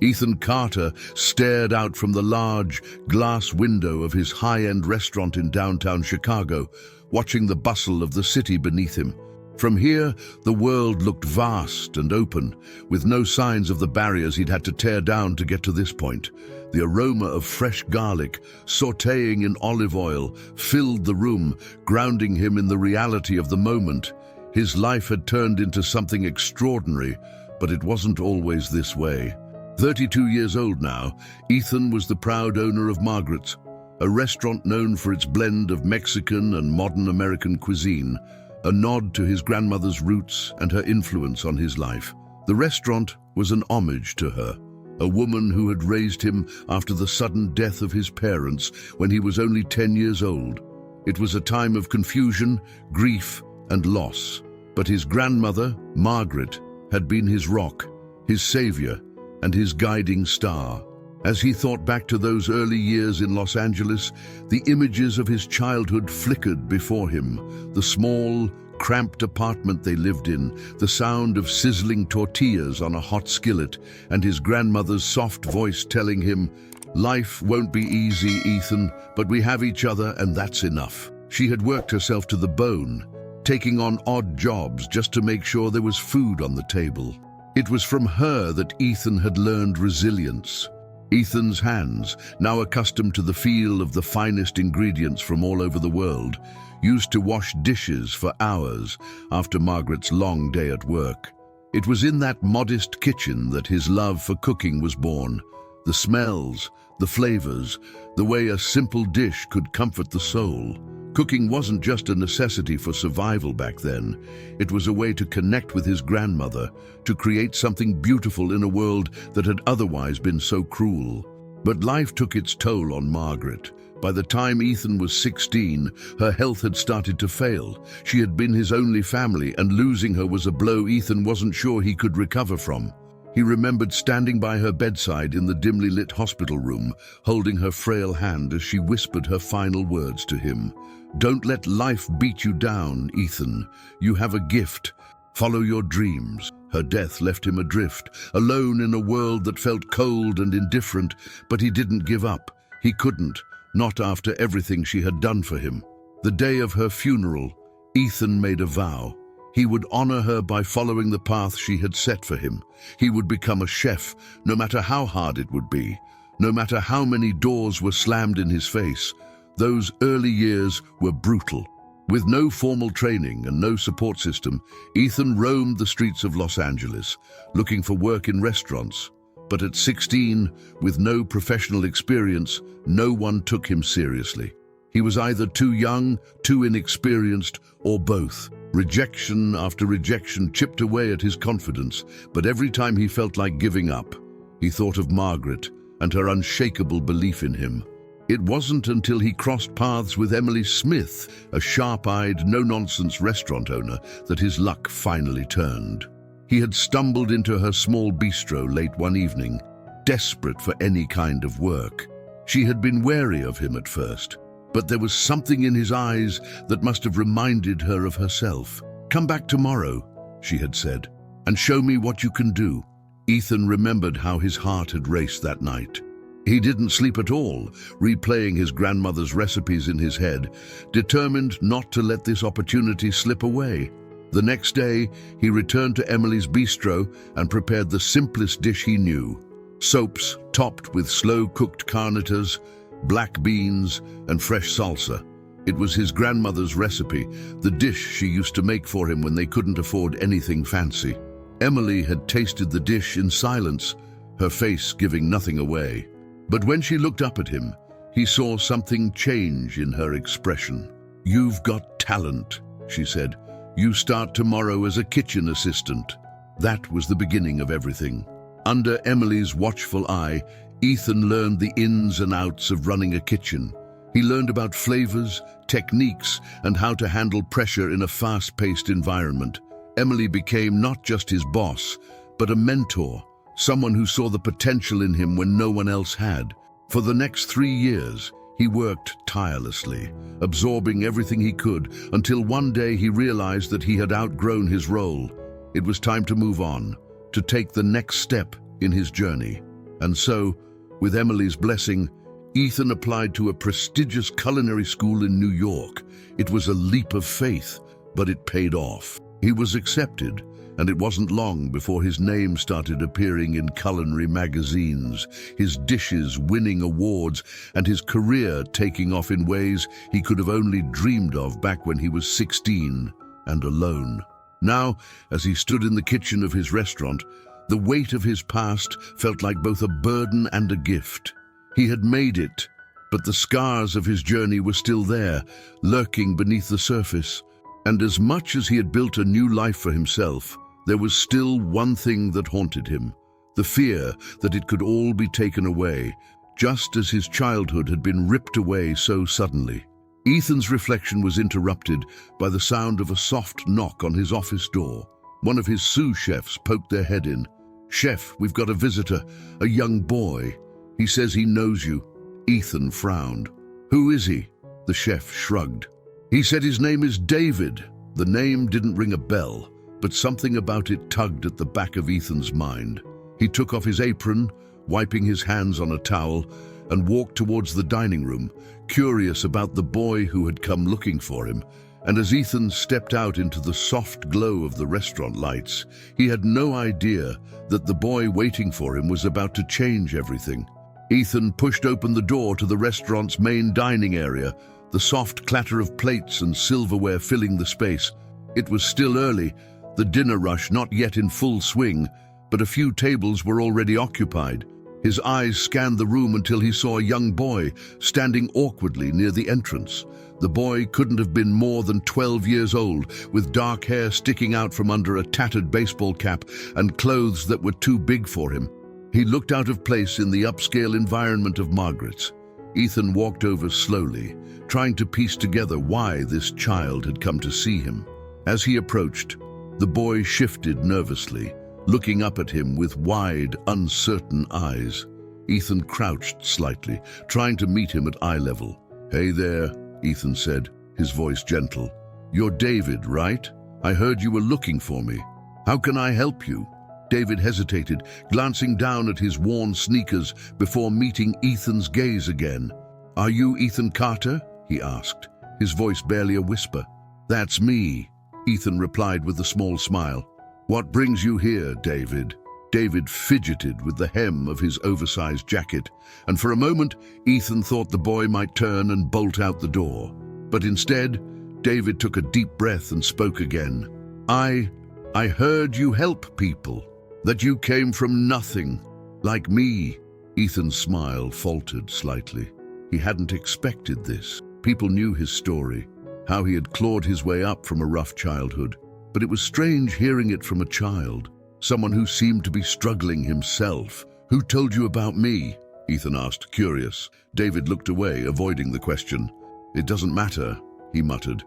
Ethan Carter stared out from the large glass window of his high-end restaurant in downtown Chicago, watching the bustle of the city beneath him. From here, the world looked vast and open, with no signs of the barriers he'd had to tear down to get to this point. The aroma of fresh garlic, sautéing in olive oil, filled the room, grounding him in the reality of the moment. His life had turned into something extraordinary, but it wasn't always this way. 32 years old now, Ethan was the proud owner of Margaret's, a restaurant known for its blend of Mexican and modern American cuisine, a nod to his grandmother's roots and her influence on his life. The restaurant was an homage to her, a woman who had raised him after the sudden death of his parents when he was only 10 years old. It was a time of confusion, grief, and loss. But his grandmother, Margaret, had been his rock, his savior, and his guiding star. As he thought back to those early years in Los Angeles, the images of his childhood flickered before him. The small, cramped apartment they lived in, the sound of sizzling tortillas on a hot skillet, and his grandmother's soft voice telling him, "Life won't be easy, Ethan, but we have each other and that's enough." She had worked herself to the bone, taking on odd jobs just to make sure there was food on the table. It was from her that Ethan had learned resilience. Ethan's hands, now accustomed to the feel of the finest ingredients from all over the world, used to wash dishes for hours after Margaret's long day at work. It was in that modest kitchen that his love for cooking was born. The smells, the flavors, the way a simple dish could comfort the soul. Cooking wasn't just a necessity for survival back then. It was a way to connect with his grandmother, to create something beautiful in a world that had otherwise been so cruel. But life took its toll on Margaret. By the time Ethan was 16, her health had started to fail. She had been his only family, and losing her was a blow Ethan wasn't sure he could recover from. He remembered standing by her bedside in the dimly lit hospital room, holding her frail hand as she whispered her final words to him. "Don't let life beat you down, Ethan. You have a gift. Follow your dreams." Her death left him adrift, alone in a world that felt cold and indifferent, but he didn't give up. He couldn't, not after everything she had done for him. The day of her funeral, Ethan made a vow. He would honor her by following the path she had set for him. He would become a chef, no matter how hard it would be, no matter how many doors were slammed in his face. Those early years were brutal. With no formal training and no support system, Ethan roamed the streets of Los Angeles, looking for work in restaurants. But at 16, with no professional experience, no one took him seriously. He was either too young, too inexperienced, or both. Rejection after rejection chipped away at his confidence, but every time he felt like giving up, he thought of Margaret and her unshakable belief in him. It wasn't until he crossed paths with Emily Smith, a sharp-eyed, no-nonsense restaurant owner, that his luck finally turned. He had stumbled into her small bistro late one evening, desperate for any kind of work. She had been wary of him at first, but there was something in his eyes that must have reminded her of herself. "Come back tomorrow," she had said, "and show me what you can do." Ethan remembered how his heart had raced that night. He didn't sleep at all, replaying his grandmother's recipes in his head, determined not to let this opportunity slip away. The next day, he returned to Emily's bistro and prepared the simplest dish he knew: soaps topped with slow-cooked carnitas, black beans, and fresh salsa. It was his grandmother's recipe, the dish she used to make for him when they couldn't afford anything fancy. Emily had tasted the dish in silence, her face giving nothing away. But when she looked up at him, he saw something change in her expression. "You've got talent," she said. "You start tomorrow as a kitchen assistant." That was the beginning of everything. Under Emily's watchful eye, Ethan learned the ins and outs of running a kitchen. He learned about flavors, techniques, and how to handle pressure in a fast-paced environment. Emily became not just his boss, but a mentor, someone who saw the potential in him when no one else had. For the next 3 years, he worked tirelessly, absorbing everything he could, until one day he realized that he had outgrown his role. It was time to move on, to take the next step in his journey. And so, with Emily's blessing, Ethan applied to a prestigious culinary school in New York. It was a leap of faith, but it paid off. He was accepted, and it wasn't long before his name started appearing in culinary magazines, his dishes winning awards, and his career taking off in ways he could have only dreamed of back when he was 16 and alone. Now, as he stood in the kitchen of his restaurant, the weight of his past felt like both a burden and a gift. He had made it, but the scars of his journey were still there, lurking beneath the surface. And as much as he had built a new life for himself, there was still one thing that haunted him: the fear that it could all be taken away, just as his childhood had been ripped away so suddenly. Ethan's reflection was interrupted by the sound of a soft knock on his office door. One of his sous chefs poked their head in. "Chef, we've got a visitor, a young boy. He says he knows you." Ethan frowned. "Who is he?" The chef shrugged. "He said his name is David." The name didn't ring a bell, but something about it tugged at the back of Ethan's mind. He took off his apron, wiping his hands on a towel, and walked towards the dining room, curious about the boy who had come looking for him. And as Ethan stepped out into the soft glow of the restaurant lights, he had no idea that the boy waiting for him was about to change everything. Ethan pushed open the door to the restaurant's main dining area, the soft clatter of plates and silverware filling the space. It was still early, the dinner rush not yet in full swing, but a few tables were already occupied. His eyes scanned the room until he saw a young boy standing awkwardly near the entrance. The boy couldn't have been more than 12 years old, with dark hair sticking out from under a tattered baseball cap and clothes that were too big for him. He looked out of place in the upscale environment of Margaret's. Ethan walked over slowly, trying to piece together why this child had come to see him. As he approached, the boy shifted nervously, looking up at him with wide, uncertain eyes. Ethan crouched slightly, trying to meet him at eye level. "Hey there," Ethan said, his voice gentle. "You're David, right? I heard you were looking for me. How can I help you?" David hesitated, glancing down at his worn sneakers before meeting Ethan's gaze again. "Are you Ethan Carter?" he asked, his voice barely a whisper. "That's me," Ethan replied with a small smile. "What brings you here, David?" David fidgeted with the hem of his oversized jacket, and for a moment Ethan thought the boy might turn and bolt out the door. But instead, David took a deep breath and spoke again. I heard you help people, that you came from nothing, like me." Ethan's smile faltered slightly. He hadn't expected this. People knew his story, how he had clawed his way up from a rough childhood. But it was strange hearing it from a child, someone who seemed to be struggling himself. "Who told you about me?" Ethan asked, curious. David looked away, avoiding the question. "It doesn't matter," he muttered.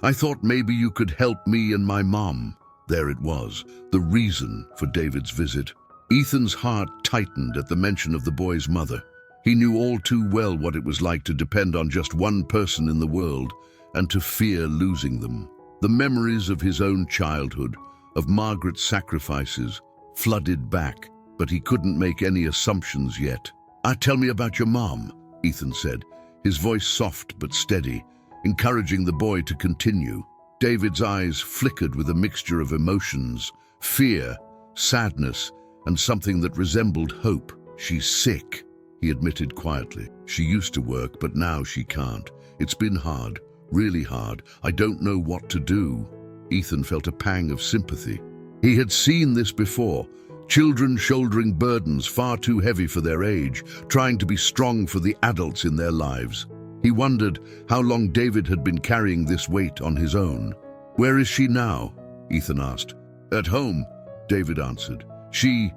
I thought maybe you could help me and my mom." There it was, the reason for David's visit. Ethan's heart tightened at the mention of the boy's mother. He knew all too well what it was like to depend on just one person in the world and to fear losing them. The memories of his own childhood, of Margaret's sacrifices, flooded back, but he couldn't make any assumptions yet. "Tell me about your mom," Ethan said, his voice soft but steady, encouraging the boy to continue. David's eyes flickered with a mixture of emotions, fear, sadness, and something that resembled hope. "She's sick," he admitted quietly. "She used to work, but now she can't. It's been hard. Really hard. I don't know what to do." Ethan felt a pang of sympathy. He had seen this before. Children shouldering burdens far too heavy for their age, trying to be strong for the adults in their lives. He wondered how long David had been carrying this weight on his own. "Where is she now?" Ethan asked. "At home," David answered. She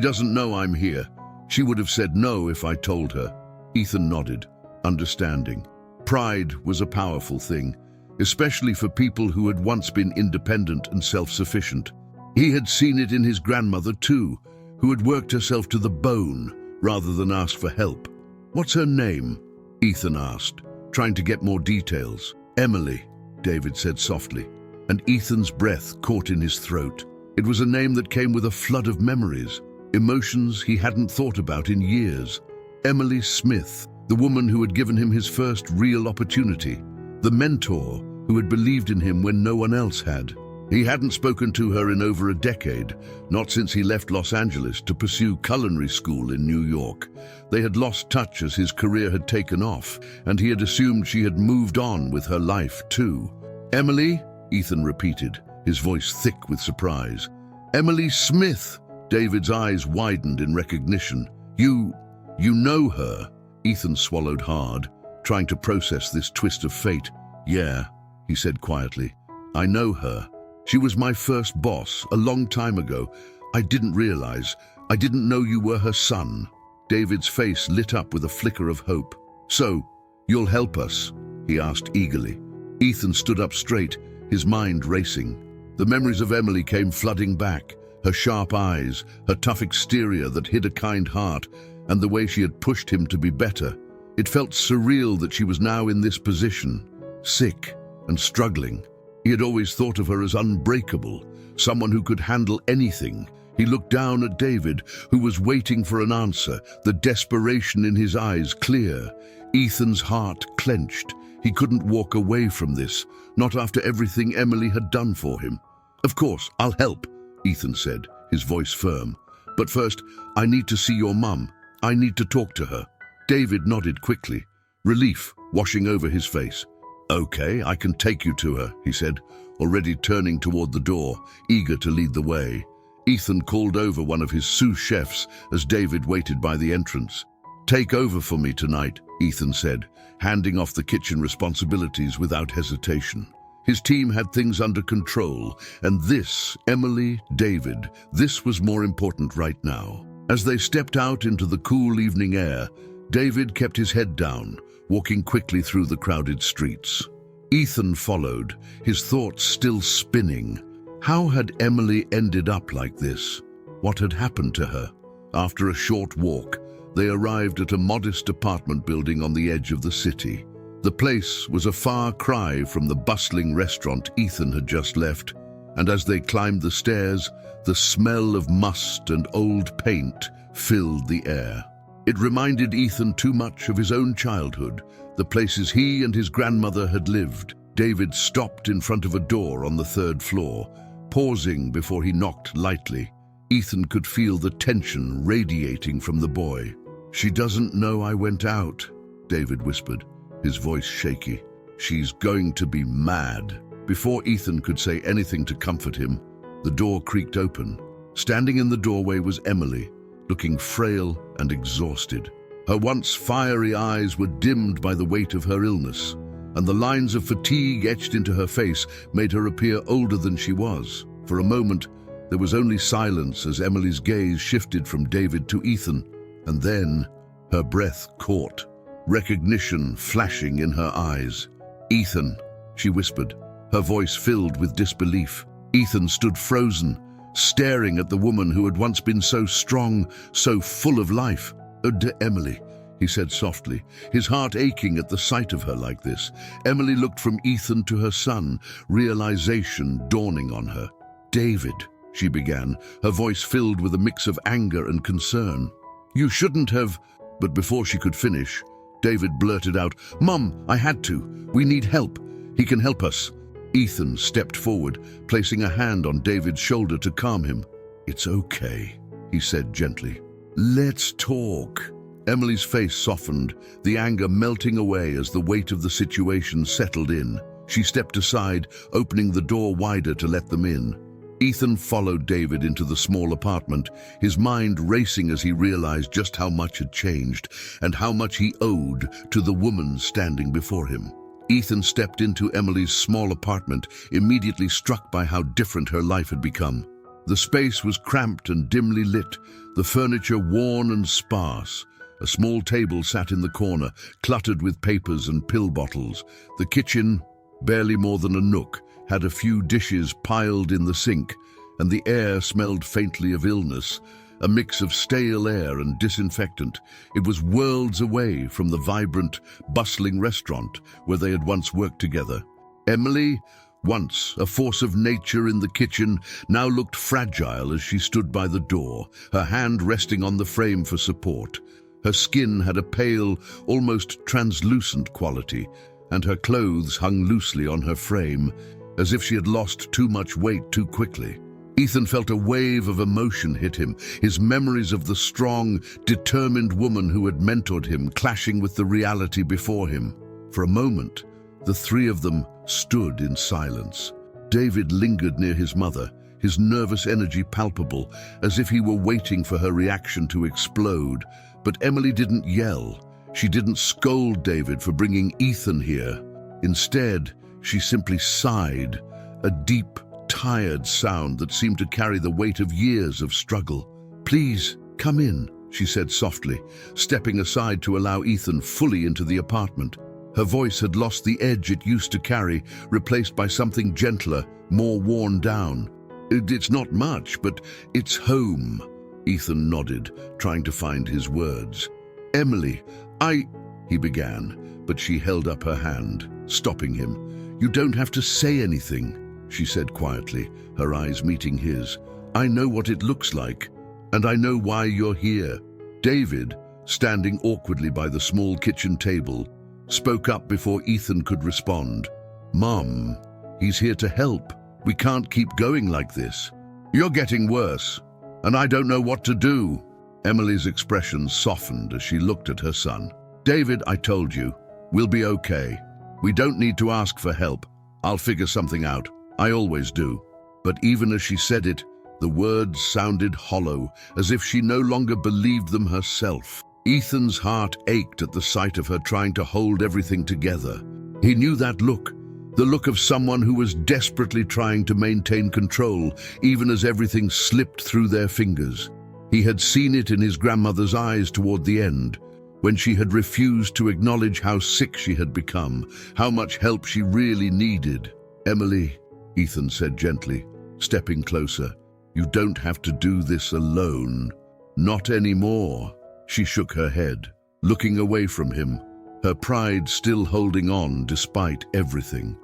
doesn't know I'm here. She would have said no if I told her." Ethan nodded, understanding. Pride was a powerful thing, especially for people who had once been independent and self-sufficient. He had seen it in his grandmother too, who had worked herself to the bone rather than ask for help. "What's her name?" Ethan asked, trying to get more details. "Emily," David said softly, and Ethan's breath caught in his throat. It was a name that came with a flood of memories. emotions he hadn't thought about in years. Emily Smith, the woman who had given him his first real opportunity, the mentor who had believed in him when no one else had. He hadn't spoken to her in over a decade, not since he left Los Angeles to pursue culinary school in New York. They had lost touch as his career had taken off, and he had assumed she had moved on with her life too. "Emily?" Ethan repeated, his voice thick with surprise. "Emily Smith!" David's eyes widened in recognition. You know her?" Ethan swallowed hard, trying to process this twist of fate. "Yeah," he said quietly. "I know her. She was my first boss a long time ago. I didn't know you were her son." David's face lit up with a flicker of hope. "So, you'll help us?" he asked eagerly. Ethan stood up straight, his mind racing. The memories of Emily came flooding back, her sharp eyes, her tough exterior that hid a kind heart, and the way she had pushed him to be better. It felt surreal that she was now in this position, sick and struggling. He had always thought of her as unbreakable, someone who could handle anything. He looked down at David, who was waiting for an answer, the desperation in his eyes clear. Ethan's heart clenched. He couldn't walk away from this, not after everything Emily had done for him. "Of course, I'll help," Ethan said, his voice firm. "But first, I need to see your mum. I need to talk to her." David nodded quickly, relief washing over his face. "Okay, I can take you to her," he said, already turning toward the door, eager to lead the way. Ethan called over one of his sous chefs as David waited by the entrance. "Take over for me tonight," Ethan said, handing off the kitchen responsibilities without hesitation. His team had things under control, and this, Emily, David, this was more important right now. As they stepped out into the cool evening air, David kept his head down, walking quickly through the crowded streets. Ethan followed, his thoughts still spinning. How had Emily ended up like this? What had happened to her? After a short walk, they arrived at a modest apartment building on the edge of the city. The place was a far cry from the bustling restaurant Ethan had just left, and as they climbed the stairs, the smell of must and old paint filled the air. It reminded Ethan too much of his own childhood, the places he and his grandmother had lived. David stopped in front of a door on the third floor, pausing before he knocked lightly. Ethan could feel the tension radiating from the boy. "She doesn't know I went out," David whispered, his voice shaky. "She's going to be mad." Before Ethan could say anything to comfort him, the door creaked open. Standing in the doorway was Emily, looking frail and exhausted. Her once fiery eyes were dimmed by the weight of her illness, and the lines of fatigue etched into her face made her appear older than she was. For a moment, there was only silence as Emily's gaze shifted from David to Ethan, and then her breath caught, recognition flashing in her eyes. "Ethan," she whispered, her voice filled with disbelief. Ethan stood frozen, staring at the woman who had once been so strong, so full of life. Emily," he said softly, his heart aching at the sight of her like this. Emily looked from Ethan to her son, realization dawning on her. "David," she began, her voice filled with a mix of anger and concern. "You shouldn't have..." But before she could finish, David blurted out, "Mum, I had to. We need help. He can help us." Ethan stepped forward, placing a hand on David's shoulder to calm him. "It's okay," he said gently. "Let's talk." Emily's face softened, the anger melting away as the weight of the situation settled in. She stepped aside, opening the door wider to let them in. Ethan followed David into the small apartment, his mind racing as he realized just how much had changed and how much he owed to the woman standing before him. Ethan stepped into Emily's small apartment, immediately struck by how different her life had become. The space was cramped and dimly lit, the furniture worn and sparse. A small table sat in the corner, cluttered with papers and pill bottles. The kitchen, barely more than a nook, had a few dishes piled in the sink, and the air smelled faintly of illness, a mix of stale air and disinfectant. It was worlds away from the vibrant, bustling restaurant where they had once worked together. Emily, Once a force of nature in the kitchen, now looked fragile as she stood by the door, her hand resting on the frame for support. Her skin had a pale, almost translucent quality, and her clothes hung loosely on her frame, as if she had lost too much weight too quickly. Ethan felt a wave of emotion hit him, his memories of the strong, determined woman who had mentored him clashing with the reality before him. For a moment, the three of them stood in silence. David lingered near his mother, his nervous energy palpable, as if he were waiting for her reaction to explode. But Emily didn't yell. She didn't scold David for bringing Ethan here. Instead, she simply sighed, a deep, tired sound that seemed to carry the weight of years of struggle. "Please, come in," she said softly, stepping aside to allow Ethan fully into the apartment. Her voice had lost the edge it used to carry, replaced by something gentler, more worn down. "It's not much, but it's home." Ethan nodded, trying to find his words. "Emily, he began, but she held up her hand, stopping him. "You don't have to say anything," she said quietly, her eyes meeting his. "I know what it looks like, and I know why you're here." David, standing awkwardly by the small kitchen table, spoke up before Ethan could respond. "Mom, he's here to help. We can't keep going like this. You're getting worse, and I don't know what to do." Emily's expression softened as she looked at her son. "David, I told you, we'll be okay. We don't need to ask for help. I'll figure something out. I always do." But even as she said it, the words sounded hollow, as if she no longer believed them herself. Ethan's heart ached at the sight of her trying to hold everything together. He knew that look, the look of someone who was desperately trying to maintain control, even as everything slipped through their fingers. He had seen it in his grandmother's eyes toward the end, when she had refused to acknowledge how sick she had become, how much help she really needed. "Emily," Ethan said gently, stepping closer, "you don't have to do this alone. Not anymore." She shook her head, looking away from him, her pride still holding on despite everything.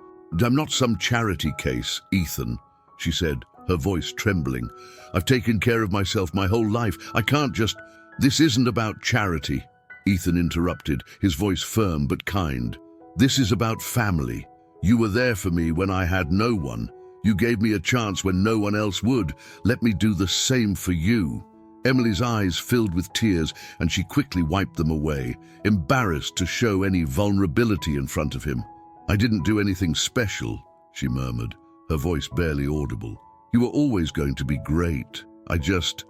"I'm not some charity case, Ethan," she said, her voice trembling. "I've taken care of myself my whole life. I can't just... This isn't about charity," Ethan interrupted, his voice firm but kind. "This is about family. You were there for me when I had no one. You gave me a chance when no one else would. Let me do the same for you." Emily's eyes filled with tears, and she quickly wiped them away, embarrassed to show any vulnerability in front of him. "I didn't do anything special," she murmured, her voice barely audible. "You were always going to be great. I just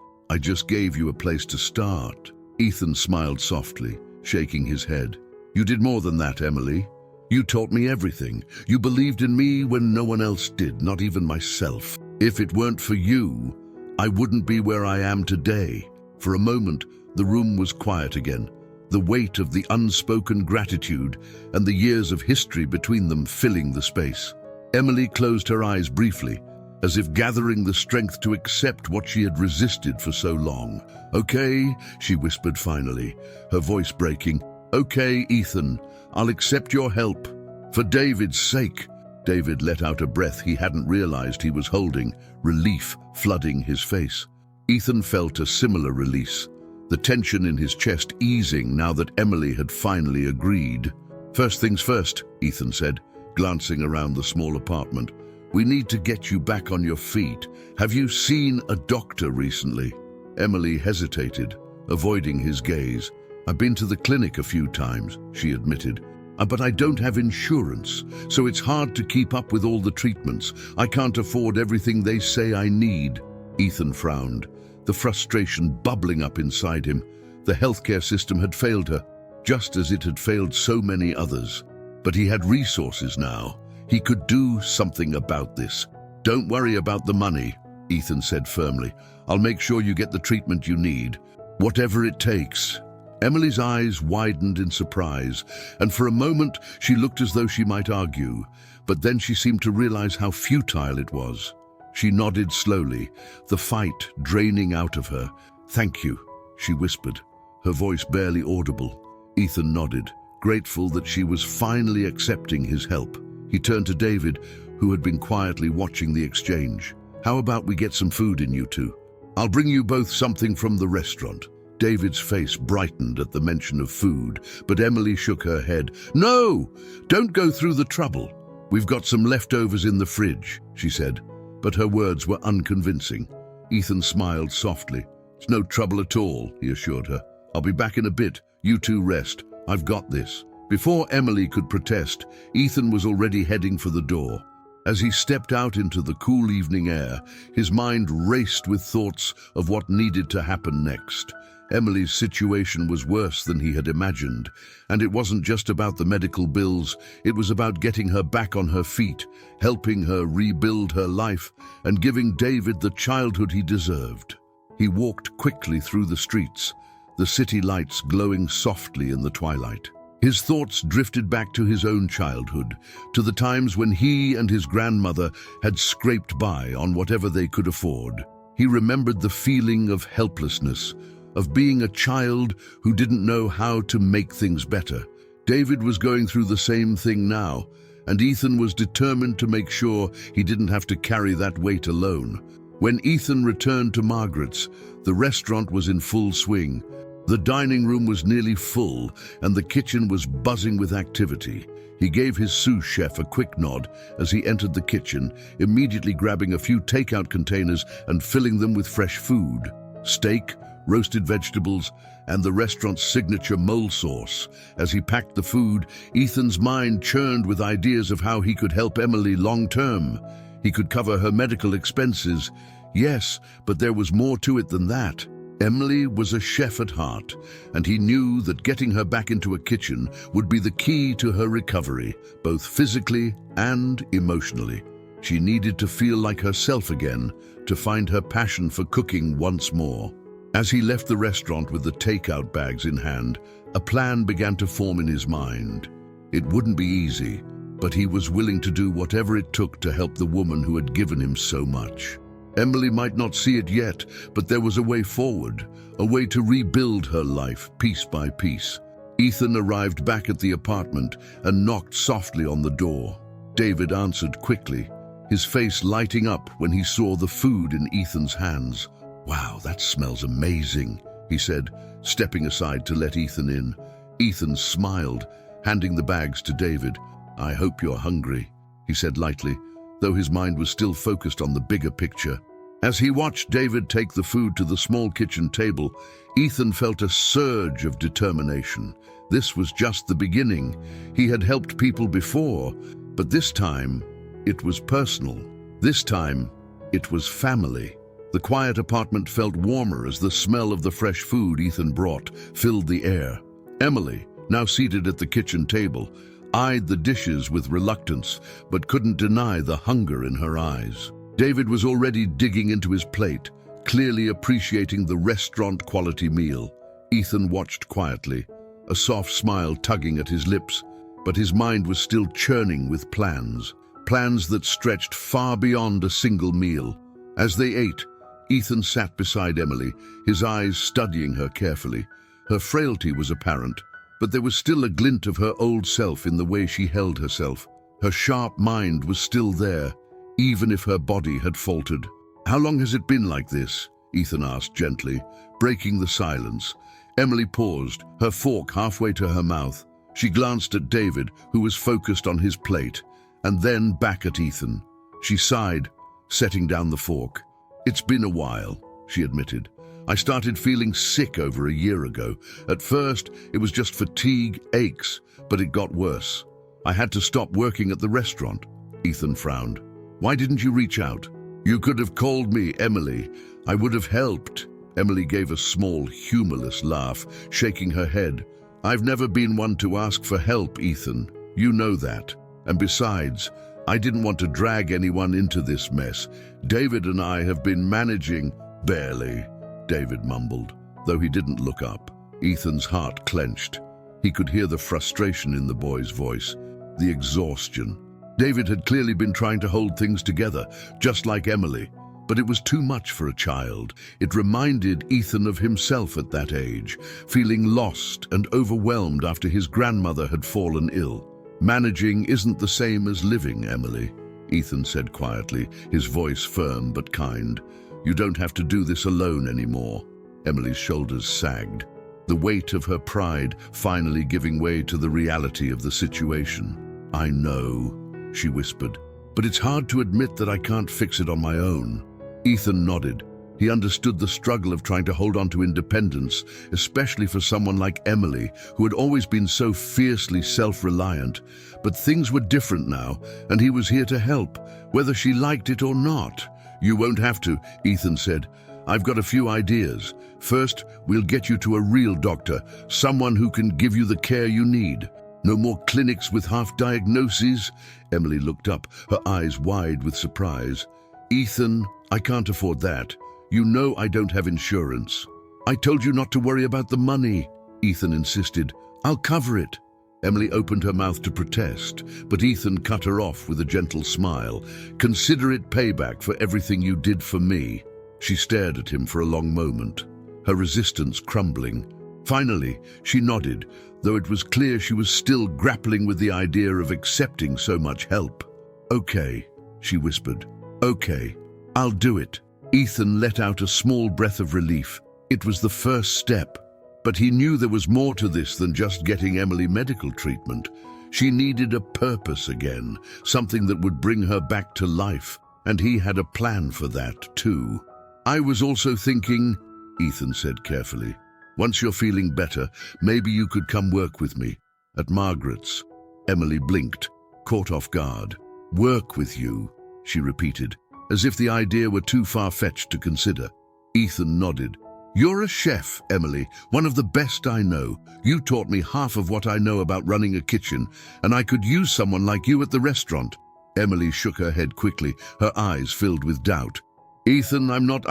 gave you a place to start." Ethan smiled softly, shaking his head. "You did more than that, Emily. You taught me everything. You believed in me when no one else did, not even myself. If it weren't for you, I wouldn't be where I am today." For a moment, the room was quiet again, the weight of the unspoken gratitude and the years of history between them filling the space. Emily closed her eyes briefly, as if gathering the strength to accept what she had resisted for so long. "Okay," she whispered finally, her voice breaking. "Okay, Ethan, I'll accept your help. For David's sake." David let out a breath he hadn't realized he was holding, relief flooding his face. Ethan felt a similar release, the tension in his chest easing now that Emily had finally agreed. "First things first," Ethan said, glancing around the small apartment. "We need to get you back on your feet. Have you seen a doctor recently?" Emily hesitated, avoiding his gaze. "I've been to the clinic a few times," she admitted. "But I don't have insurance, so it's hard to keep up with all the treatments. I can't afford everything they say I need." Ethan frowned, the frustration bubbling up inside him. The healthcare system had failed her, just as it had failed so many others. But he had resources now. He could do something about this. "Don't worry about the money," Ethan said firmly. "I'll make sure you get the treatment you need, whatever it takes." Emily's eyes widened in surprise, and for a moment she looked as though she might argue, but then she seemed to realize how futile it was. She nodded slowly, the fight draining out of her. "Thank you," she whispered, her voice barely audible. Ethan nodded, grateful that she was finally accepting his help. He turned to David. who had been quietly watching the exchange. "How about we get some food in, you two? I'll bring you both something from the restaurant." David's face brightened at the mention of food, but Emily shook her head. "No, don't go through the trouble. We've got some leftovers in the fridge," she said, but her words were unconvincing. Ethan smiled softly. "It's no trouble at all," he assured her. "I'll be back in a bit. You two rest. I've got this." Before Emily could protest, Ethan was already heading for the door. As he stepped out into the cool evening air, his mind raced with thoughts of what needed to happen next. Emily's situation was worse than he had imagined, and it wasn't just about the medical bills, it was about getting her back on her feet, helping her rebuild her life, and giving David the childhood he deserved. He walked quickly through the streets, the city lights glowing softly in the twilight. His thoughts drifted back to his own childhood, to the times when he and his grandmother had scraped by on whatever they could afford. He remembered the feeling of helplessness, of being a child who didn't know how to make things better. David was going through the same thing now, and Ethan was determined to make sure he didn't have to carry that weight alone. When Ethan returned to Margaret's, the restaurant was in full swing. The dining room was nearly full, and the kitchen was buzzing with activity. He gave his sous chef a quick nod as he entered the kitchen, immediately grabbing a few takeout containers and filling them with fresh food. Steak, roasted vegetables, and the restaurant's signature mole sauce. As he packed the food, Ethan's mind churned with ideas of how he could help Emily long-term. He could cover her medical expenses. Yes, but there was more to it than that. Emily was a chef at heart, and he knew that getting her back into a kitchen would be the key to her recovery, both physically and emotionally. She needed to feel like herself again, to find her passion for cooking once more. As he left the restaurant with the takeout bags in hand, a plan began to form in his mind. It wouldn't be easy, but he was willing to do whatever it took to help the woman who had given him so much. Emily might not see it yet, but there was a way forward, a way to rebuild her life piece by piece. Ethan arrived back at the apartment and knocked softly on the door. David answered quickly, his face lighting up when he saw the food in Ethan's hands. "Wow, that smells amazing," he said, stepping aside to let Ethan in. Ethan smiled, handing the bags to David. "I hope you're hungry," he said lightly, though his mind was still focused on the bigger picture. As he watched David take the food to the small kitchen table, Ethan felt a surge of determination. This was just the beginning. He had helped people before, but this time, it was personal. This time, it was family. The quiet apartment felt warmer as the smell of the fresh food Ethan brought filled the air. Emily, now seated at the kitchen table, eyed the dishes with reluctance, but couldn't deny the hunger in her eyes. David was already digging into his plate, clearly appreciating the restaurant-quality meal. Ethan watched quietly, a soft smile tugging at his lips, but his mind was still churning with plans that stretched far beyond a single meal. As they ate, Ethan sat beside Emily, his eyes studying her carefully. Her frailty was apparent, but there was still a glint of her old self in the way she held herself. Her sharp mind was still there, even if her body had faltered. "How long has it been like this?" Ethan asked gently, breaking the silence. Emily paused, her fork halfway to her mouth. She glanced at David, who was focused on his plate, and then back at Ethan. She sighed, setting down the fork. "It's been a while," she admitted. "I started feeling sick over a year ago. At first, it was just fatigue, aches, but it got worse. I had to stop working at the restaurant." Ethan frowned. "Why didn't you reach out?" "You could have called me, Emily. I would have helped." Emily gave a small, humorless laugh, shaking her head. "I've never been one to ask for help, Ethan. You know that. And besides, I didn't want to drag anyone into this mess. David and I have been managing—" "Barely," David mumbled, though he didn't look up. Ethan's heart clenched. He could hear the frustration in the boy's voice, the exhaustion. David had clearly been trying to hold things together, just like Emily, but it was too much for a child. It reminded Ethan of himself at that age, feeling lost and overwhelmed after his grandmother had fallen ill. "Managing isn't the same as living, Emily." Ethan said quietly, his voice firm but kind. "You don't have to do this alone anymore." Emily's shoulders sagged, the weight of her pride finally giving way to the reality of the situation. "I know," she whispered, "but it's hard to admit that I can't fix it on my own." Ethan nodded. He understood the struggle of trying to hold on to independence, especially for someone like Emily, who had always been so fiercely self-reliant. But things were different now, and he was here to help, whether she liked it or not. "You won't have to," Ethan said. "I've got a few ideas. First, we'll get you to a real doctor, someone who can give you the care you need. No more clinics with half-diagnoses." Emily looked up, her eyes wide with surprise. "Ethan, I can't afford that. You know I don't have insurance." "I told you not to worry about the money," Ethan insisted. "I'll cover it." Emily opened her mouth to protest, but Ethan cut her off with a gentle smile. "Consider it payback for everything you did for me." She stared at him for a long moment, her resistance crumbling. Finally, she nodded, though it was clear she was still grappling with the idea of accepting so much help. "Okay," she whispered. "Okay, I'll do it." Ethan let out a small breath of relief. It was the first step, but he knew there was more to this than just getting Emily medical treatment. She needed a purpose again, something that would bring her back to life, and he had a plan for that too. "I was also thinking," Ethan said carefully, "once you're feeling better, maybe you could come work with me at Margaret's." Emily blinked, caught off guard. "Work with you," she repeated, as if the idea were too far-fetched to consider. Ethan nodded. "You're a chef, Emily, one of the best I know. You taught me half of what I know about running a kitchen, and I could use someone like you at the restaurant." Emily shook her head quickly, her eyes filled with doubt. "Ethan, I'm not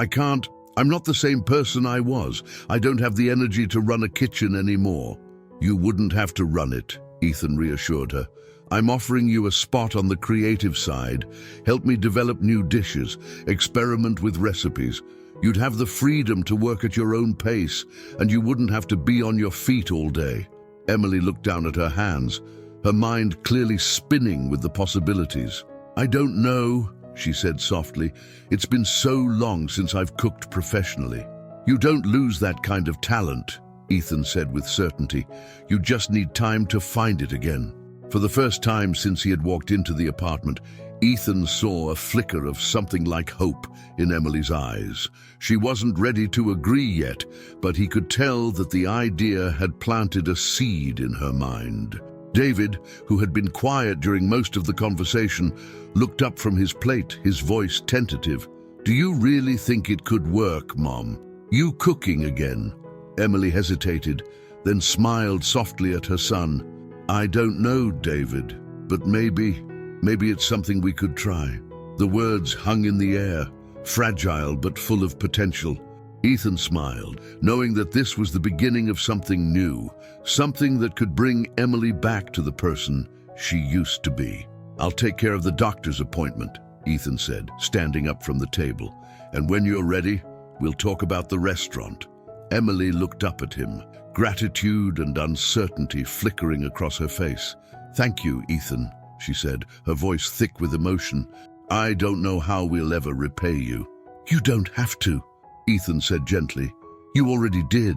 the same person I was. I don't have the energy to run a kitchen anymore." "You wouldn't have to run it," Ethan reassured her. "I'm offering you a spot on the creative side. Help me develop new dishes, experiment with recipes. You'd have the freedom to work at your own pace, and you wouldn't have to be on your feet all day." Emily looked down at her hands, her mind clearly spinning with the possibilities. "I don't know," she said softly. "It's been so long since I've cooked professionally." "You don't lose that kind of talent," Ethan said with certainty. "You just need time to find it again." For the first time since he had walked into the apartment, Ethan saw a flicker of something like hope in Emily's eyes. She wasn't ready to agree yet, but he could tell that the idea had planted a seed in her mind. David, who had been quiet during most of the conversation, looked up from his plate, his voice tentative. "Do you really think it could work, Mom? You cooking again?" Emily hesitated, then smiled softly at her son. "I don't know, David, but maybe it's something we could try." The words hung in the air, fragile but full of potential. Ethan smiled, knowing that this was the beginning of something new, something that could bring Emily back to the person she used to be. "I'll take care of the doctor's appointment," Ethan said, standing up from the table. "And when you're ready, we'll talk about the restaurant." Emily looked up at him, gratitude and uncertainty flickering across her face. "Thank you, Ethan," she said, her voice thick with emotion. "I don't know how we'll ever repay you." "You don't have to," Ethan said gently. "You already did."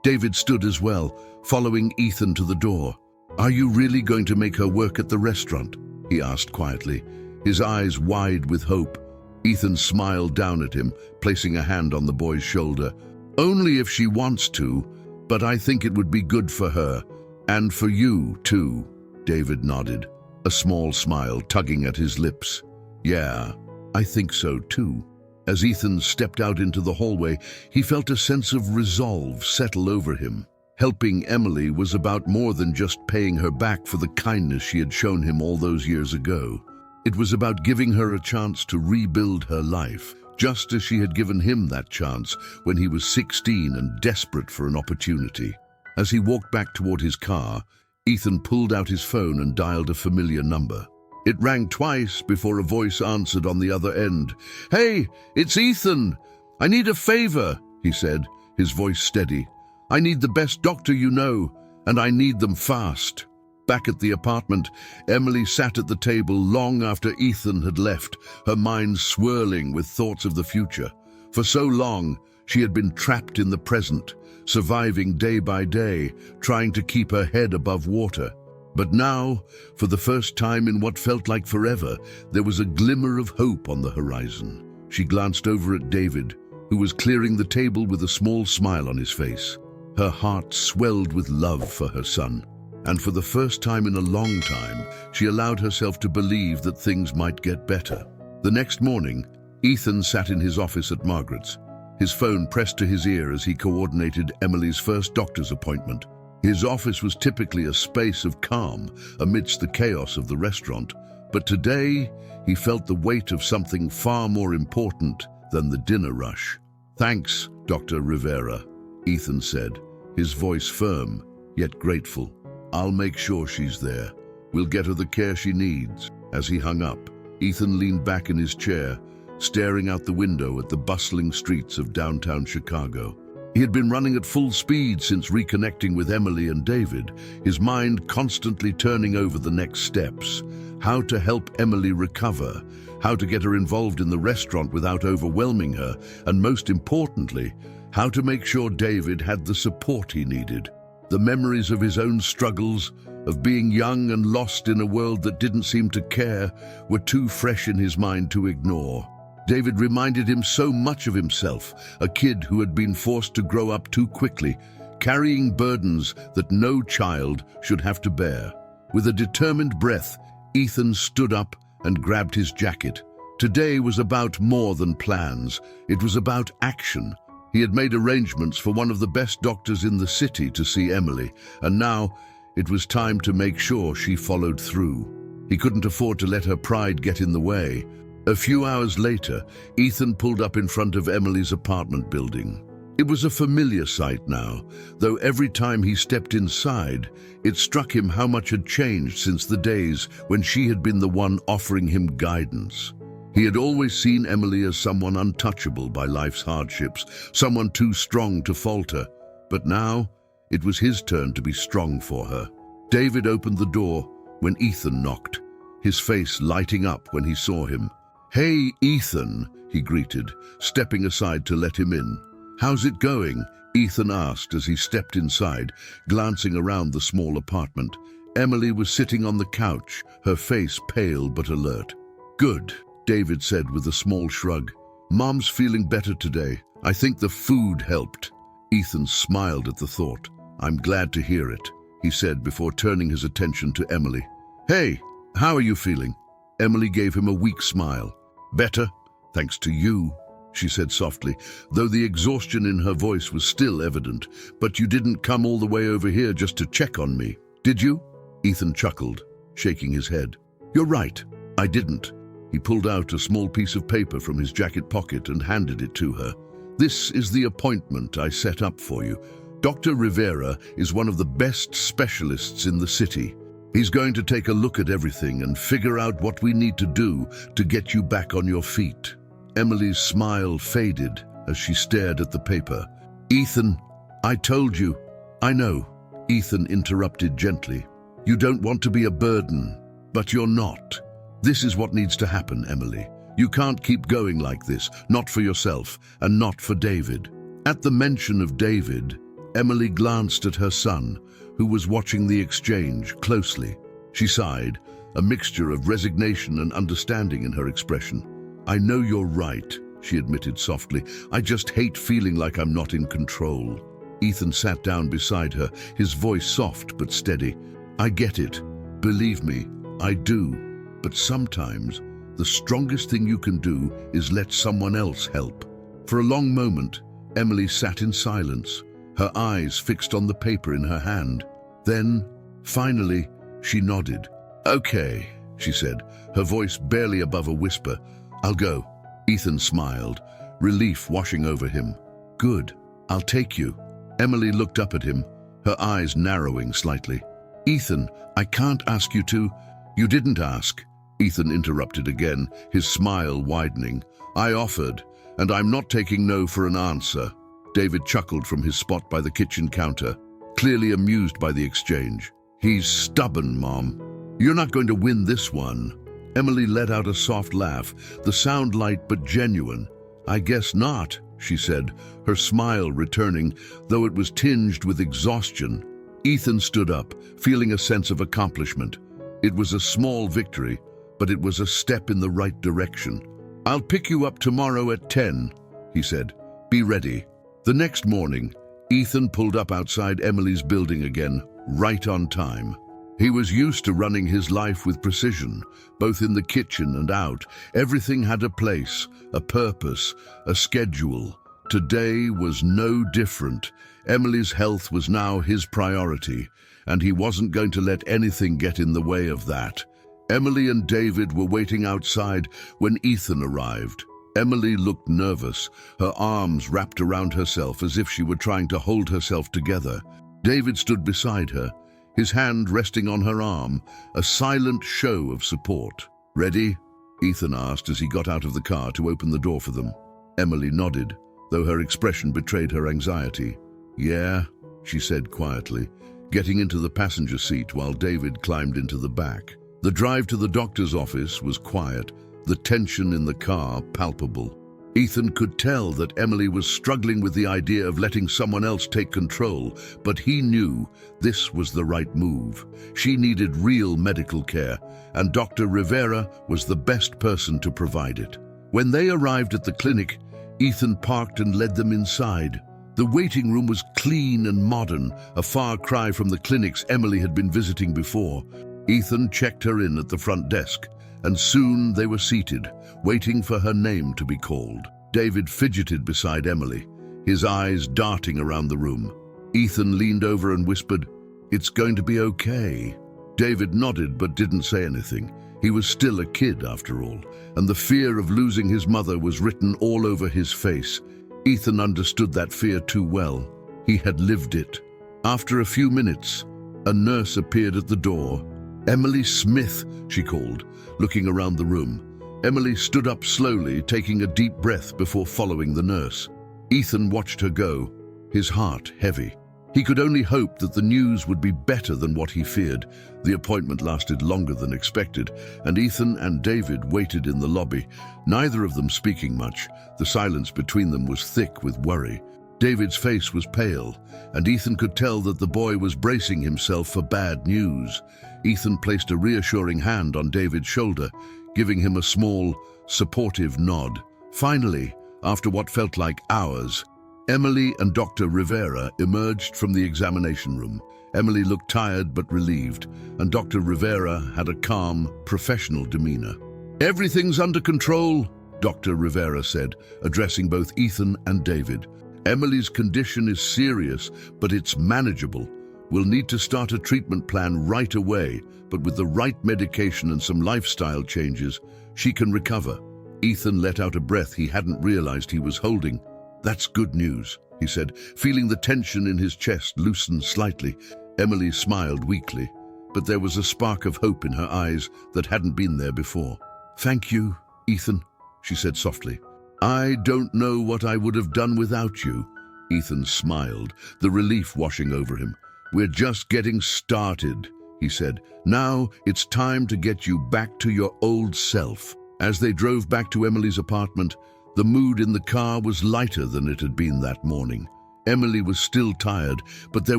David stood as well, following Ethan to the door. "Are you really going to make her work at the restaurant?" he asked quietly, his eyes wide with hope. Ethan smiled down at him, placing a hand on the boy's shoulder. "Only if she wants to, but I think it would be good for her, and for you, too." David nodded, a small smile tugging at his lips. "Yeah, I think so, too." As Ethan stepped out into the hallway, he felt a sense of resolve settle over him. Helping Emily was about more than just paying her back for the kindness she had shown him all those years ago. It was about giving her a chance to rebuild her life, just as she had given him that chance when he was 16 and desperate for an opportunity. As he walked back toward his car, Ethan pulled out his phone and dialed a familiar number. It rang twice before a voice answered on the other end. "Hey, it's Ethan! I need a favor," he said, his voice steady. "I need the best doctor you know, and I need them fast." Back at the apartment, Emily sat at the table long after Ethan had left, her mind swirling with thoughts of the future. For so long, she had been trapped in the present, surviving day by day, trying to keep her head above water. But now, for the first time in what felt like forever, there was a glimmer of hope on the horizon. She glanced over at David, who was clearing the table with a small smile on his face. Her heart swelled with love for her son. And for the first time in a long time, she allowed herself to believe that things might get better. The next morning, Ethan sat in his office at Margaret's, his phone pressed to his ear as he coordinated Emily's first doctor's appointment. His office was typically a space of calm amidst the chaos of the restaurant, but today he felt the weight of something far more important than the dinner rush. "Thanks, Dr. Rivera," Ethan said, his voice firm, yet grateful. "I'll make sure she's there. We'll get her the care she needs." As he hung up, Ethan leaned back in his chair, staring out the window at the bustling streets of downtown Chicago. He had been running at full speed since reconnecting with Emily and David, his mind constantly turning over the next steps. How to help Emily recover, how to get her involved in the restaurant without overwhelming her, and most importantly, how to make sure David had the support he needed. The memories of his own struggles, of being young and lost in a world that didn't seem to care, were too fresh in his mind to ignore. David reminded him so much of himself, a kid who had been forced to grow up too quickly, carrying burdens that no child should have to bear. With a determined breath, Ethan stood up and grabbed his jacket. Today was about more than plans. It was about action. He had made arrangements for one of the best doctors in the city to see Emily, and now it was time to make sure she followed through. He couldn't afford to let her pride get in the way. A few hours later, Ethan pulled up in front of Emily's apartment building. It was a familiar sight now, though every time he stepped inside, it struck him how much had changed since the days when she had been the one offering him guidance. He had always seen Emily as someone untouchable by life's hardships, someone too strong to falter. But now, it was his turn to be strong for her. David opened the door when Ethan knocked, his face lighting up when he saw him. "Hey, Ethan," he greeted, stepping aside to let him in. "How's it going?" Ethan asked as he stepped inside, glancing around the small apartment. Emily was sitting on the couch, her face pale but alert. "Good," David said with a small shrug. "Mom's feeling better today. I think the food helped." Ethan smiled at the thought. "I'm glad to hear it," he said before turning his attention to Emily. "Hey, how are you feeling?" Emily gave him a weak smile. "Better, thanks to you," she said softly, though the exhaustion in her voice was still evident. "But you didn't come all the way over here just to check on me, did you?" Ethan chuckled, shaking his head. "You're right, I didn't." He pulled out a small piece of paper from his jacket pocket and handed it to her. "This is the appointment I set up for you. Dr. Rivera is one of the best specialists in the city. He's going to take a look at everything and figure out what we need to do to get you back on your feet." Emily's smile faded as she stared at the paper. "Ethan, I told you." "I know," Ethan interrupted gently. "You don't want to be a burden, but you're not. This is what needs to happen, Emily. You can't keep going like this, not for yourself and not for David." At the mention of David, Emily glanced at her son, who was watching the exchange closely. She sighed, a mixture of resignation and understanding in her expression. "I know you're right," she admitted softly. "I just hate feeling like I'm not in control." Ethan sat down beside her, his voice soft but steady. "I get it. Believe me, I do. But sometimes, the strongest thing you can do is let someone else help." For a long moment, Emily sat in silence, her eyes fixed on the paper in her hand. Then, finally, she nodded. "Okay," she said, her voice barely above a whisper. "I'll go." Ethan smiled, relief washing over him. "Good. I'll take you." Emily looked up at him, her eyes narrowing slightly. "Ethan, I can't ask you to." "You didn't ask," Ethan interrupted again, his smile widening. "I offered, and I'm not taking no for an answer." David chuckled from his spot by the kitchen counter, clearly amused by the exchange. He's stubborn, Mom. You're not going to win this one. Emily let out a soft laugh, the sound light but genuine. I guess not, she said, her smile returning, though it was tinged with exhaustion. Ethan stood up, feeling a sense of accomplishment. It was a small victory, but it was a step in the right direction. I'll pick you up tomorrow at 10, he said. Be ready. The next morning, Ethan pulled up outside Emily's building again, right on time. He was used to running his life with precision, both in the kitchen and out. Everything had a place, a purpose, a schedule. Today was no different. Emily's health was now his priority, and he wasn't going to let anything get in the way of that. Emily and David were waiting outside when Ethan arrived. Emily looked nervous, her arms wrapped around herself as if she were trying to hold herself together. David stood beside her, his hand resting on her arm, a silent show of support. Ready? Ethan asked as he got out of the car to open the door for them. Emily nodded, though her expression betrayed her anxiety. Yeah, she said quietly, getting into the passenger seat while David climbed into the back. The drive to the doctor's office was quiet, the tension in the car palpable. Ethan could tell that Emily was struggling with the idea of letting someone else take control, but he knew this was the right move. She needed real medical care, and Dr. Rivera was the best person to provide it. When they arrived at the clinic, Ethan parked and led them inside. The waiting room was clean and modern, a far cry from the clinics Emily had been visiting before. Ethan checked her in at the front desk, and soon they were seated, waiting for her name to be called. David fidgeted beside Emily, his eyes darting around the room. Ethan leaned over and whispered, "It's going to be okay." David nodded but didn't say anything. He was still a kid after all, and the fear of losing his mother was written all over his face. Ethan understood that fear too well. He had lived it. After a few minutes, a nurse appeared at the door. "Emily Smith," she called, looking around the room. Emily stood up slowly, taking a deep breath before following the nurse. Ethan watched her go, his heart heavy. He could only hope that the news would be better than what he feared. The appointment lasted longer than expected, and Ethan and David waited in the lobby, neither of them speaking much. The silence between them was thick with worry. David's face was pale, and Ethan could tell that the boy was bracing himself for bad news. Ethan placed a reassuring hand on David's shoulder, giving him a small, supportive nod. Finally, after what felt like hours, Emily and Dr. Rivera emerged from the examination room. Emily looked tired but relieved, and Dr. Rivera had a calm, professional demeanor. "Everything's under control," Dr. Rivera said, addressing both Ethan and David. "Emily's condition is serious, but it's manageable. We'll need to start a treatment plan right away, but with the right medication and some lifestyle changes, she can recover." Ethan let out a breath he hadn't realized he was holding. "That's good news," he said, feeling the tension in his chest loosen slightly. Emily smiled weakly, but there was a spark of hope in her eyes that hadn't been there before. "Thank you, Ethan," she said softly. "I don't know what I would have done without you." Ethan smiled, the relief washing over him. "We're just getting started," he said. "Now it's time to get you back to your old self." As they drove back to Emily's apartment, the mood in the car was lighter than it had been that morning. Emily was still tired, but there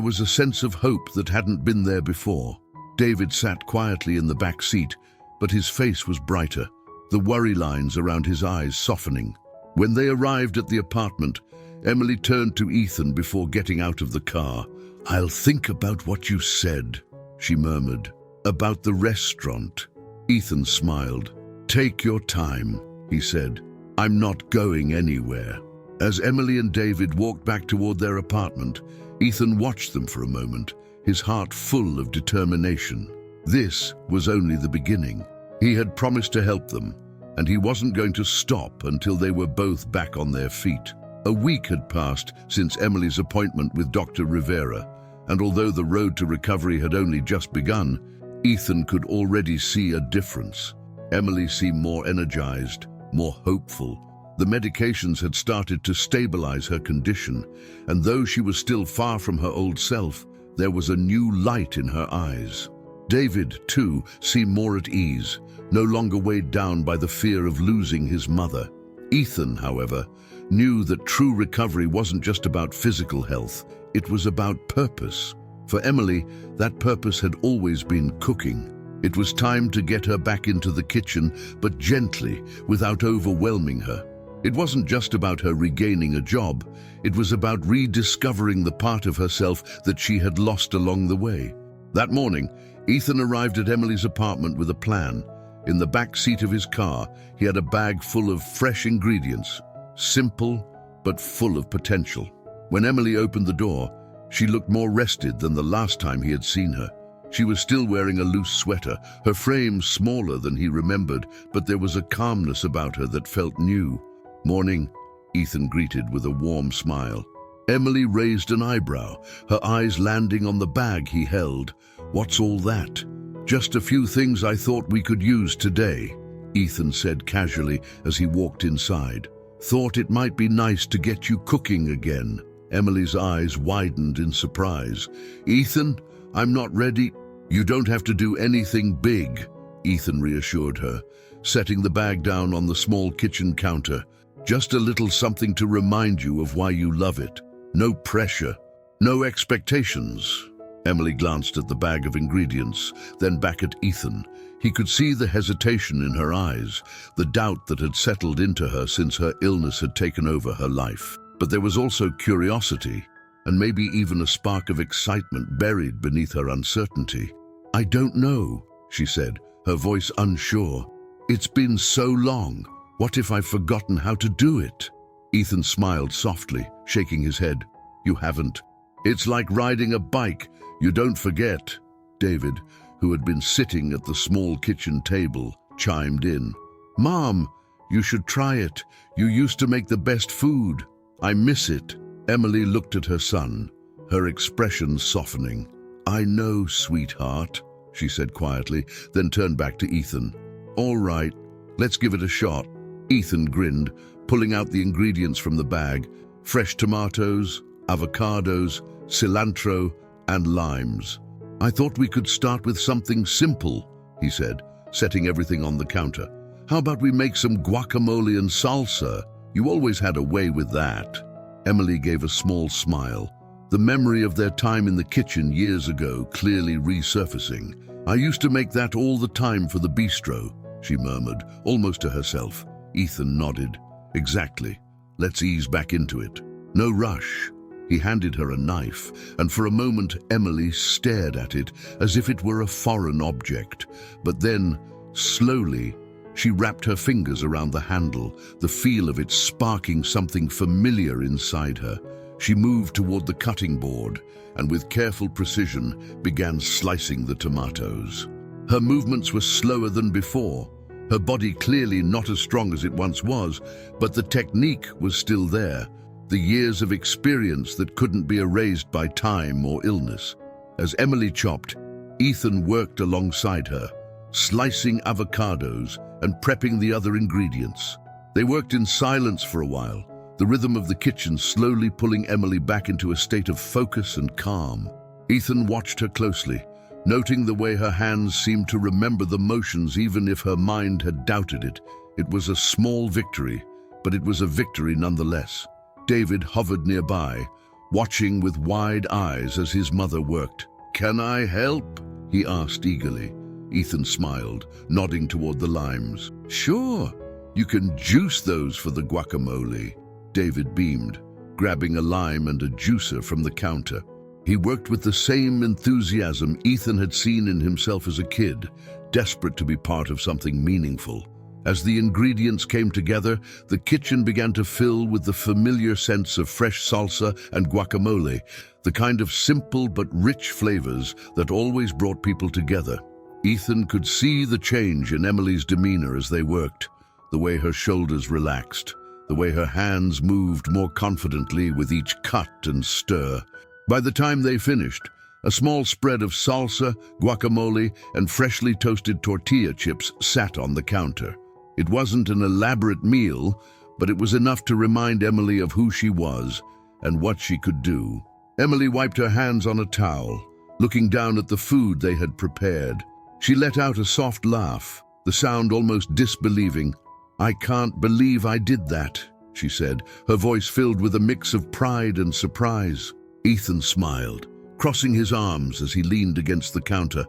was a sense of hope that hadn't been there before. David sat quietly in the back seat, but his face was brighter, the worry lines around his eyes softening. When they arrived at the apartment, Emily turned to Ethan before getting out of the car. "I'll think about what you said," she murmured. "About the restaurant." Ethan smiled. "Take your time," he said. "I'm not going anywhere." As Emily and David walked back toward their apartment, Ethan watched them for a moment, his heart full of determination. This was only the beginning. He had promised to help them, and he wasn't going to stop until they were both back on their feet. A week had passed since Emily's appointment with Dr. Rivera, and although the road to recovery had only just begun, Ethan could already see a difference. Emily seemed more energized, more hopeful. The medications had started to stabilize her condition, and though she was still far from her old self, There was a new light in her eyes. David, too, seemed more at ease, no longer weighed down by the fear of losing his mother. Ethan, however, knew that true recovery wasn't just about physical health, it was about purpose. For Emily, that purpose had always been cooking. It was time to get her back into the kitchen, but gently, without overwhelming her. It wasn't just about her regaining a job, it was about rediscovering the part of herself that she had lost along the way. That morning, Ethan arrived at Emily's apartment with a plan. In the back seat of his car, he had a bag full of fresh ingredients, simple but full of potential. When Emily opened the door, she looked more rested than the last time he had seen her. She was still wearing a loose sweater, her frame smaller than he remembered, but there was a calmness about her that felt new. "Morning," Ethan greeted with a warm smile. Emily raised an eyebrow, her eyes landing on the bag he held. "What's all that?" "Just a few things I thought we could use today," Ethan said casually as he walked inside. "Thought it might be nice to get you cooking again." Emily's eyes widened in surprise. "Ethan, I'm not ready." "You don't have to do anything big," Ethan reassured her, setting the bag down on the small kitchen counter. "Just a little something to remind you of why you love it. No pressure, no expectations." Emily glanced at the bag of ingredients, then back at Ethan. He could see the hesitation in her eyes, the doubt that had settled into her since her illness had taken over her life. But there was also curiosity, and maybe even a spark of excitement buried beneath her uncertainty. "I don't know," she said, her voice unsure. "It's been so long. What if I've forgotten how to do it?" Ethan smiled softly, shaking his head. "You haven't. It's like riding a bike. You don't forget." David, who had been sitting at the small kitchen table, chimed in. "Mom, you should try it. You used to make the best food. I miss it." Emily looked at her son, her expression softening. "I know, sweetheart," she said quietly, then turned back to Ethan. "All right, let's give it a shot." Ethan grinned, pulling out the ingredients from the bag: fresh tomatoes, avocados, cilantro, and limes. "I thought we could start with something simple," he said, setting everything on the counter. "How about we make some guacamole and salsa? You always had a way with that." Emily gave a small smile, the memory of their time in the kitchen years ago clearly resurfacing. "I used to make that all the time for the bistro," she murmured, almost to herself. Ethan nodded. "Exactly. Let's ease back into it. No rush." He handed her a knife, and for a moment Emily stared at it as if it were a foreign object. But then, slowly, she wrapped her fingers around the handle, the feel of it sparking something familiar inside her. She moved toward the cutting board and with careful precision began slicing the tomatoes. Her movements were slower than before, her body clearly not as strong as it once was, but the technique was still there, the years of experience that couldn't be erased by time or illness. As Emily chopped, Ethan worked alongside her, slicing avocados and prepping the other ingredients. They worked in silence for a while, the rhythm of the kitchen slowly pulling Emily back into a state of focus and calm. Ethan watched her closely, noting the way her hands seemed to remember the motions even if her mind had doubted it. It was a small victory, but it was a victory nonetheless. David hovered nearby, watching with wide eyes as his mother worked. "Can I help?" he asked eagerly. Ethan smiled, nodding toward the limes. "Sure, you can juice those for the guacamole." David beamed, grabbing a lime and a juicer from the counter. He worked with the same enthusiasm Ethan had seen in himself as a kid, desperate to be part of something meaningful. As the ingredients came together, the kitchen began to fill with the familiar sense of fresh salsa and guacamole, the kind of simple but rich flavors that always brought people together. Ethan could see the change in Emily's demeanor as they worked, the way her shoulders relaxed, the way her hands moved more confidently with each cut and stir. By the time they finished, a small spread of salsa, guacamole, and freshly toasted tortilla chips sat on the counter. It wasn't an elaborate meal, but it was enough to remind Emily of who she was and what she could do. Emily wiped her hands on a towel, looking down at the food they had prepared. She let out a soft laugh, the sound almost disbelieving. "I can't believe I did that," she said, her voice filled with a mix of pride and surprise. Ethan smiled, crossing his arms as he leaned against the counter.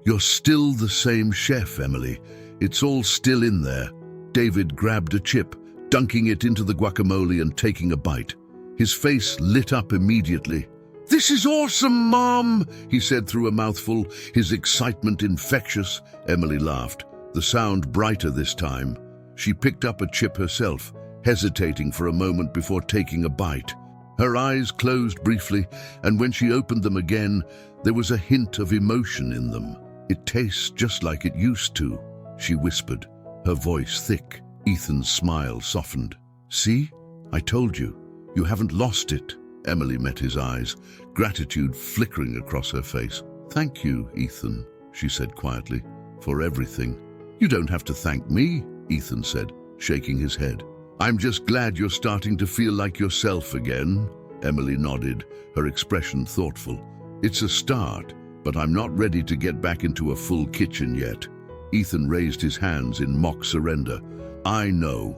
You're still the same chef, Emily. It's all still in there." David grabbed a chip, dunking it into the guacamole and taking a bite. His face lit up immediately. "This is awesome, Mom," he said through a mouthful, his excitement infectious. Emily laughed, the sound brighter this time. She picked up a chip herself, hesitating for a moment before taking a bite. Her eyes closed briefly, and when she opened them again, there was a hint of emotion in them. "It tastes just like it used to," she whispered, her voice thick. Ethan's smile softened. "See? I told you. You haven't lost it." Emily met his eyes, gratitude flickering across her face. "Thank you, Ethan," she said quietly, "for everything." "You don't have to thank me," Ethan said, shaking his head. "I'm just glad you're starting to feel like yourself again." Emily nodded, her expression thoughtful. "It's a start, but I'm not ready to get back into a full kitchen yet." Ethan raised his hands in mock surrender. I know.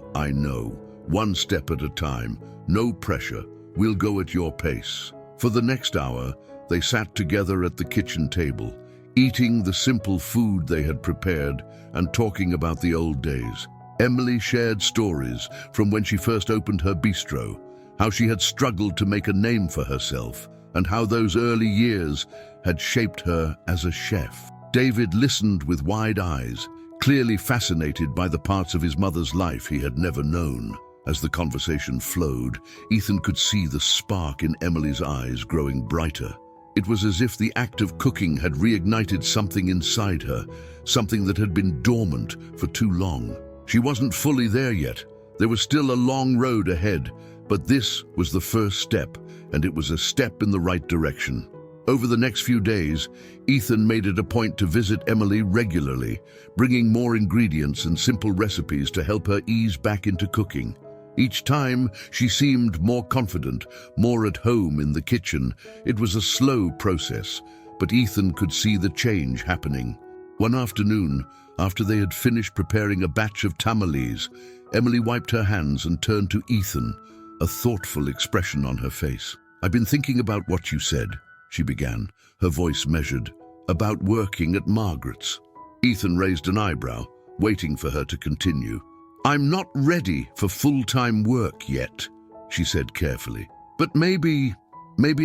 One step at a time. No pressure. We'll go at your pace." For the next hour, they sat together at the kitchen table, eating the simple food they had prepared and talking about the old days. Emily shared stories from when she first opened her bistro, how she had struggled to make a name for herself, and how those early years had shaped her as a chef. David listened with wide eyes, clearly fascinated by the parts of his mother's life he had never known. As the conversation flowed, Ethan could see the spark in Emily's eyes growing brighter. It was as if the act of cooking had reignited something inside her, something that had been dormant for too long. She wasn't fully there yet. There was still a long road ahead, but this was the first step, and it was a step in the right direction. Over the next few days, Ethan made it a point to visit Emily regularly, bringing more ingredients and simple recipes to help her ease back into cooking. Each time, she seemed more confident, more at home in the kitchen. It was a slow process, but Ethan could see the change happening. One afternoon, after they had finished preparing a batch of tamales, Emily wiped her hands and turned to Ethan, a thoughtful expression on her face. "I've been thinking about what you said," she began, her voice measured, "about working at Margaret's." Ethan raised an eyebrow, waiting for her to continue. "I'm not ready for full-time work yet," she said carefully. "But maybe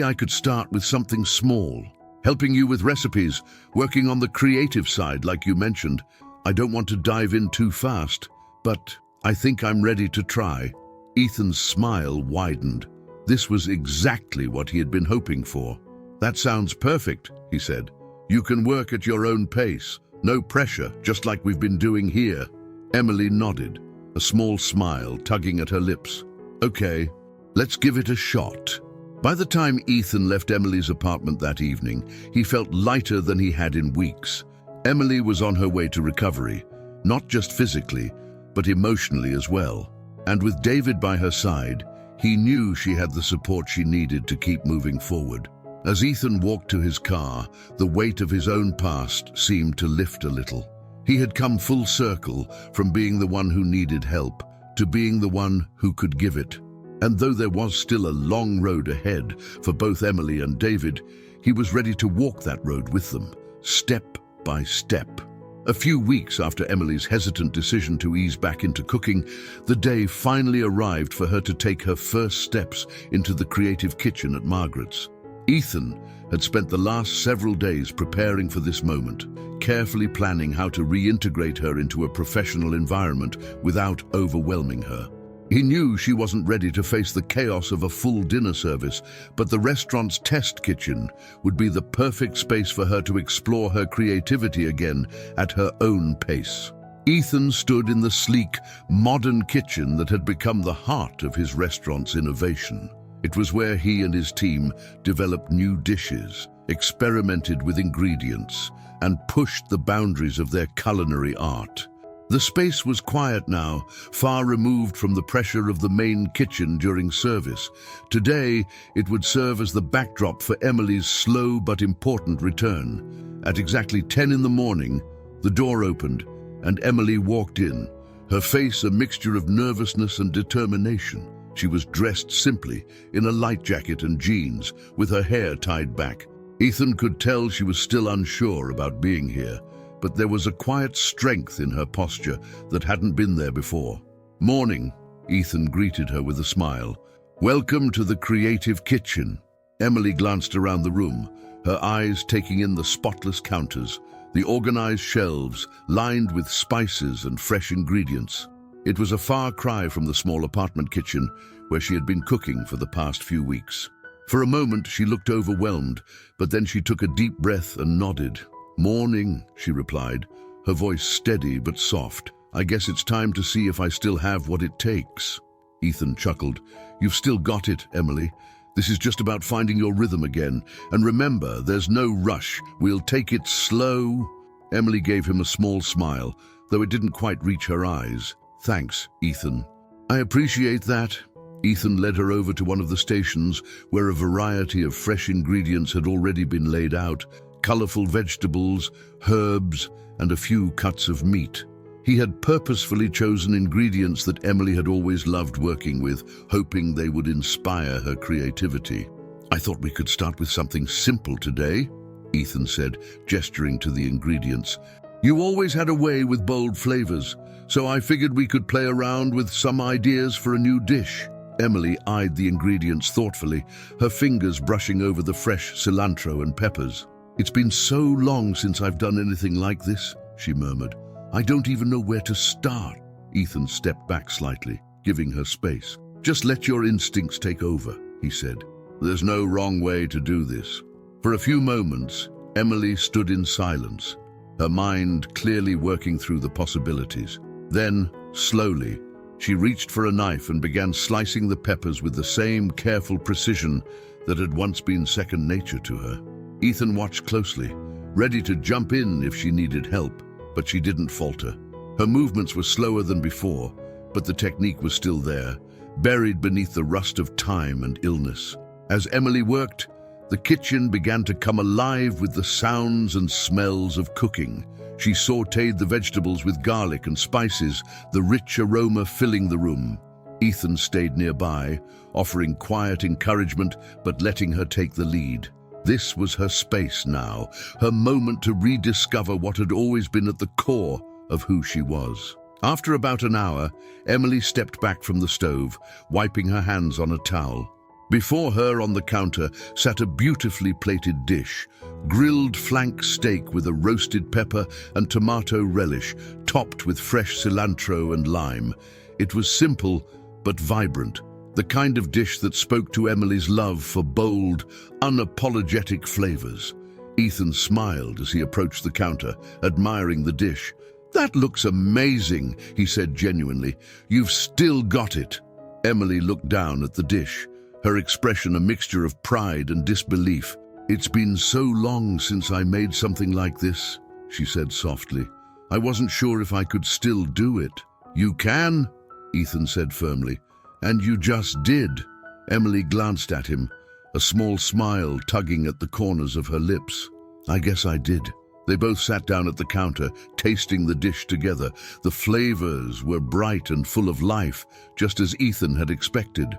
I could start with something small, helping you with recipes, working on the creative side like you mentioned. I don't want to dive in too fast, but I think I'm ready to try." Ethan's smile widened. This was exactly what he had been hoping for. "That sounds perfect," he said. "You can work at your own pace. No pressure, just like we've been doing here." Emily nodded, a small smile tugging at her lips. "Okay, let's give it a shot." By the time Ethan left Emily's apartment that evening, he felt lighter than he had in weeks. Emily was on her way to recovery, not just physically, but emotionally as well. And with David by her side, he knew she had the support she needed to keep moving forward. As Ethan walked to his car, the weight of his own past seemed to lift a little. He had come full circle from being the one who needed help to being the one who could give it. And though there was still a long road ahead for both Emily and David, he was ready to walk that road with them, step by step. A few weeks after Emily's hesitant decision to ease back into cooking, the day finally arrived for her to take her first steps into the creative kitchen at Margaret's. Ethan had spent the last several days preparing for this moment, carefully planning how to reintegrate her into a professional environment without overwhelming her. He knew she wasn't ready to face the chaos of a full dinner service, but the restaurant's test kitchen would be the perfect space for her to explore her creativity again at her own pace. Ethan stood in the sleek, modern kitchen that had become the heart of his restaurant's innovation. It was where he and his team developed new dishes, experimented with ingredients, and pushed the boundaries of their culinary art. The space was quiet now, far removed from the pressure of the main kitchen during service. Today, it would serve as the backdrop for Emily's slow but important return. At exactly 10 in the morning, the door opened, and Emily walked in, her face a mixture of nervousness and determination. She was dressed simply, in a light jacket and jeans, with her hair tied back. Ethan could tell she was still unsure about being here, but there was a quiet strength in her posture that hadn't been there before. "Morning," Ethan greeted her with a smile. "Welcome to the creative kitchen." Emily glanced around the room, her eyes taking in the spotless counters, the organized shelves lined with spices and fresh ingredients. It was a far cry from the small apartment kitchen where she had been cooking for the past few weeks. For a moment, she looked overwhelmed, but then she took a deep breath and nodded. "Morning," she replied, her voice steady but soft. "I guess it's time to see if I still have what it takes." Ethan chuckled. "You've still got it, Emily. This is just about finding your rhythm again. And remember, there's no rush. We'll take it slow." Emily gave him a small smile, though it didn't quite reach her eyes. "Thanks, Ethan." "I appreciate that." Ethan led her over to one of the stations where a variety of fresh ingredients had already been laid out. Colorful vegetables, herbs, and a few cuts of meat. He had purposefully chosen ingredients that Emily had always loved working with, hoping they would inspire her creativity. "I thought we could start with something simple today," Ethan said, gesturing to the ingredients. "You always had a way with bold flavors, so I figured we could play around with some ideas for a new dish." Emily eyed the ingredients thoughtfully, her fingers brushing over the fresh cilantro and peppers. "It's been so long since I've done anything like this," she murmured. "I don't even know where to start." Ethan stepped back slightly, giving her space. "Just let your instincts take over," he said. "There's no wrong way to do this." For a few moments, Emily stood in silence, her mind clearly working through the possibilities. Then, slowly, she reached for a knife and began slicing the peppers with the same careful precision that had once been second nature to her. Ethan watched closely, ready to jump in if she needed help, but she didn't falter. Her movements were slower than before, but the technique was still there, buried beneath the rust of time and illness. As Emily worked, the kitchen began to come alive with the sounds and smells of cooking. She sautéed the vegetables with garlic and spices, the rich aroma filling the room. Ethan stayed nearby, offering quiet encouragement but letting her take the lead. This was her space now, her moment to rediscover what had always been at the core of who she was. After about an hour, Emily stepped back from the stove, wiping her hands on a towel. Before her on the counter sat a beautifully plated dish, grilled flank steak with a roasted pepper and tomato relish, topped with fresh cilantro and lime. It was simple but vibrant, the kind of dish that spoke to Emily's love for bold, unapologetic flavors. Ethan smiled as he approached the counter, admiring the dish. "That looks amazing," he said genuinely. "You've still got it." Emily looked down at the dish, her expression a mixture of pride and disbelief. "It's been so long since I made something like this," she said softly. "I wasn't sure if I could still do it." "You can," Ethan said firmly. "And you just did." Emily glanced at him, a small smile tugging at the corners of her lips. "I guess I did." They both sat down at the counter, tasting the dish together. The flavors were bright and full of life, just as Ethan had expected.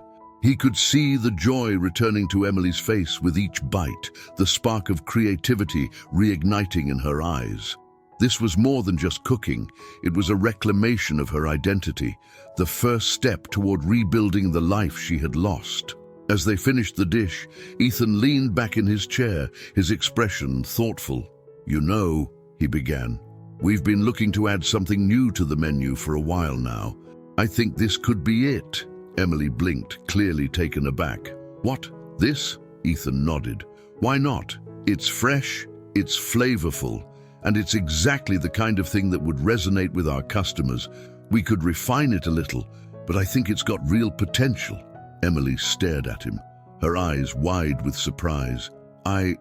He could see the joy returning to Emily's face with each bite, the spark of creativity reigniting in her eyes. This was more than just cooking. It was a reclamation of her identity, the first step toward rebuilding the life she had lost. As they finished the dish, Ethan leaned back in his chair, his expression thoughtful. "You know," he began, "we've been looking to add something new to the menu for a while now. I think this could be it." Emily blinked, clearly taken aback. "What? This?" Ethan nodded. "Why not? It's fresh, it's flavorful, and it's exactly the kind of thing that would resonate with our customers. We could refine it a little, but I think it's got real potential." Emily stared at him, her eyes wide with surprise. I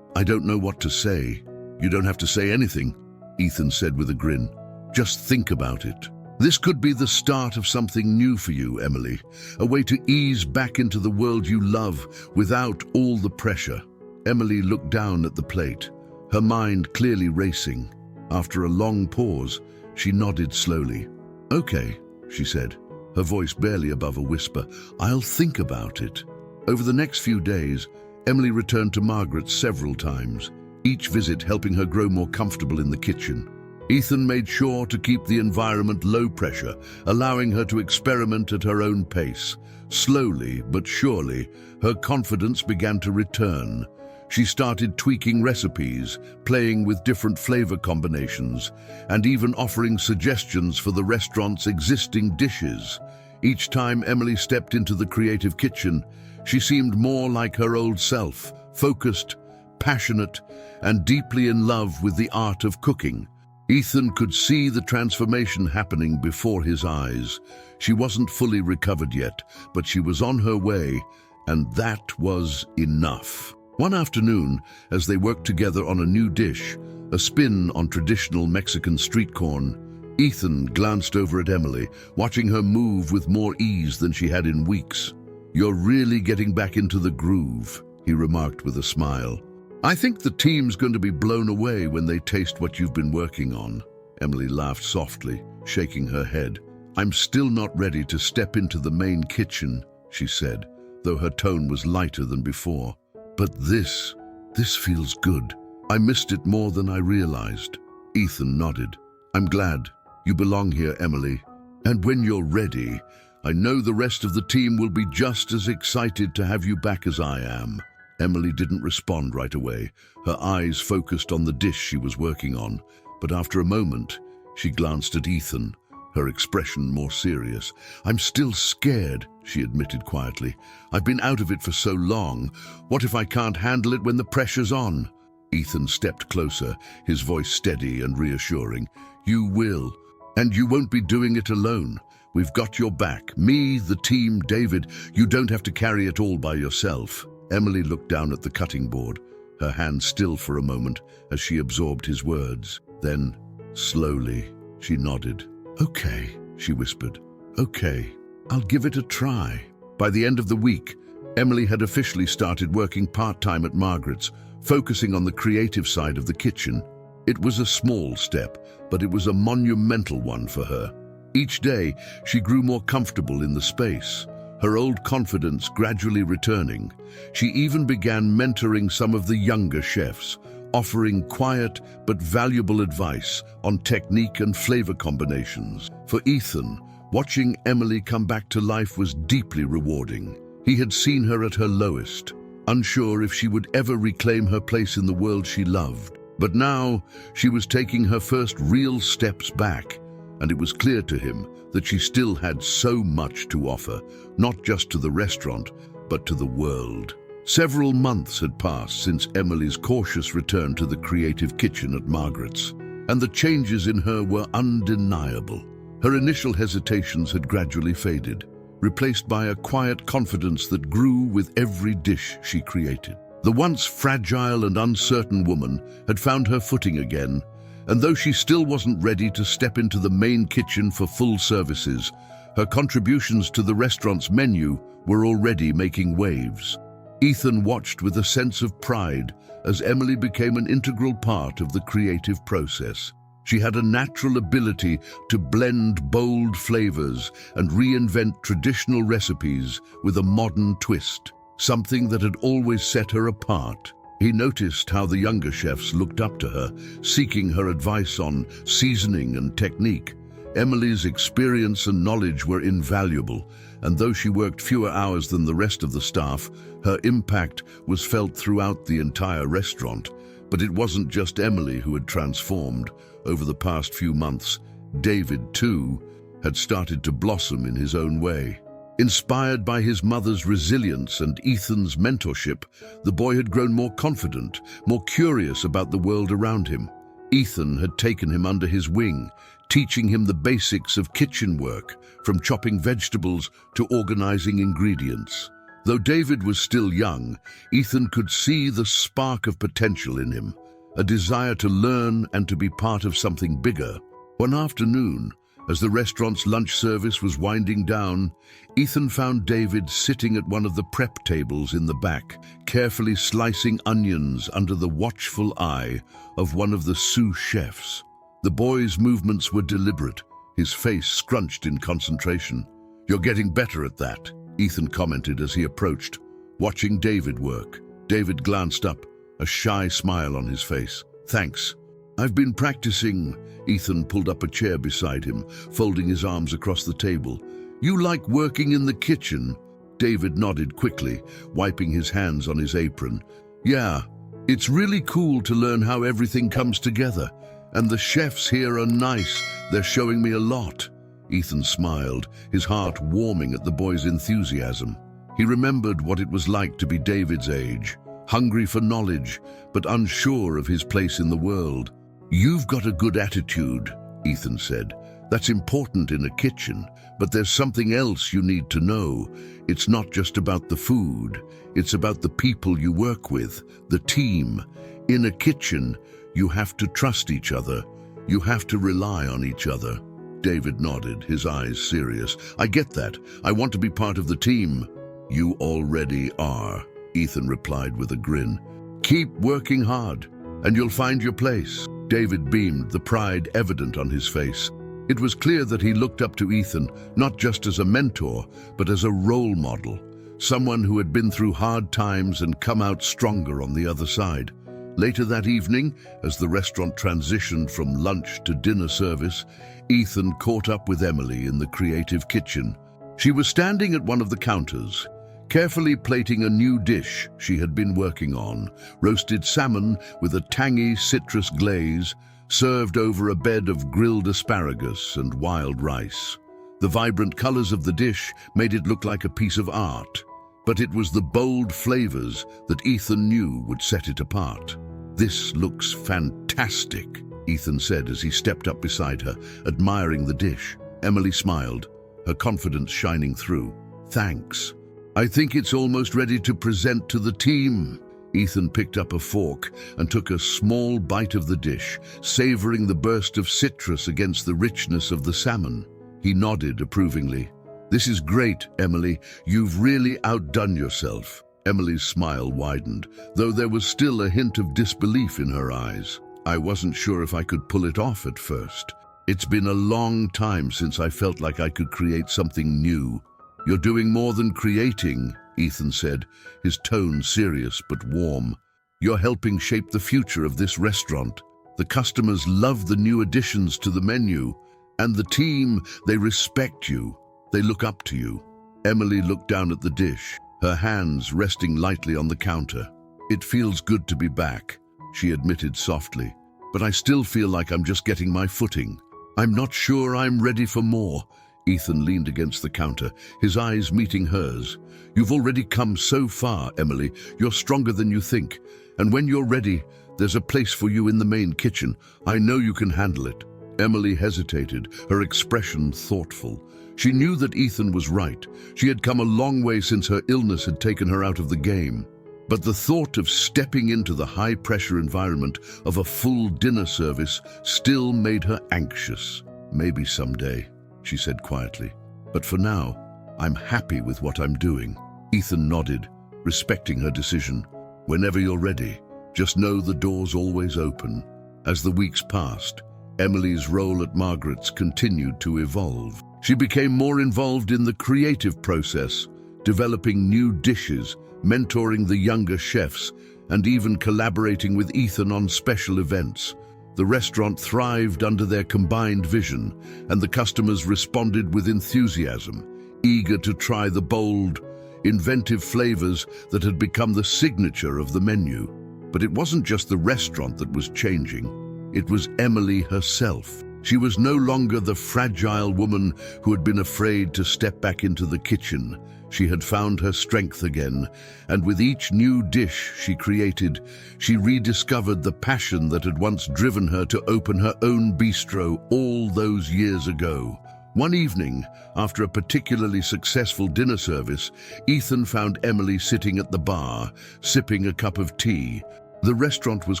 don't know what to say." "You don't have to say anything," Ethan said with a grin. Just think about it. This could be the start of something new for you, Emily, a way to ease back into the world you love without all the pressure. Emily looked down at the plate, her mind clearly racing. After a long pause, she nodded slowly. "Okay," she said, her voice barely above a whisper. "I'll think about it." Over the next few days, Emily returned to Margaret several times, each visit helping her grow more comfortable in the kitchen. Ethan made sure to keep the environment low pressure, allowing her to experiment at her own pace. Slowly but surely, her confidence began to return. She started tweaking recipes, playing with different flavor combinations, and even offering suggestions for the restaurant's existing dishes. Each time Emily stepped into the creative kitchen, she seemed more like her old self, focused, passionate, and deeply in love with the art of cooking. Ethan could see the transformation happening before his eyes. She wasn't fully recovered yet, but she was on her way, and that was enough. One afternoon, as they worked together on a new dish, a spin on traditional Mexican street corn, Ethan glanced over at Emily, watching her move with more ease than she had in weeks. "You're really getting back into the groove," he remarked with a smile. "I think the team's going to be blown away when they taste what you've been working on." Emily laughed softly, shaking her head. "I'm still not ready to step into the main kitchen," she said, though her tone was lighter than before. "But this feels good. I missed it more than I realized." Ethan nodded. "I'm glad. You belong here, Emily. And when you're ready, I know the rest of the team will be just as excited to have you back as I am." Emily didn't respond right away, her eyes focused on the dish she was working on. But after a moment, she glanced at Ethan, her expression more serious. "I'm still scared," she admitted quietly. "I've been out of it for so long. What if I can't handle it when the pressure's on?" Ethan stepped closer, his voice steady and reassuring. "You will, and you won't be doing it alone. We've got your back. Me, the team, David. You don't have to carry it all by yourself." Emily looked down at the cutting board, her hand still for a moment as she absorbed his words. Then, slowly, she nodded. "Okay," she whispered. "Okay, I'll give it a try." By the end of the week, Emily had officially started working part-time at Margaret's, focusing on the creative side of the kitchen. It was a small step, but it was a monumental one for her. Each day, she grew more comfortable in the space, her old confidence gradually returning. She even began mentoring some of the younger chefs, offering quiet but valuable advice on technique and flavor combinations. For Ethan, watching Emily come back to life was deeply rewarding. He had seen her at her lowest, unsure if she would ever reclaim her place in the world she loved. But now, she was taking her first real steps back, and it was clear to him that she still had so much to offer, not just to the restaurant, but to the world. Several months had passed since Emily's cautious return to the creative kitchen at Margaret's, and the changes in her were undeniable. Her initial hesitations had gradually faded, replaced by a quiet confidence that grew with every dish she created. The once fragile and uncertain woman had found her footing again, and though she still wasn't ready to step into the main kitchen for full services, her contributions to the restaurant's menu were already making waves. Ethan watched with a sense of pride as Emily became an integral part of the creative process. She had a natural ability to blend bold flavors and reinvent traditional recipes with a modern twist, something that had always set her apart. He noticed how the younger chefs looked up to her, seeking her advice on seasoning and technique. Emily's experience and knowledge were invaluable, and though she worked fewer hours than the rest of the staff, her impact was felt throughout the entire restaurant. But it wasn't just Emily who had transformed. Over the past few months, David, too, had started to blossom in his own way. Inspired by his mother's resilience and Ethan's mentorship, the boy had grown more confident, more curious about the world around him. Ethan had taken him under his wing, teaching him the basics of kitchen work, from chopping vegetables to organizing ingredients. Though David was still young, Ethan could see the spark of potential in him, a desire to learn and to be part of something bigger. One afternoon, as the restaurant's lunch service was winding down, Ethan found David sitting at one of the prep tables in the back, carefully slicing onions under the watchful eye of one of the sous chefs. The boy's movements were deliberate, his face scrunched in concentration. "You're getting better at that," Ethan commented as he approached, watching David work. David glanced up, a shy smile on his face. "Thanks. I've been practicing." Ethan pulled up a chair beside him, folding his arms across the table. "You like working in the kitchen?" David nodded quickly, wiping his hands on his apron. "Yeah, it's really cool to learn how everything comes together. And the chefs here are nice. They're showing me a lot." Ethan smiled, his heart warming at the boy's enthusiasm. He remembered what it was like to be David's age, hungry for knowledge, but unsure of his place in the world. "You've got a good attitude," Ethan said. "That's important in a kitchen, but there's something else you need to know. It's not just about the food. It's about the people you work with, the team. In a kitchen, you have to trust each other. You have to rely on each other." David nodded, his eyes serious. "I get that. I want to be part of the team." "You already are," Ethan replied with a grin. "Keep working hard, and you'll find your place." David beamed, the pride evident on his face. It was clear that he looked up to Ethan, not just as a mentor, but as a role model, someone who had been through hard times and come out stronger on the other side. Later that evening, as the restaurant transitioned from lunch to dinner service, Ethan caught up with Emily in the creative kitchen. She was standing at one of the counters, carefully plating a new dish she had been working on, roasted salmon with a tangy citrus glaze, served over a bed of grilled asparagus and wild rice. The vibrant colors of the dish made it look like a piece of art, but it was the bold flavors that Ethan knew would set it apart. "This looks fantastic," Ethan said as he stepped up beside her, admiring the dish. Emily smiled, her confidence shining through. "Thanks. I think it's almost ready to present to the team." Ethan picked up a fork and took a small bite of the dish, savoring the burst of citrus against the richness of the salmon. He nodded approvingly. "This is great, Emily. You've really outdone yourself." Emily's smile widened, though there was still a hint of disbelief in her eyes. "I wasn't sure if I could pull it off at first. It's been a long time since I felt like I could create something new." "You're doing more than creating," Ethan said, his tone serious but warm. "You're helping shape the future of this restaurant. The customers love the new additions to the menu, and the team, they respect you. They look up to you." Emily looked down at the dish, her hands resting lightly on the counter. "It feels good to be back," she admitted softly, "but I still feel like I'm just getting my footing. I'm not sure I'm ready for more." Ethan leaned against the counter, his eyes meeting hers. "You've already come so far, Emily. You're stronger than you think. And when you're ready, there's a place for you in the main kitchen. I know you can handle it." Emily hesitated, her expression thoughtful. She knew that Ethan was right. She had come a long way since her illness had taken her out of the game. But the thought of stepping into the high-pressure environment of a full dinner service still made her anxious. "Maybe someday," she said quietly. "But for now, I'm happy with what I'm doing." Ethan nodded, respecting her decision. "Whenever you're ready, just know the door's always open." As the weeks passed, Emily's role at Margaret's continued to evolve. She became more involved in the creative process, developing new dishes, mentoring the younger chefs, and even collaborating with Ethan on special events. The restaurant thrived under their combined vision, and the customers responded with enthusiasm, eager to try the bold, inventive flavors that had become the signature of the menu. But it wasn't just the restaurant that was changing. It was Emily herself. She was no longer the fragile woman who had been afraid to step back into the kitchen. She had found her strength again, and with each new dish she created, she rediscovered the passion that had once driven her to open her own bistro all those years ago. One evening, after a particularly successful dinner service, Ethan found Emily sitting at the bar, sipping a cup of tea. The restaurant was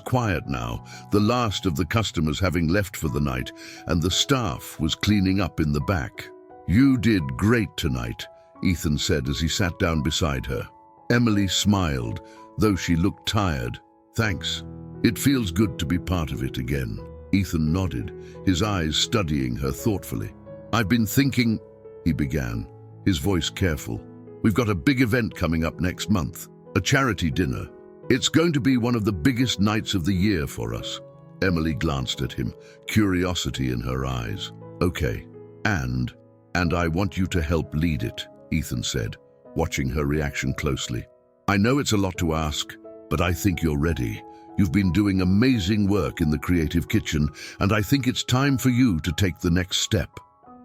quiet now, the last of the customers having left for the night, and the staff was cleaning up in the back. "You did great tonight," Ethan said as he sat down beside her. Emily smiled, though she looked tired. "Thanks. It feels good to be part of it again." Ethan nodded, his eyes studying her thoughtfully. "I've been thinking," he began, his voice careful. "We've got a big event coming up next month, a charity dinner. It's going to be one of the biggest nights of the year for us." Emily glanced at him, curiosity in her eyes. "Okay, and I want you to help lead it," Ethan said, watching her reaction closely. "I know it's a lot to ask, but I think you're ready. You've been doing amazing work in the creative kitchen, and I think it's time for you to take the next step."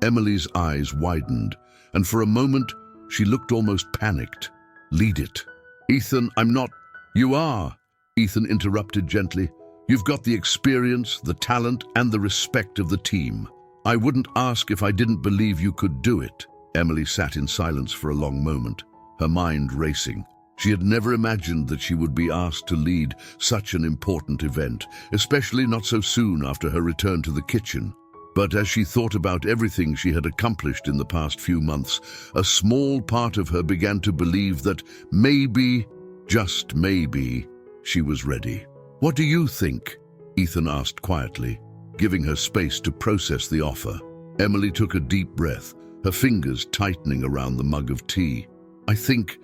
Emily's eyes widened, and for a moment, she looked almost panicked. "Lead it." "Ethan, I'm not—" "You are," Ethan interrupted gently. "You've got the experience, the talent, and the respect of the team. I wouldn't ask if I didn't believe you could do it." Emily sat in silence for a long moment, her mind racing. She had never imagined that she would be asked to lead such an important event, especially not so soon after her return to the kitchen. But as she thought about everything she had accomplished in the past few months, a small part of her began to believe that maybe, just maybe, she was ready. "What do you think?" Ethan asked quietly, giving her space to process the offer. Emily took a deep breath, her fingers tightening around the mug of tea. I think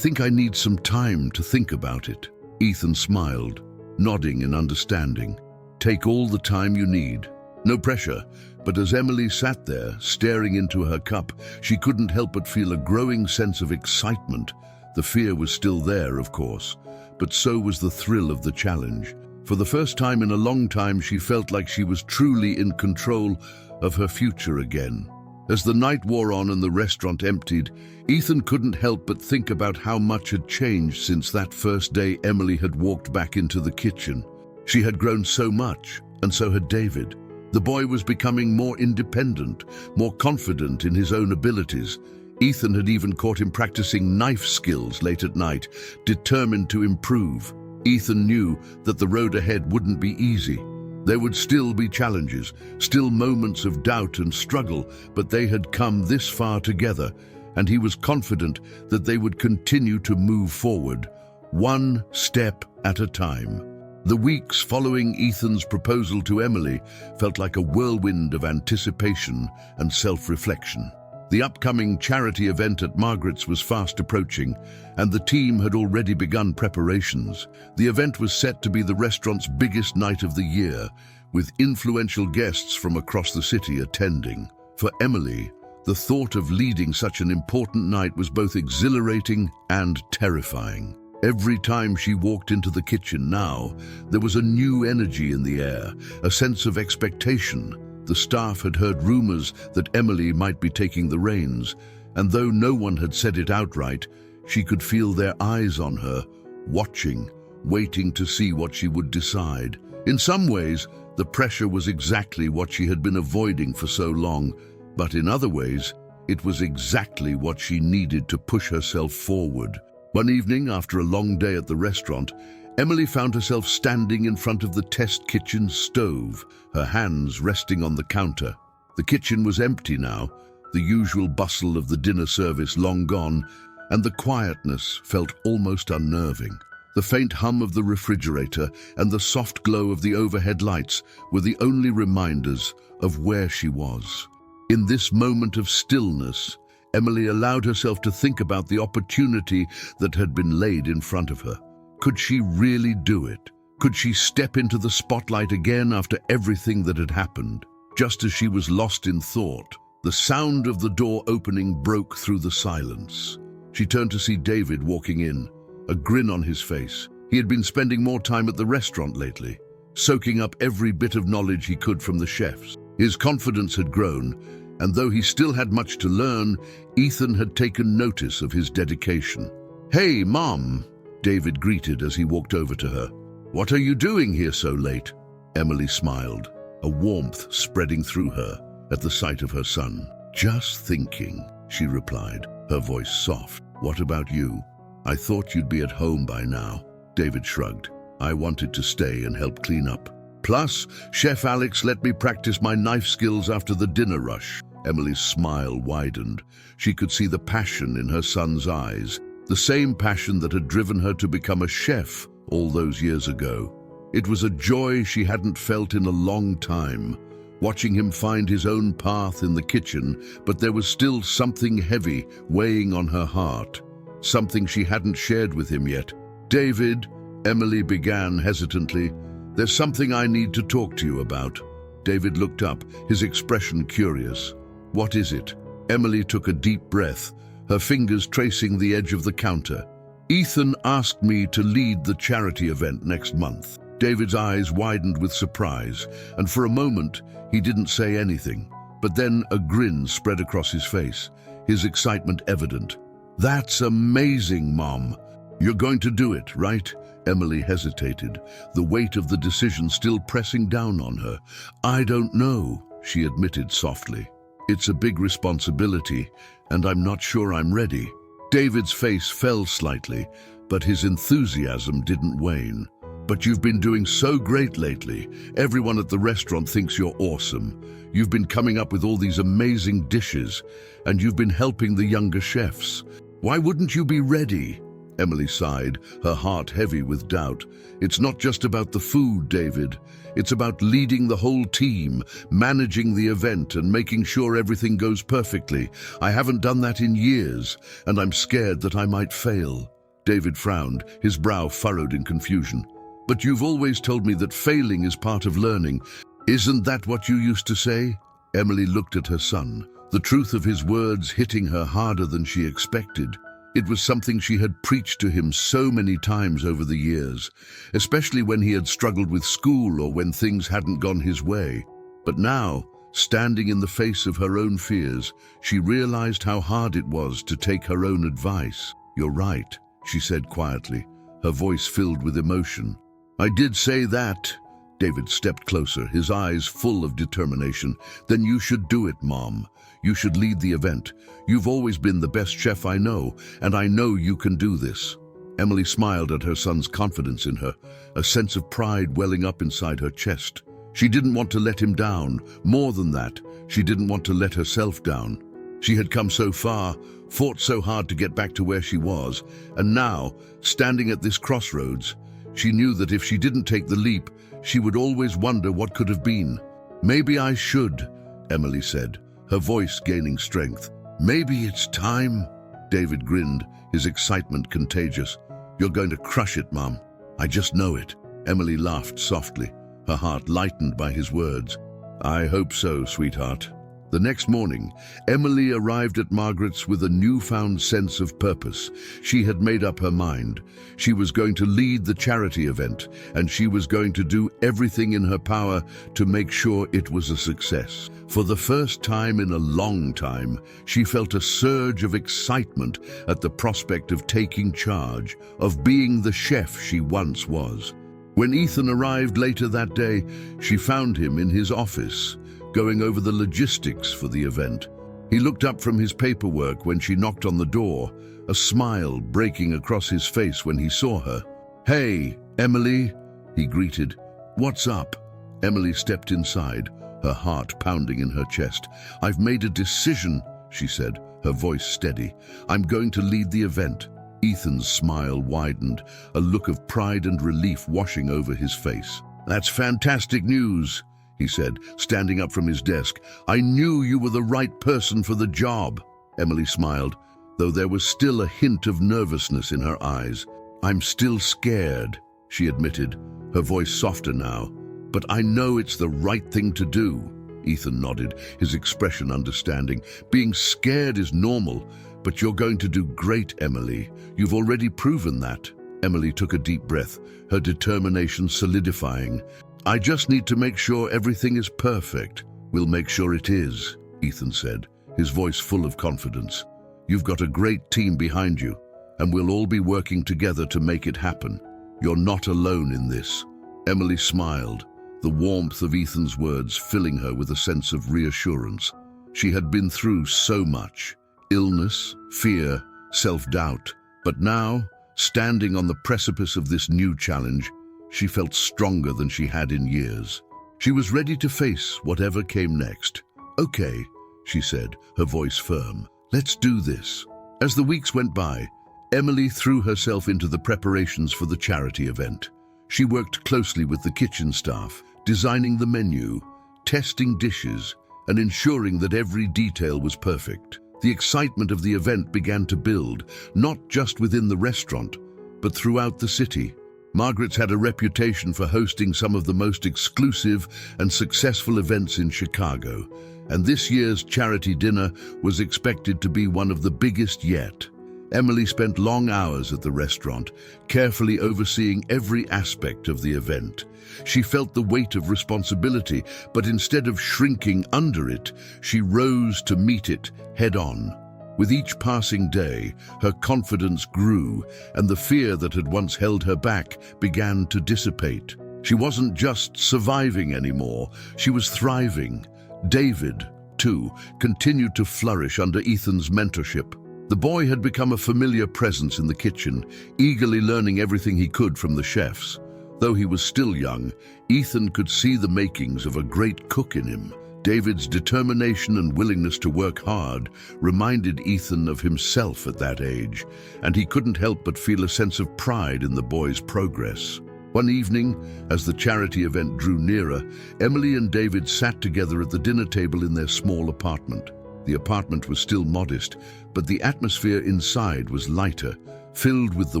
I need some time to think about it." Ethan smiled, nodding in understanding. "Take all the time you need. No pressure." But as Emily sat there, staring into her cup, she couldn't help but feel a growing sense of excitement. The fear was still there, of course, but so was the thrill of the challenge. For the first time in a long time, she felt like she was truly in control of her future again. As the night wore on and the restaurant emptied, Ethan couldn't help but think about how much had changed since that first day Emily had walked back into the kitchen. She had grown so much, and so had David. The boy was becoming more independent, more confident in his own abilities. Ethan had even caught him practicing knife skills late at night, determined to improve. Ethan knew that the road ahead wouldn't be easy. There would still be challenges, still moments of doubt and struggle, but they had come this far together, and he was confident that they would continue to move forward, one step at a time. The weeks following Ethan's proposal to Emily felt like a whirlwind of anticipation and self-reflection. The upcoming charity event at Margaret's was fast approaching, and the team had already begun preparations. The event was set to be the restaurant's biggest night of the year, with influential guests from across the city attending. For Emily, the thought of leading such an important night was both exhilarating and terrifying. Every time she walked into the kitchen now, there was a new energy in the air, a sense of expectation. The staff had heard rumors that Emily might be taking the reins, and though no one had said it outright, she could feel their eyes on her, watching, waiting to see what she would decide. In some ways, the pressure was exactly what she had been avoiding for so long, but in other ways, it was exactly what she needed to push herself forward. One evening, after a long day at the restaurant, Emily found herself standing in front of the test kitchen stove, her hands resting on the counter. The kitchen was empty now, the usual bustle of the dinner service long gone, and the quietness felt almost unnerving. The faint hum of the refrigerator and the soft glow of the overhead lights were the only reminders of where she was. In this moment of stillness, Emily allowed herself to think about the opportunity that had been laid in front of her. Could she really do it? Could she step into the spotlight again after everything that had happened? Just as she was lost in thought, the sound of the door opening broke through the silence. She turned to see David walking in, a grin on his face. He had been spending more time at the restaurant lately, soaking up every bit of knowledge he could from the chefs. His confidence had grown, and though he still had much to learn, Ethan had taken notice of his dedication. "Hey, Mom," David greeted as he walked over to her. "What are you doing here so late?" Emily smiled, a warmth spreading through her at the sight of her son. "Just thinking," she replied, her voice soft. "What about you? I thought you'd be at home by now." David shrugged. I wanted to stay and help clean up. Plus, Chef Alex let me practice my knife skills after the dinner rush. Emily's smile widened. She could see the passion in her son's eyes, the same passion that had driven her to become a chef all those years ago. It was a joy she hadn't felt in a long time, watching him find his own path in the kitchen, but there was still something heavy weighing on her heart, something she hadn't shared with him yet. "David," Emily began hesitantly, "there's something I need to talk to you about." David looked up, his expression curious. "What is it?" Emily took a deep breath, her fingers tracing the edge of the counter. "Ethan asked me to lead the charity event next month." David's eyes widened with surprise, and for a moment he didn't say anything. But then a grin spread across his face, his excitement evident. "That's amazing, Mom. You're going to do it, right?" Emily hesitated, the weight of the decision still pressing down on her. "I don't know," she admitted softly. "It's a big responsibility, and I'm not sure I'm ready." David's face fell slightly, but his enthusiasm didn't wane. "But you've been doing so great lately. Everyone at the restaurant thinks you're awesome. You've been coming up with all these amazing dishes, and you've been helping the younger chefs. Why wouldn't you be ready?" Emily sighed, her heart heavy with doubt. "It's not just about the food, David. It's about leading the whole team, managing the event, and making sure everything goes perfectly. I haven't done that in years, and I'm scared that I might fail." David frowned, his brow furrowed in confusion. "But you've always told me that failing is part of learning. Isn't that what you used to say?" Emily looked at her son, the truth of his words hitting her harder than she expected. It was something she had preached to him so many times over the years, especially when he had struggled with school or when things hadn't gone his way. But now, standing in the face of her own fears, she realized how hard it was to take her own advice. "You're right," she said quietly, her voice filled with emotion. "I did say that." David stepped closer, his eyes full of determination. "Then you should do it, Mom. You should lead the event. You've always been the best chef I know, and I know you can do this." Emily smiled at her son's confidence in her, a sense of pride welling up inside her chest. She didn't want to let him down. More than that, she didn't want to let herself down. She had come so far, fought so hard to get back to where she was, and now, standing at this crossroads, she knew that if she didn't take the leap, she would always wonder what could have been. "Maybe I should," Emily said, her voice gaining strength. "Maybe it's time." David grinned, his excitement contagious. "You're going to crush it, Mom. I just know it." Emily laughed softly, her heart lightened by his words. "I hope so, sweetheart." The next morning, Emily arrived at Margaret's with a newfound sense of purpose. She had made up her mind. She was going to lead the charity event, and she was going to do everything in her power to make sure it was a success. For the first time in a long time, she felt a surge of excitement at the prospect of taking charge, of being the chef she once was. When Ethan arrived later that day, she found him in his office, going over the logistics for the event. He looked up from his paperwork when she knocked on the door, a smile breaking across his face when he saw her. "Hey, Emily," he greeted. "What's up?" Emily stepped inside, her heart pounding in her chest. "I've made a decision," she said, her voice steady. "I'm going to lead the event." Ethan's smile widened, a look of pride and relief washing over his face. "That's fantastic news," he said, standing up from his desk. "I knew you were the right person for the job." Emily smiled, though there was still a hint of nervousness in her eyes. "I'm still scared," she admitted, her voice softer now. "But I know it's the right thing to do." Ethan nodded, his expression understanding. "Being scared is normal, but you're going to do great, Emily. You've already proven that." Emily took a deep breath, her determination solidifying. "I just need to make sure everything is perfect." "We'll make sure it is," Ethan said, his voice full of confidence. "You've got a great team behind you, and we'll all be working together to make it happen. You're not alone in this." Emily smiled, the warmth of Ethan's words filling her with a sense of reassurance. She had been through so much: illness, fear, self-doubt. But now, standing on the precipice of this new challenge, she felt stronger than she had in years. She was ready to face whatever came next. "Okay," she said, her voice firm. "Let's do this." As the weeks went by, Emily threw herself into the preparations for the charity event. She worked closely with the kitchen staff, designing the menu, testing dishes, and ensuring that every detail was perfect. The excitement of the event began to build, not just within the restaurant, but throughout the city. Margaret's had a reputation for hosting some of the most exclusive and successful events in Chicago, and this year's charity dinner was expected to be one of the biggest yet. Emily spent long hours at the restaurant, carefully overseeing every aspect of the event. She felt the weight of responsibility, but instead of shrinking under it, she rose to meet it head-on. With each passing day, her confidence grew, and the fear that had once held her back began to dissipate. She wasn't just surviving anymore, she was thriving. David, too, continued to flourish under Ethan's mentorship. The boy had become a familiar presence in the kitchen, eagerly learning everything he could from the chefs. Though he was still young, Ethan could see the makings of a great cook in him. David's determination and willingness to work hard reminded Ethan of himself at that age, and he couldn't help but feel a sense of pride in the boy's progress. One evening, as the charity event drew nearer, Emily and David sat together at the dinner table in their small apartment. The apartment was still modest, but the atmosphere inside was lighter, filled with the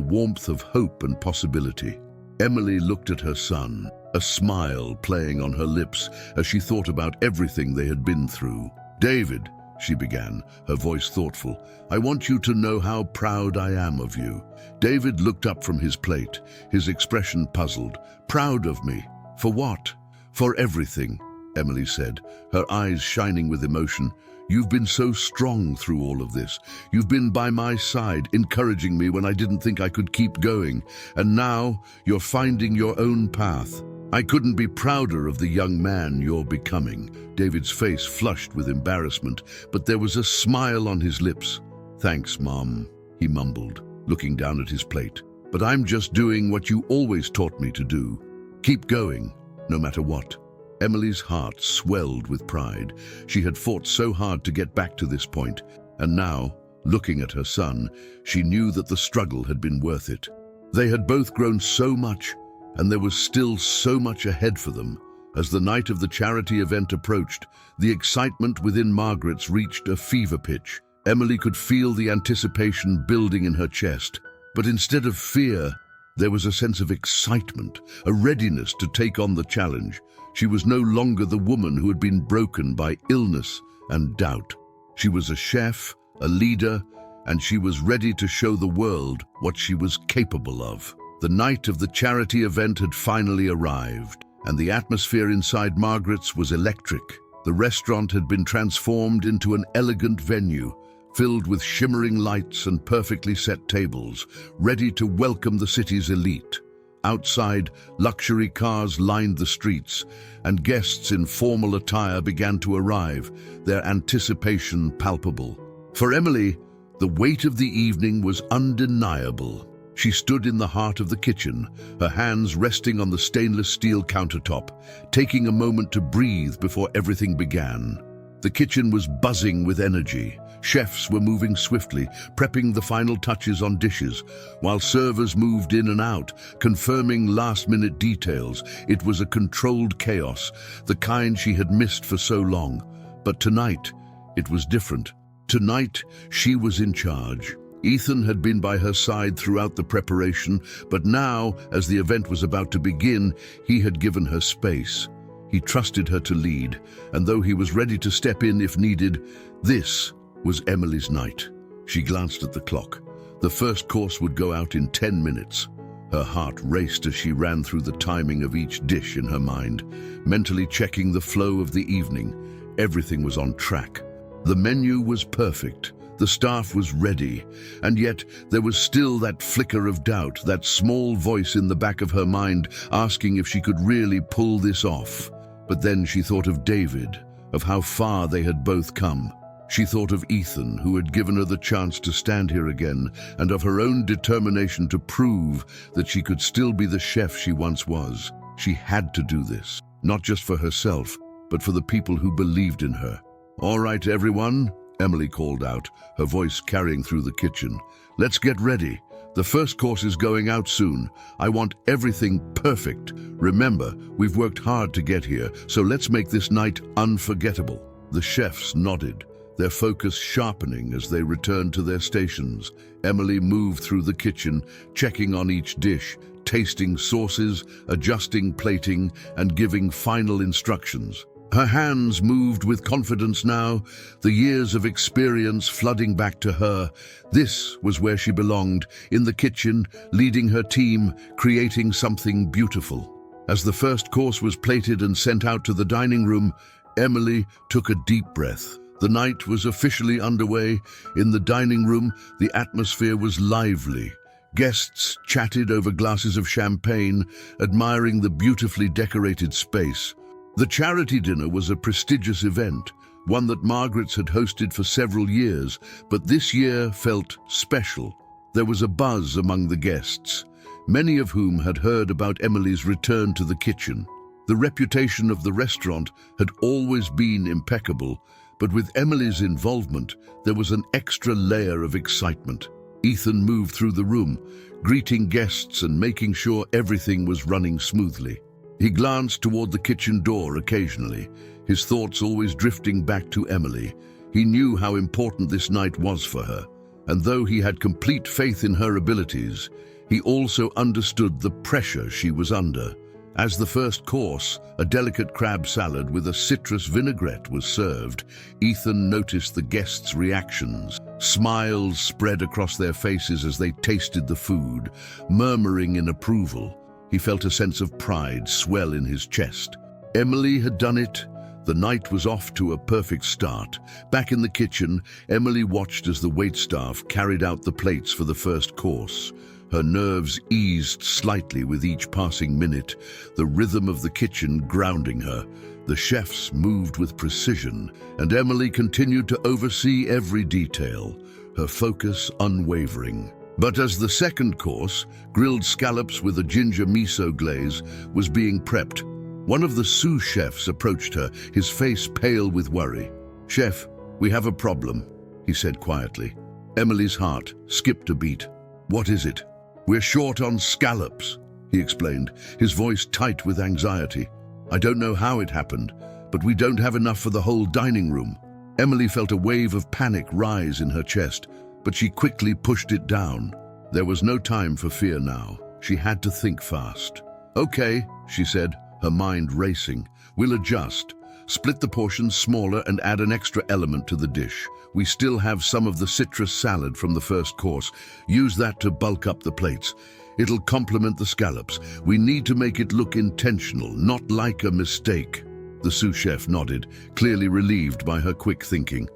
warmth of hope and possibility. Emily looked at her son, a smile playing on her lips as she thought about everything they had been through. "David," she began, her voice thoughtful, "I want you to know how proud I am of you." David looked up from his plate, his expression puzzled. "Proud of me? For what?" "For everything," Emily said, her eyes shining with emotion. "You've been so strong through all of this. You've been by my side, encouraging me when I didn't think I could keep going. And now you're finding your own path. I couldn't be prouder of the young man you're becoming." David's face flushed with embarrassment, but there was a smile on his lips. "Thanks, Mom," he mumbled, looking down at his plate. "But I'm just doing what you always taught me to do. Keep going, no matter what." Emily's heart swelled with pride. She had fought so hard to get back to this point, and now, looking at her son, she knew that the struggle had been worth it. They had both grown so much, and there was still so much ahead for them. As the night of the charity event approached, the excitement within Margaret's reached a fever pitch. Emily could feel the anticipation building in her chest, but instead of fear, there was a sense of excitement, a readiness to take on the challenge. She was no longer the woman who had been broken by illness and doubt. She was a chef, a leader, and she was ready to show the world what she was capable of. The night of the charity event had finally arrived, and the atmosphere inside Margaret's was electric. The restaurant had been transformed into an elegant venue, filled with shimmering lights and perfectly set tables, ready to welcome the city's elite. Outside, luxury cars lined the streets, and guests in formal attire began to arrive, their anticipation palpable. For Emily, the weight of the evening was undeniable. She stood in the heart of the kitchen, her hands resting on the stainless steel countertop, taking a moment to breathe before everything began. The kitchen was buzzing with energy. Chefs were moving swiftly, prepping the final touches on dishes, while servers moved in and out, confirming last-minute details. It was a controlled chaos, the kind she had missed for so long. But tonight, it was different. Tonight, she was in charge. Ethan had been by her side throughout the preparation, but now, as the event was about to begin, he had given her space. He trusted her to lead, and though he was ready to step in if needed, this was Emily's night. She glanced at the clock. The first course would go out in 10 minutes. Her heart raced as she ran through the timing of each dish in her mind, mentally checking the flow of the evening. Everything was on track. The menu was perfect. The staff was ready, and yet there was still that flicker of doubt, that small voice in the back of her mind asking if she could really pull this off. But then she thought of David, of how far they had both come. She thought of Ethan, who had given her the chance to stand here again, and of her own determination to prove that she could still be the chef she once was. She had to do this, not just for herself, but for the people who believed in her. "All right, everyone," Emily called out, her voice carrying through the kitchen. "Let's get ready. The first course is going out soon. I want everything perfect. Remember, we've worked hard to get here, so let's make this night unforgettable." The chefs nodded, their focus sharpening as they returned to their stations. Emily moved through the kitchen, checking on each dish, tasting sauces, adjusting plating, and giving final instructions. Her hands moved with confidence now, the years of experience flooding back to her. This was where she belonged, in the kitchen, leading her team, creating something beautiful. As the first course was plated and sent out to the dining room, Emily took a deep breath. The night was officially underway. In the dining room, the atmosphere was lively. Guests chatted over glasses of champagne, admiring the beautifully decorated space. The charity dinner was a prestigious event, one that Margaret's had hosted for several years, but this year felt special. There was a buzz among the guests, many of whom had heard about Emily's return to the kitchen. The reputation of the restaurant had always been impeccable, but with Emily's involvement, there was an extra layer of excitement. Ethan moved through the room, greeting guests and making sure everything was running smoothly. He glanced toward the kitchen door occasionally, his thoughts always drifting back to Emily. He knew how important this night was for her, and though he had complete faith in her abilities, he also understood the pressure she was under. As the first course, a delicate crab salad with a citrus vinaigrette was served, Ethan noticed the guests' reactions. Smiles spread across their faces as they tasted the food, murmuring in approval. He felt a sense of pride swell in his chest. Emily had done it. The night was off to a perfect start. Back in the kitchen, Emily watched as the waitstaff carried out the plates for the first course. Her nerves eased slightly with each passing minute, the rhythm of the kitchen grounding her. The chefs moved with precision, and Emily continued to oversee every detail, her focus unwavering. But as the second course, grilled scallops with a ginger miso glaze, was being prepped, one of the sous chefs approached her, his face pale with worry. "Chef, we have a problem," he said quietly. Emily's heart skipped a beat. "What is it?" "We're short on scallops," he explained, his voice tight with anxiety. "I don't know how it happened, but we don't have enough for the whole dining room." Emily felt a wave of panic rise in her chest, but she quickly pushed it down. There was no time for fear now. She had to think fast. "Okay," she said, her mind racing. "We'll adjust. Split the portions smaller and add an extra element to the dish. We still have some of the citrus salad from the first course. Use that to bulk up the plates. It'll complement the scallops. We need to make it look intentional, not like a mistake." The sous chef nodded, clearly relieved by her quick thinking.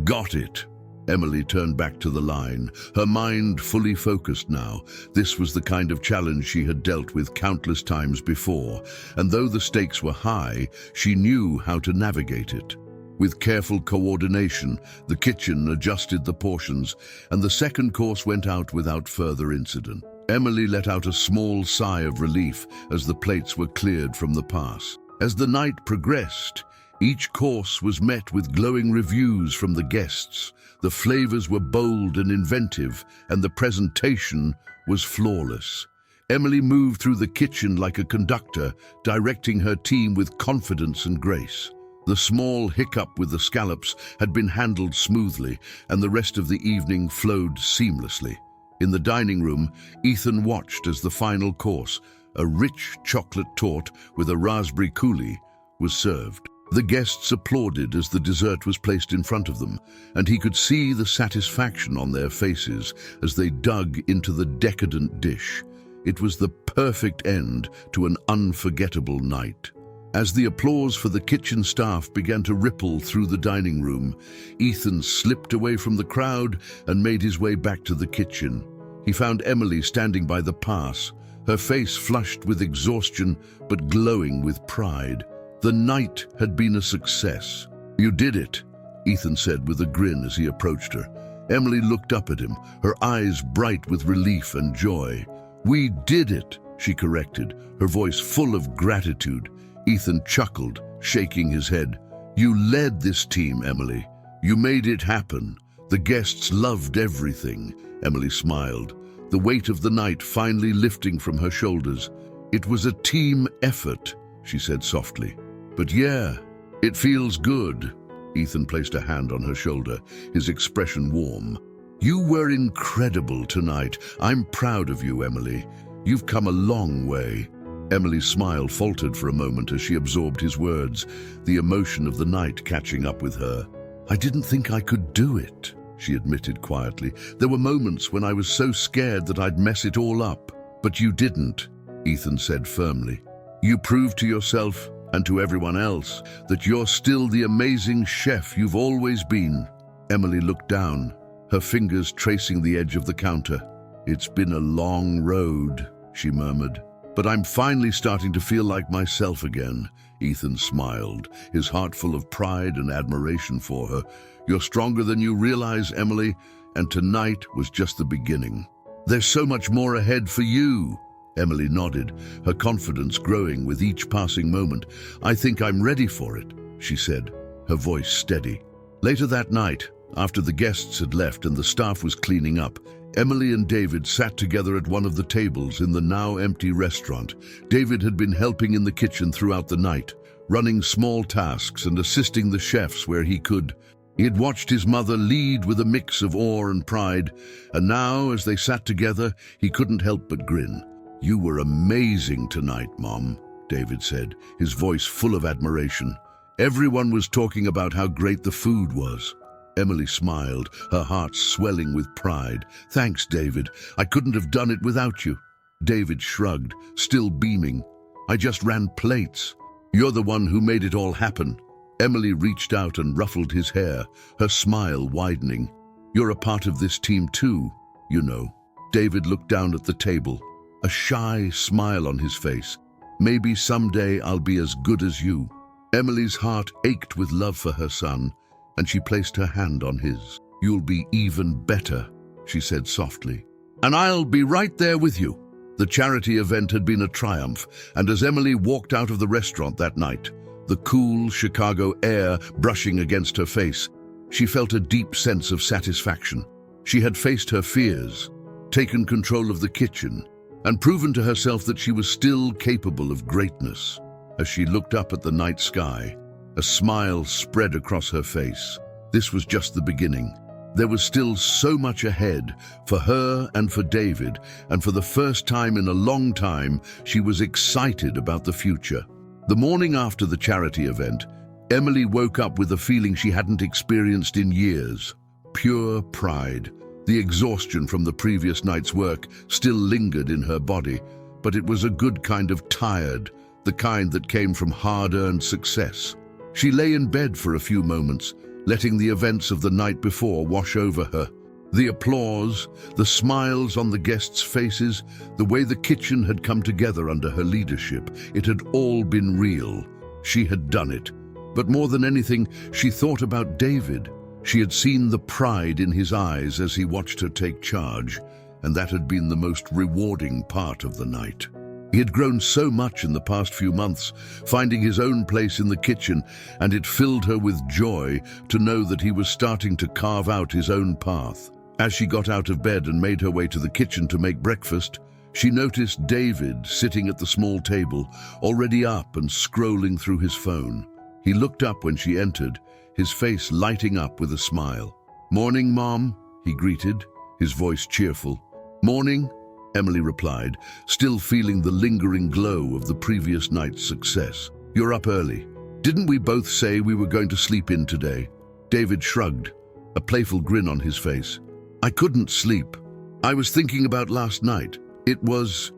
"Got it." Emily turned back to the line, her mind fully focused now. This was the kind of challenge she had dealt with countless times before, and though the stakes were high, she knew how to navigate it. With careful coordination, the kitchen adjusted the portions, and the second course went out without further incident. Emily let out a small sigh of relief as the plates were cleared from the pass. As the night progressed, each course was met with glowing reviews from the guests. The flavors were bold and inventive, and the presentation was flawless. Emily moved through the kitchen like a conductor, directing her team with confidence and grace. The small hiccup with the scallops had been handled smoothly, and the rest of the evening flowed seamlessly. In the dining room, Ethan watched as the final course, a rich chocolate torte with a raspberry coulis, was served. The guests applauded as the dessert was placed in front of them, and he could see the satisfaction on their faces as they dug into the decadent dish. It was the perfect end to an unforgettable night. As the applause for the kitchen staff began to ripple through the dining room, Ethan slipped away from the crowd and made his way back to the kitchen. He found Emily standing by the pass, her face flushed with exhaustion but glowing with pride. The night had been a success. "You did it," Ethan said with a grin as he approached her. Emily looked up at him, her eyes bright with relief and joy. "We did it," she corrected, her voice full of gratitude. Ethan chuckled, shaking his head. "You led this team, Emily. You made it happen. The guests loved everything." Emily smiled, the weight of the night finally lifting from her shoulders. "It was a team effort," she said softly. "But yeah, it feels good." Ethan placed a hand on her shoulder, his expression warm. "You were incredible tonight. I'm proud of you, Emily. You've come a long way." Emily's smile faltered for a moment as she absorbed his words, the emotion of the night catching up with her. "I didn't think I could do it," she admitted quietly. "There were moments when I was so scared that I'd mess it all up. But you didn't," Ethan said firmly. "You proved to yourself and to everyone else that you're still the amazing chef you've always been." Emily looked down, her fingers tracing the edge of the counter. "It's been a long road," she murmured. "But I'm finally starting to feel like myself again." Ethan smiled, his heart full of pride and admiration for her. "You're stronger than you realize, Emily, and tonight was just the beginning. There's so much more ahead for you." Emily nodded, her confidence growing with each passing moment. "I think I'm ready for it," she said, her voice steady. Later that night, after the guests had left and the staff was cleaning up, Emily and David sat together at one of the tables in the now empty restaurant. David had been helping in the kitchen throughout the night, running small tasks and assisting the chefs where he could. He had watched his mother lead with a mix of awe and pride, and now, as they sat together, he couldn't help but grin. "You were amazing tonight, Mom," David said, his voice full of admiration. Everyone was talking about how great the food was. Emily smiled, her heart swelling with pride. "Thanks, David. I couldn't have done it without you." David shrugged, still beaming. "I just ran plates. You're the one who made it all happen." Emily reached out and ruffled his hair, her smile widening. "You're a part of this team too, you know." David looked down at the table, a shy smile on his face. "Maybe someday I'll be as good as you." Emily's heart ached with love for her son, and she placed her hand on his. "You'll be even better," she said softly. "And I'll be right there with you." The charity event had been a triumph, and as Emily walked out of the restaurant that night, the cool Chicago air brushing against her face, she felt a deep sense of satisfaction. She had faced her fears, taken control of the kitchen, and proven to herself that she was still capable of greatness. As she looked up at the night sky, a smile spread across her face. This was just the beginning. There was still so much ahead for her and for David, and for the first time in a long time, she was excited about the future. The morning after the charity event, Emily woke up with a feeling she hadn't experienced in years. Pure pride. The exhaustion from the previous night's work still lingered in her body, but it was a good kind of tired, the kind that came from hard-earned success. She lay in bed for a few moments, letting the events of the night before wash over her. The applause, the smiles on the guests' faces, the way the kitchen had come together under her leadership, it had all been real. She had done it. But more than anything, she thought about David. She had seen the pride in his eyes as he watched her take charge, and that had been the most rewarding part of the night. He had grown so much in the past few months, finding his own place in the kitchen, and it filled her with joy to know that he was starting to carve out his own path. As she got out of bed and made her way to the kitchen to make breakfast, she noticed David sitting at the small table, already up and scrolling through his phone. He looked up when she entered, his face lighting up with a smile. "Morning, Mom," he greeted, his voice cheerful. "Morning," Emily replied, still feeling the lingering glow of the previous night's success. "You're up early. Didn't we both say we were going to sleep in today?" David shrugged, a playful grin on his face. "I couldn't sleep. I was thinking about last night. It was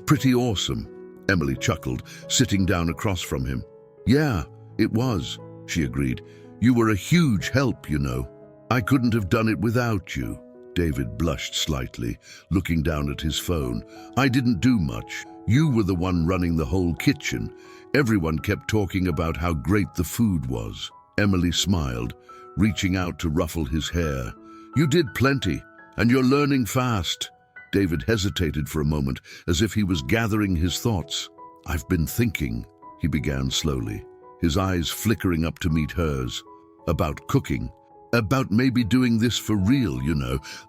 pretty awesome." Emily chuckled, sitting down across from him. "Yeah, it was," she agreed. "You were a huge help, you know." "I couldn't have done it without you." David blushed slightly, looking down at his phone. "I didn't do much. You were the one running the whole kitchen. Everyone kept talking about how great the food was." Emily smiled, reaching out to ruffle his hair. "You did plenty, and you're learning fast." David hesitated for a moment, as if he was gathering his thoughts. "I've been thinking," he began slowly, his eyes flickering up to meet hers, "about cooking, about maybe doing this for real,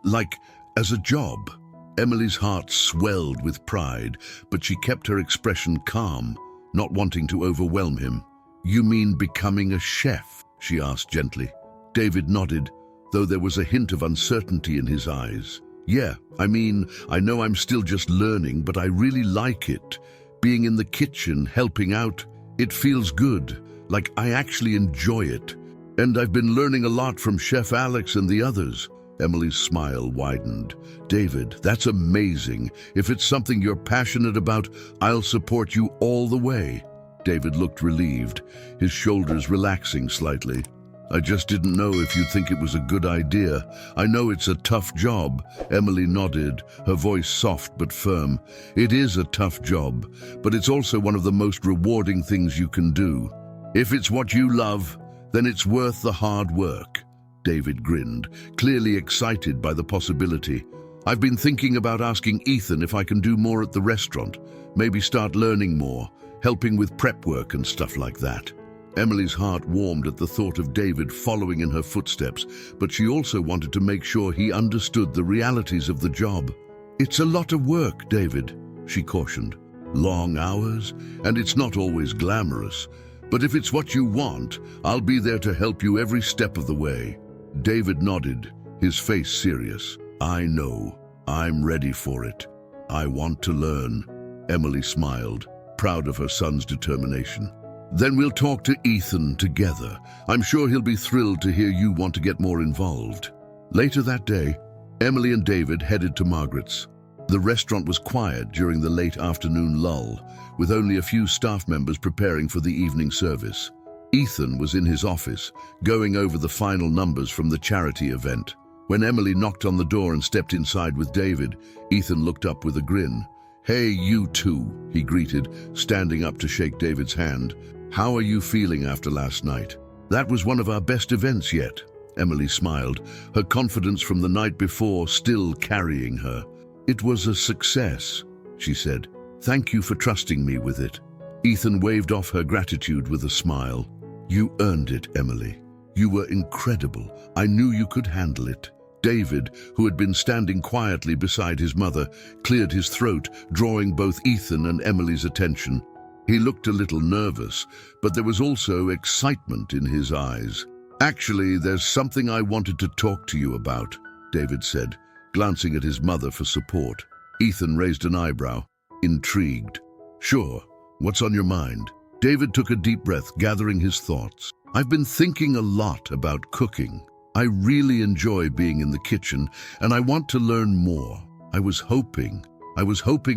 like as a job." Emily's heart swelled with pride, but she kept her expression calm, not wanting to overwhelm him. "You mean becoming a chef?" she asked gently. David nodded, though there was a hint of uncertainty in his eyes. "Yeah, I know I'm still just learning, but I really like it. Being in the kitchen, helping out, it feels good, like I actually enjoy it. And I've been learning a lot from Chef Alex and the others." Emily's smile widened. "David, that's amazing. If it's something you're passionate about, I'll support you all the way." David looked relieved, his shoulders relaxing slightly. "I just didn't know if you'd think it was a good idea. I know it's a tough job." Emily nodded, her voice soft but firm. "It is a tough job, but it's also one of the most rewarding things you can do. If it's what you love, then it's worth the hard work." David grinned, clearly excited by the possibility. "I've been thinking about asking Ethan if I can do more at the restaurant, maybe start learning more, helping with prep work and stuff like that." Emily's heart warmed at the thought of David following in her footsteps, but she also wanted to make sure he understood the realities of the job. "It's a lot of work, David," she cautioned. "Long hours, and it's not always glamorous. But if it's what you want, I'll be there to help you every step of the way." David nodded, his face serious. "I know. I'm ready for it. I want to learn." Emily smiled, proud of her son's determination. "Then we'll talk to Ethan together. I'm sure he'll be thrilled to hear you want to get more involved." Later that day, Emily and David headed to Margaret's. The restaurant was quiet during the late afternoon lull, with only a few staff members preparing for the evening service. Ethan was in his office, going over the final numbers from the charity event. When Emily knocked on the door and stepped inside with David, Ethan looked up with a grin. "Hey, you two," he greeted, standing up to shake David's hand. "How are you feeling after last night?" "That was one of our best events yet," Emily smiled, her confidence from the night before still carrying her. "It was a success," she said. "Thank you for trusting me with it." Ethan waved off her gratitude with a smile. "You earned it, Emily. You were incredible. I knew you could handle it." David, who had been standing quietly beside his mother, cleared his throat, drawing both Ethan and Emily's attention. He looked a little nervous, but there was also excitement in his eyes. "Actually, there's something I wanted to talk to you about," David said, glancing at his mother for support. Ethan raised an eyebrow, intrigued. "Sure, what's on your mind?" David took a deep breath, gathering his thoughts. "I've been thinking a lot about cooking. I really enjoy being in the kitchen, and I want to learn more. I was hoping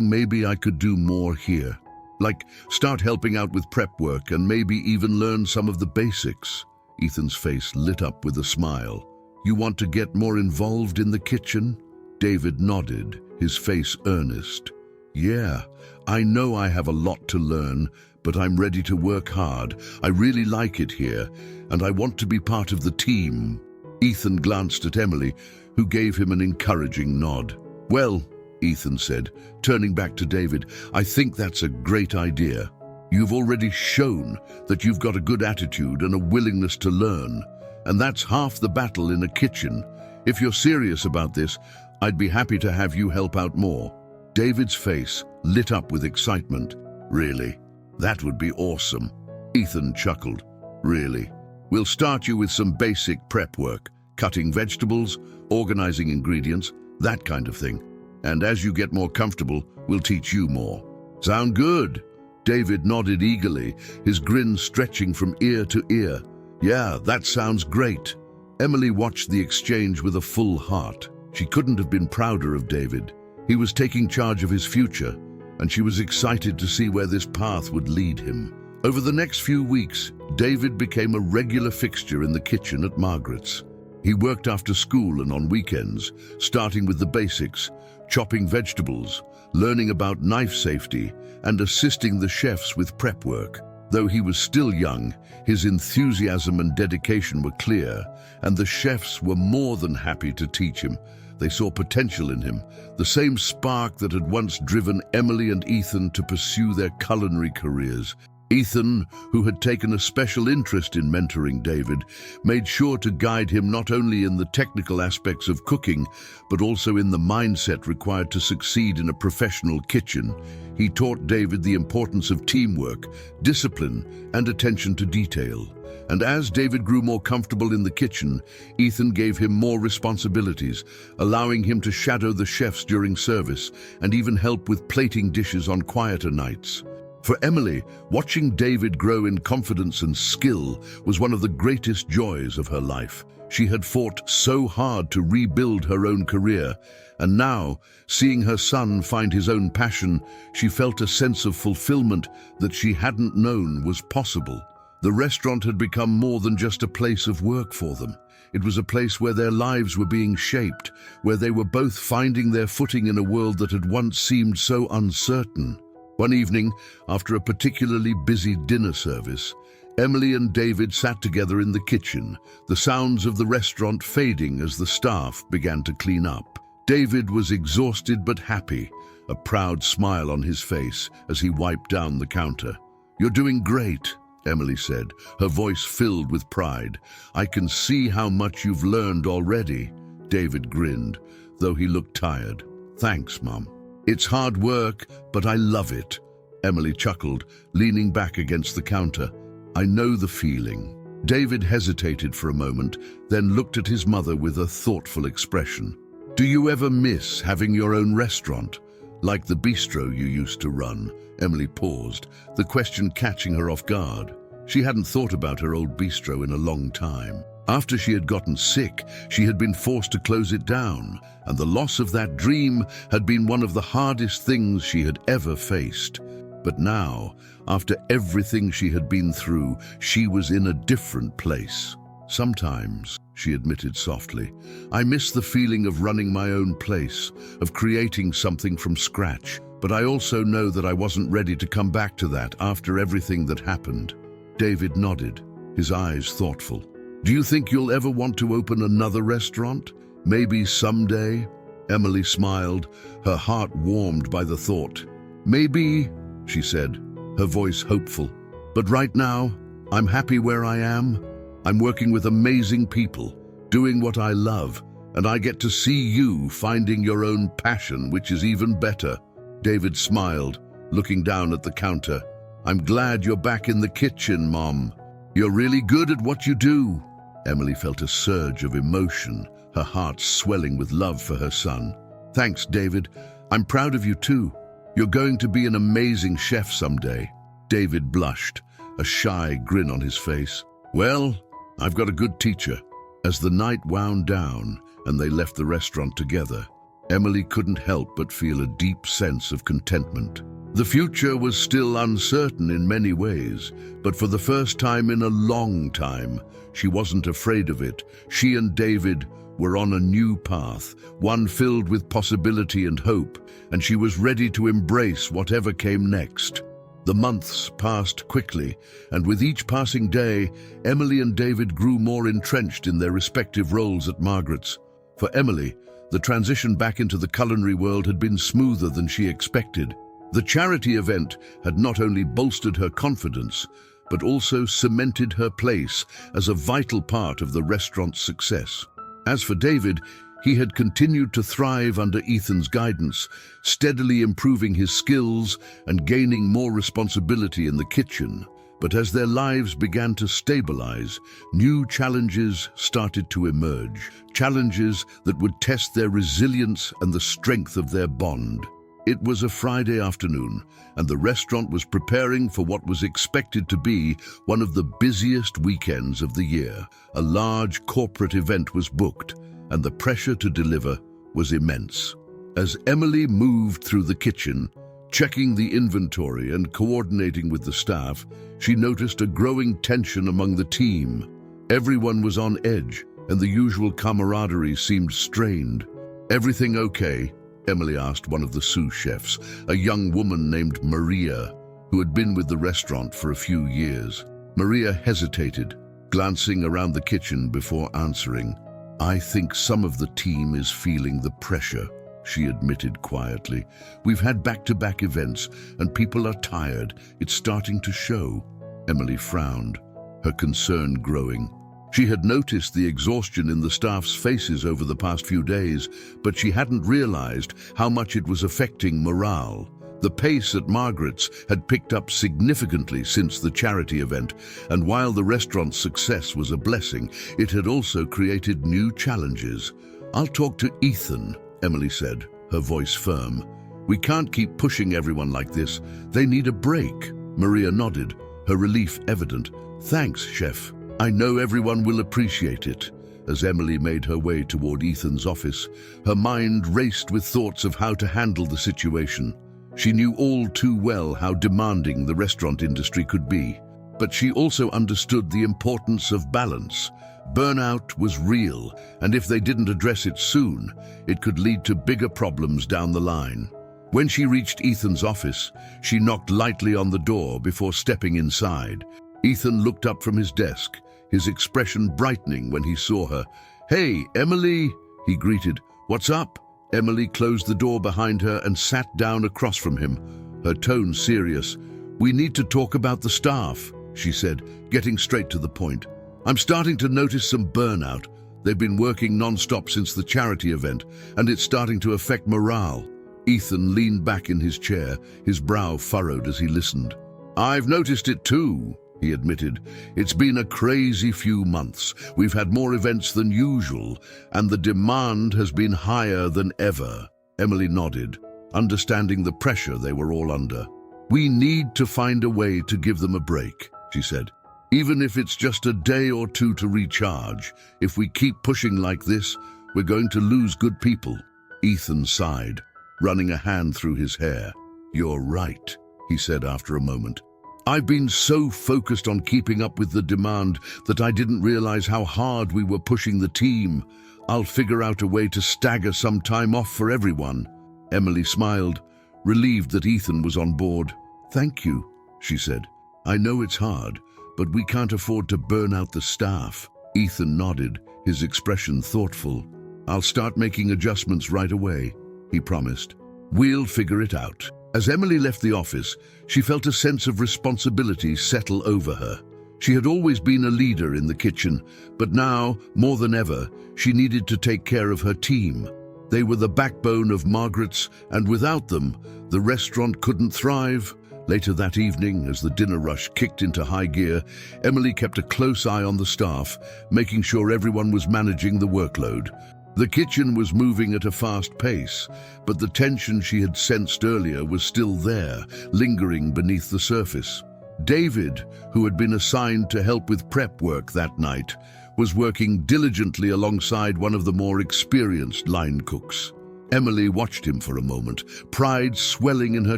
maybe I could do more here. Like start helping out with prep work and maybe even learn some of the basics." Ethan's face lit up with a smile. "You want to get more involved in the kitchen?" David nodded, his face earnest. "Yeah, I know I have a lot to learn, but I'm ready to work hard. I really like it here, and I want to be part of the team." Ethan glanced at Emily, who gave him an encouraging nod. "Well," Ethan said, turning back to David, "I think that's a great idea. You've already shown that you've got a good attitude and a willingness to learn, and that's half the battle in a kitchen. If you're serious about this, I'd be happy to have you help out more." David's face lit up with excitement. "Really? That would be awesome." Ethan chuckled. "Really? We'll start you with some basic prep work, cutting vegetables, organizing ingredients, that kind of thing. And as you get more comfortable, we'll teach you more." "Sound good?" David nodded eagerly, his grin stretching from ear to ear. "Yeah, that sounds great." Emily watched the exchange with a full heart. She couldn't have been prouder of David. He was taking charge of his future, and she was excited to see where this path would lead him. Over the next few weeks, David became a regular fixture in the kitchen at Margaret's. He worked after school and on weekends, starting with the basics, chopping vegetables, learning about knife safety, and assisting the chefs with prep work. Though he was still young, his enthusiasm and dedication were clear, and the chefs were more than happy to teach him. They saw potential in him, the same spark that had once driven Emily and Ethan to pursue their culinary careers. Ethan, who had taken a special interest in mentoring David, made sure to guide him not only in the technical aspects of cooking, but also in the mindset required to succeed in a professional kitchen. He taught David the importance of teamwork, discipline, and attention to detail. And as David grew more comfortable in the kitchen, Ethan gave him more responsibilities, allowing him to shadow the chefs during service and even help with plating dishes on quieter nights. For Emily, watching David grow in confidence and skill was one of the greatest joys of her life. She had fought so hard to rebuild her own career, and now, seeing her son find his own passion, she felt a sense of fulfillment that she hadn't known was possible. The restaurant had become more than just a place of work for them. It was a place where their lives were being shaped, where they were both finding their footing in a world that had once seemed so uncertain. One evening, after a particularly busy dinner service, Emily and David sat together in the kitchen, the sounds of the restaurant fading as the staff began to clean up. David was exhausted but happy, a proud smile on his face as he wiped down the counter. "You're doing great," Emily said, her voice filled with pride. "I can see how much you've learned already." David grinned, though he looked tired. "Thanks, Mum. It's hard work, but I love it," Emily chuckled, leaning back against the counter. "I know the feeling." David hesitated for a moment, then looked at his mother with a thoughtful expression. "Do you ever miss having your own restaurant, like the bistro you used to run?" Emily paused, the question catching her off guard. She hadn't thought about her old bistro in a long time. After she had gotten sick, she had been forced to close it down, and the loss of that dream had been one of the hardest things she had ever faced. But now, after everything she had been through, she was in a different place. "Sometimes," she admitted softly, "I miss the feeling of running my own place, of creating something from scratch. But I also know that I wasn't ready to come back to that after everything that happened." David nodded, his eyes thoughtful. "Do you think you'll ever want to open another restaurant? Maybe someday?" Emily smiled, her heart warmed by the thought. "Maybe," she said, her voice hopeful. "But right now, I'm happy where I am. I'm working with amazing people, doing what I love, and I get to see you finding your own passion, which is even better." David smiled, looking down at the counter. "I'm glad you're back in the kitchen, Mom. You're really good at what you do." Emily felt a surge of emotion, her heart swelling with love for her son. "Thanks, David. I'm proud of you too. You're going to be an amazing chef someday." David blushed, a shy grin on his face. "Well, I've got a good teacher." As the night wound down and they left the restaurant together, Emily couldn't help but feel a deep sense of contentment. The future was still uncertain in many ways, but for the first time in a long time, she wasn't afraid of it. She and David were on a new path, one filled with possibility and hope, and she was ready to embrace whatever came next. The months passed quickly, and with each passing day, Emily and David grew more entrenched in their respective roles at Margaret's. For Emily, the transition back into the culinary world had been smoother than she expected. The charity event had not only bolstered her confidence, but also cemented her place as a vital part of the restaurant's success. As for David, he had continued to thrive under Ethan's guidance, steadily improving his skills and gaining more responsibility in the kitchen. But as their lives began to stabilize, new challenges started to emerge, challenges that would test their resilience and the strength of their bond. It was a Friday afternoon, and the restaurant was preparing for what was expected to be one of the busiest weekends of the year. A large corporate event was booked, and the pressure to deliver was immense. As Emily moved through the kitchen, checking the inventory and coordinating with the staff, she noticed a growing tension among the team. Everyone was on edge, and the usual camaraderie seemed strained. "Everything okay?" Emily asked one of the sous chefs, a young woman named Maria. who had been with the restaurant for a few years. Maria hesitated, glancing around the kitchen before answering. "I think some of the team is feeling the pressure," she admitted quietly. "We've had back-to-back events, and people are tired. It's starting to show." Emily frowned, her concern growing. She had noticed the exhaustion in the staff's faces over the past few days, but she hadn't realized how much it was affecting morale. The pace at Margaret's had picked up significantly since the charity event, and while the restaurant's success was a blessing, it had also created new challenges. "I'll talk to Ethan," Emily said, her voice firm. "We can't keep pushing everyone like this. They need a break." Maria nodded, her relief evident. "Thanks, Chef. I know everyone will appreciate it." As Emily made her way toward Ethan's office, her mind raced with thoughts of how to handle the situation. She knew all too well how demanding the restaurant industry could be, but she also understood the importance of balance. Burnout was real, and if they didn't address it soon, it could lead to bigger problems down the line. When she reached Ethan's office, she knocked lightly on the door before stepping inside. Ethan looked up from his desk, his expression brightening when he saw her. "Hey, Emily," he greeted. "What's up?" Emily closed the door behind her and sat down across from him, her tone serious. "We need to talk about the staff," she said, getting straight to the point. "I'm starting to notice some burnout. They've been working non-stop since the charity event, and it's starting to affect morale." Ethan leaned back in his chair, his brow furrowed as he listened. "I've noticed it too," he admitted. "It's been a crazy few months. We've had more events than usual, and the demand has been higher than ever." Emily nodded, understanding the pressure they were all under. "We need to find a way to give them a break," she said. "Even if it's just a day or two to recharge. If we keep pushing like this, we're going to lose good people." Ethan sighed, running a hand through his hair. "You're right," he said after a moment. "I've been so focused on keeping up with the demand that I didn't realize how hard we were pushing the team. I'll figure out a way to stagger some time off for everyone." Emily smiled, relieved that Ethan was on board. "Thank you," she said. "I know it's hard, but we can't afford to burn out the staff." Ethan nodded, his expression thoughtful. "I'll start making adjustments right away," he promised. "We'll figure it out." As Emily left the office, she felt a sense of responsibility settle over her. She had always been a leader in the kitchen, but now, more than ever, she needed to take care of her team. They were the backbone of Margaret's, and without them, the restaurant couldn't thrive. Later that evening, as the dinner rush kicked into high gear, Emily kept a close eye on the staff, making sure everyone was managing the workload. The kitchen was moving at a fast pace, but the tension she had sensed earlier was still there, lingering beneath the surface. David, who had been assigned to help with prep work that night, was working diligently alongside one of the more experienced line cooks. Emily watched him for a moment, pride swelling in her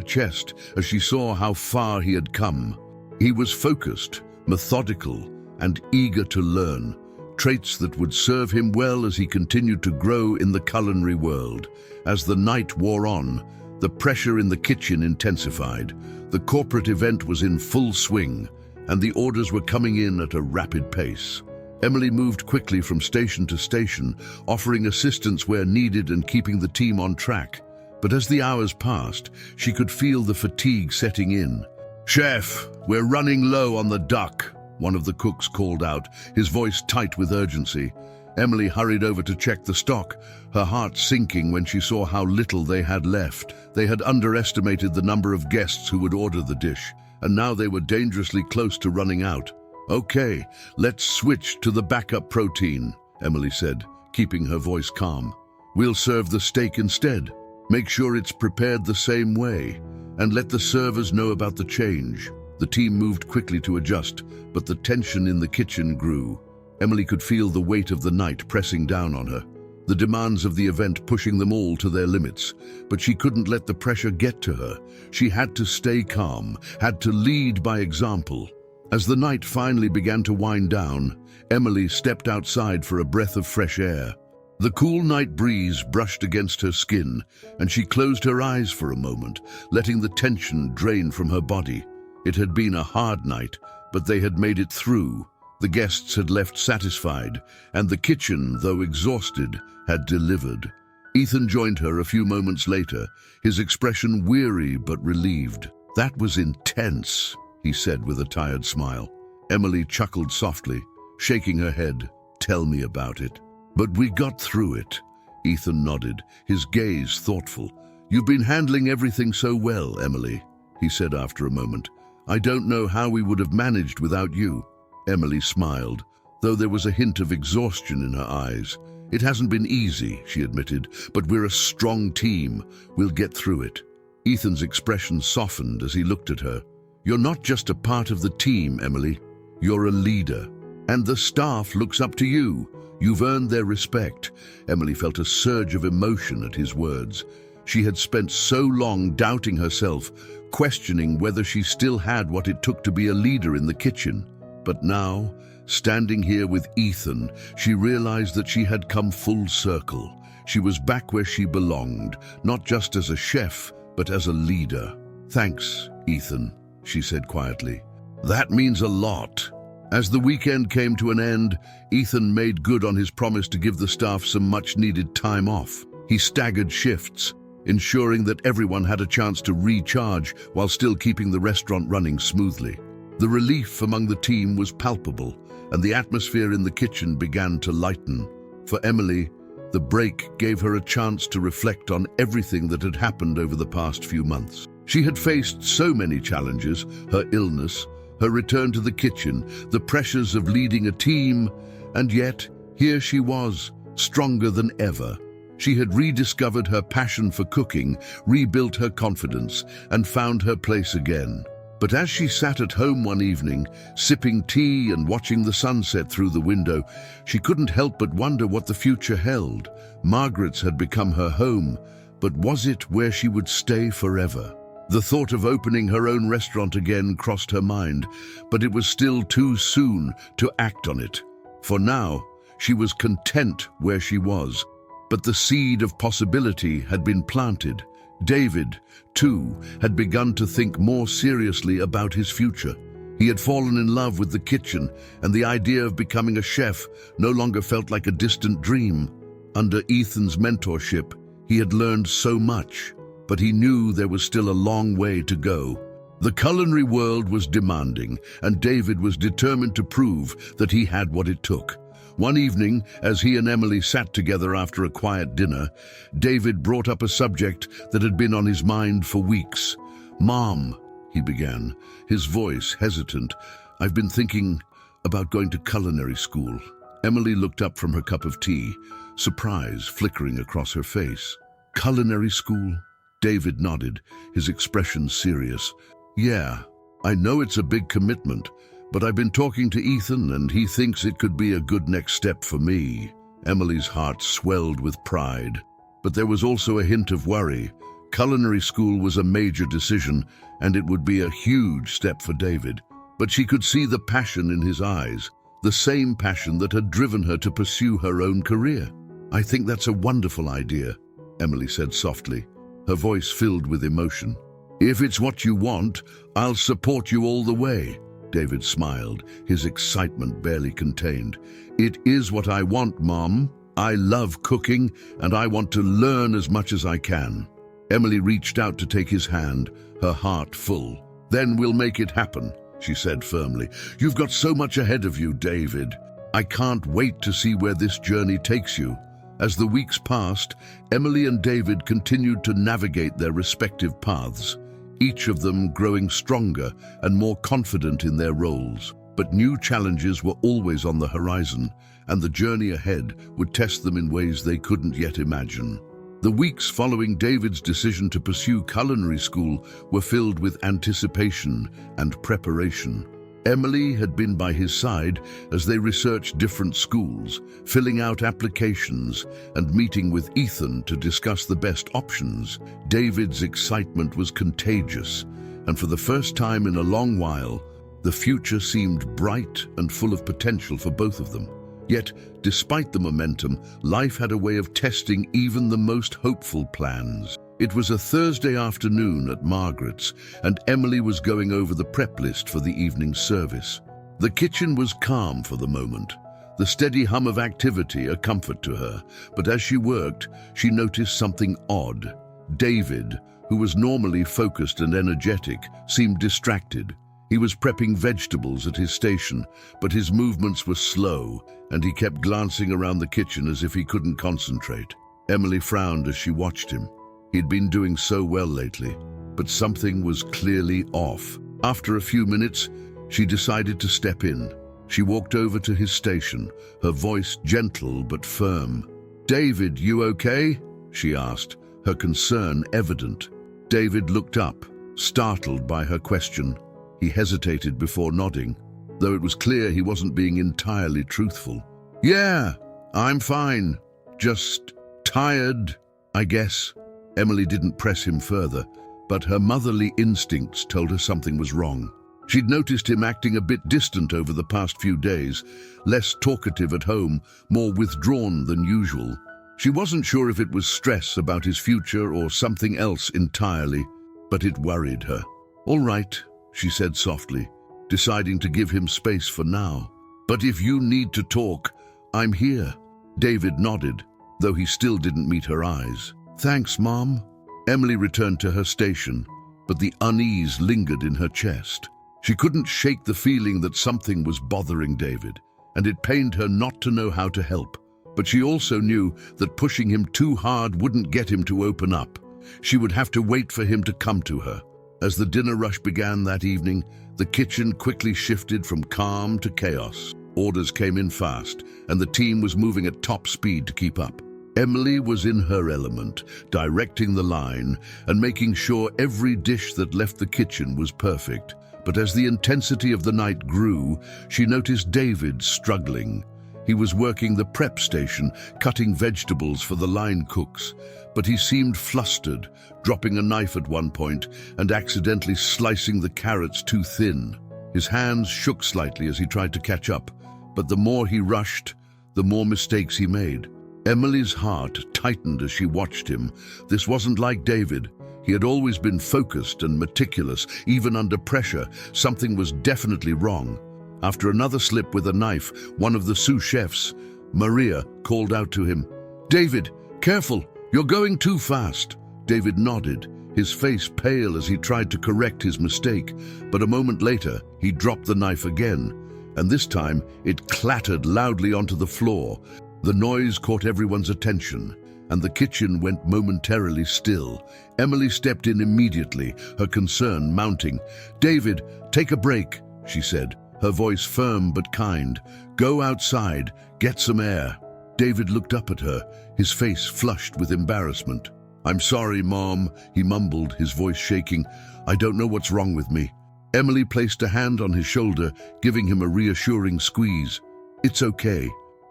chest as she saw how far he had come. He was focused, methodical, and eager to learn, traits that would serve him well as he continued to grow in the culinary world. As the night wore on, the pressure in the kitchen intensified. The corporate event was in full swing, and the orders were coming in at a rapid pace. Emily moved quickly from station to station, offering assistance where needed and keeping the team on track. But as the hours passed, she could feel the fatigue setting in. "Chef, we're running low on the duck," one of the cooks called out, his voice tight with urgency. Emily hurried over to check the stock, her heart sinking when she saw how little they had left. They had underestimated the number of guests who would order the dish, and now they were dangerously close to running out. "Okay, let's switch to the backup protein," Emily said, keeping her voice calm. "We'll serve the steak instead. Make sure it's prepared the same way, and let the servers know about the change." The team moved quickly to adjust, but the tension in the kitchen grew. Emily could feel the weight of the night pressing down on her, the demands of the event pushing them all to their limits. But she couldn't let the pressure get to her. She had to stay calm, had to lead by example. As the night finally began to wind down, Emily stepped outside for a breath of fresh air. The cool night breeze brushed against her skin, and she closed her eyes for a moment, letting the tension drain from her body. It had been a hard night, but they had made it through. The guests had left satisfied, and the kitchen, though exhausted, had delivered. Ethan joined her a few moments later, his expression weary but relieved. "That was intense," he said with a tired smile. Emily chuckled softly, shaking her head. "Tell me about it." "But we got through it." Ethan nodded, his gaze thoughtful. "You've been handling everything so well, Emily," he said after a moment. "I don't know how we would have managed without you." Emily smiled, though there was a hint of exhaustion in her eyes. "It hasn't been easy," she admitted, "but we're a strong team. We'll get through it." Ethan's expression softened as he looked at her. "You're not just a part of the team, Emily. You're a leader. And the staff looks up to you. You've earned their respect." Emily felt a surge of emotion at his words. She had spent so long doubting herself, questioning whether she still had what it took to be a leader in the kitchen. But now, standing here with Ethan, she realized that she had come full circle. She was back where she belonged, not just as a chef, but as a leader. "Thanks, Ethan," she said quietly. "That means a lot." As the weekend came to an end, Ethan made good on his promise to give the staff some much-needed time off. He staggered shifts, ensuring that everyone had a chance to recharge while still keeping the restaurant running smoothly. The relief among the team was palpable, and the atmosphere in the kitchen began to lighten. For Emily, the break gave her a chance to reflect on everything that had happened over the past few months. She had faced so many challenges: her illness, her return to the kitchen, the pressures of leading a team, and yet here she was, stronger than ever. She had rediscovered her passion for cooking, rebuilt her confidence, and found her place again. But as she sat at home one evening, sipping tea and watching the sunset through the window, she couldn't help but wonder what the future held. Margaret's had become her home, but was it where she would stay forever? The thought of opening her own restaurant again crossed her mind, but it was still too soon to act on it. For now, she was content where she was, but the seed of possibility had been planted. David, too, had begun to think more seriously about his future. He had fallen in love with the kitchen, and the idea of becoming a chef no longer felt like a distant dream. Under Ethan's mentorship, he had learned so much, but he knew there was still a long way to go. The culinary world was demanding, and David was determined to prove that he had what it took. One evening, as he and Emily sat together after a quiet dinner, David brought up a subject that had been on his mind for weeks. "Mom," he began, his voice hesitant, "I've been thinking about going to culinary school." Emily looked up from her cup of tea, surprise flickering across her face. "Culinary school?" David nodded, his expression serious. "Yeah, I know it's a big commitment, but I've been talking to Ethan and he thinks it could be a good next step for me." Emily's heart swelled with pride, but there was also a hint of worry. Culinary school was a major decision, and it would be a huge step for David. But she could see the passion in his eyes, the same passion that had driven her to pursue her own career. "I think that's a wonderful idea," Emily said softly, her voice filled with emotion. "If it's what you want, I'll support you all the way." David smiled, his excitement barely contained. "It is what I want, Mom. I love cooking, and I want to learn as much as I can." Emily reached out to take his hand, her heart full. "Then we'll make it happen," she said firmly. "You've got so much ahead of you, David. I can't wait to see where this journey takes you." As the weeks passed, Emily and David continued to navigate their respective paths, each of them growing stronger and more confident in their roles. But new challenges were always on the horizon, and the journey ahead would test them in ways they couldn't yet imagine. The weeks following David's decision to pursue culinary school were filled with anticipation and preparation. Emily had been by his side as they researched different schools, filling out applications and meeting with Ethan to discuss the best options. David's excitement was contagious, and for the first time in a long while, the future seemed bright and full of potential for both of them. Yet, despite the momentum, life had a way of testing even the most hopeful plans. It was a Thursday afternoon at Margaret's, and Emily was going over the prep list for the evening service. The kitchen was calm for the moment, the steady hum of activity a comfort to her, but as she worked, she noticed something odd. David, who was normally focused and energetic, seemed distracted. He was prepping vegetables at his station, but his movements were slow, and he kept glancing around the kitchen as if he couldn't concentrate. Emily frowned as she watched him. He'd been doing so well lately, but something was clearly off. After a few minutes, she decided to step in. She walked over to his station, her voice gentle but firm. "David, you okay?" she asked, her concern evident. David looked up, startled by her question. He hesitated before nodding, though it was clear he wasn't being entirely truthful. "Yeah, I'm fine. Just tired, I guess." Emily didn't press him further, but her motherly instincts told her something was wrong. She'd noticed him acting a bit distant over the past few days, less talkative at home, more withdrawn than usual. She wasn't sure if it was stress about his future or something else entirely, but it worried her. "All right," she said softly, deciding to give him space for now. "But if you need to talk, I'm here." David nodded, though he still didn't meet her eyes. "Thanks, Mom." Emily returned to her station, but the unease lingered in her chest. She couldn't shake the feeling that something was bothering David, and it pained her not to know how to help. But she also knew that pushing him too hard wouldn't get him to open up. She would have to wait for him to come to her. As the dinner rush began that evening, the kitchen quickly shifted from calm to chaos. Orders came in fast, and the team was moving at top speed to keep up. Emily was in her element, directing the line and making sure every dish that left the kitchen was perfect. But as the intensity of the night grew, she noticed David struggling. He was working the prep station, cutting vegetables for the line cooks, but he seemed flustered, dropping a knife at one point and accidentally slicing the carrots too thin. His hands shook slightly as he tried to catch up, but the more he rushed, the more mistakes he made. Emily's heart tightened as she watched him. This wasn't like David. He had always been focused and meticulous, even under pressure. Something was definitely wrong. After another slip with a knife, one of the sous chefs, Maria, called out to him, "David, careful, you're going too fast." David nodded, his face pale as he tried to correct his mistake, but a moment later, he dropped the knife again, and this time it clattered loudly onto the floor. The noise caught everyone's attention, and the kitchen went momentarily still. Emily stepped in immediately, her concern mounting. "David, take a break," she said, her voice firm but kind. "Go outside, get some air." David looked up at her, his face flushed with embarrassment. "I'm sorry, Mom," he mumbled, his voice shaking. "I don't know what's wrong with me." Emily placed a hand on his shoulder, giving him a reassuring squeeze. "It's okay.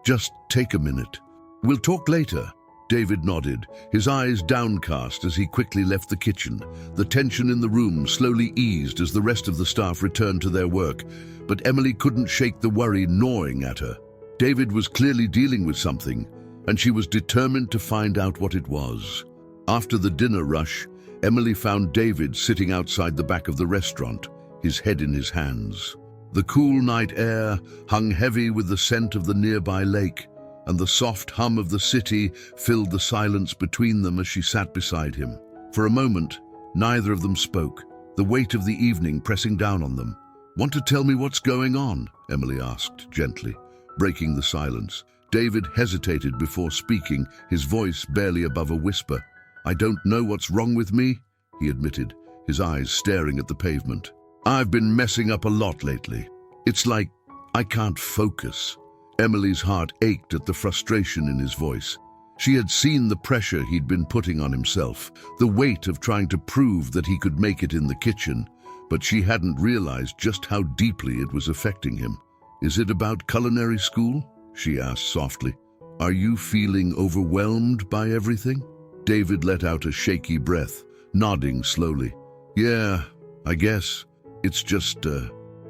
Just take a minute. We'll talk later." David nodded, his eyes downcast as he quickly left the kitchen. The tension in the room slowly eased as the rest of the staff returned to their work, but Emily couldn't shake the worry gnawing at her. David was clearly dealing with something, and she was determined to find out what it was. After the dinner rush, Emily found David sitting outside the back of the restaurant, his head in his hands. The cool night air hung heavy with the scent of the nearby lake, and the soft hum of the city filled the silence between them as she sat beside him. For a moment, neither of them spoke, the weight of the evening pressing down on them. "Want to tell me what's going on?" Emily asked gently, breaking the silence. David hesitated before speaking, his voice barely above a whisper. "I don't know what's wrong with me," he admitted, his eyes staring at the pavement. "I've been messing up a lot lately. It's like I can't focus." Emily's heart ached at the frustration in his voice. She had seen the pressure he'd been putting on himself, the weight of trying to prove that he could make it in the kitchen, but she hadn't realized just how deeply it was affecting him. "Is it about culinary school?" she asked softly. "Are you feeling overwhelmed by everything?" David let out a shaky breath, nodding slowly. "Yeah, I guess. It's just,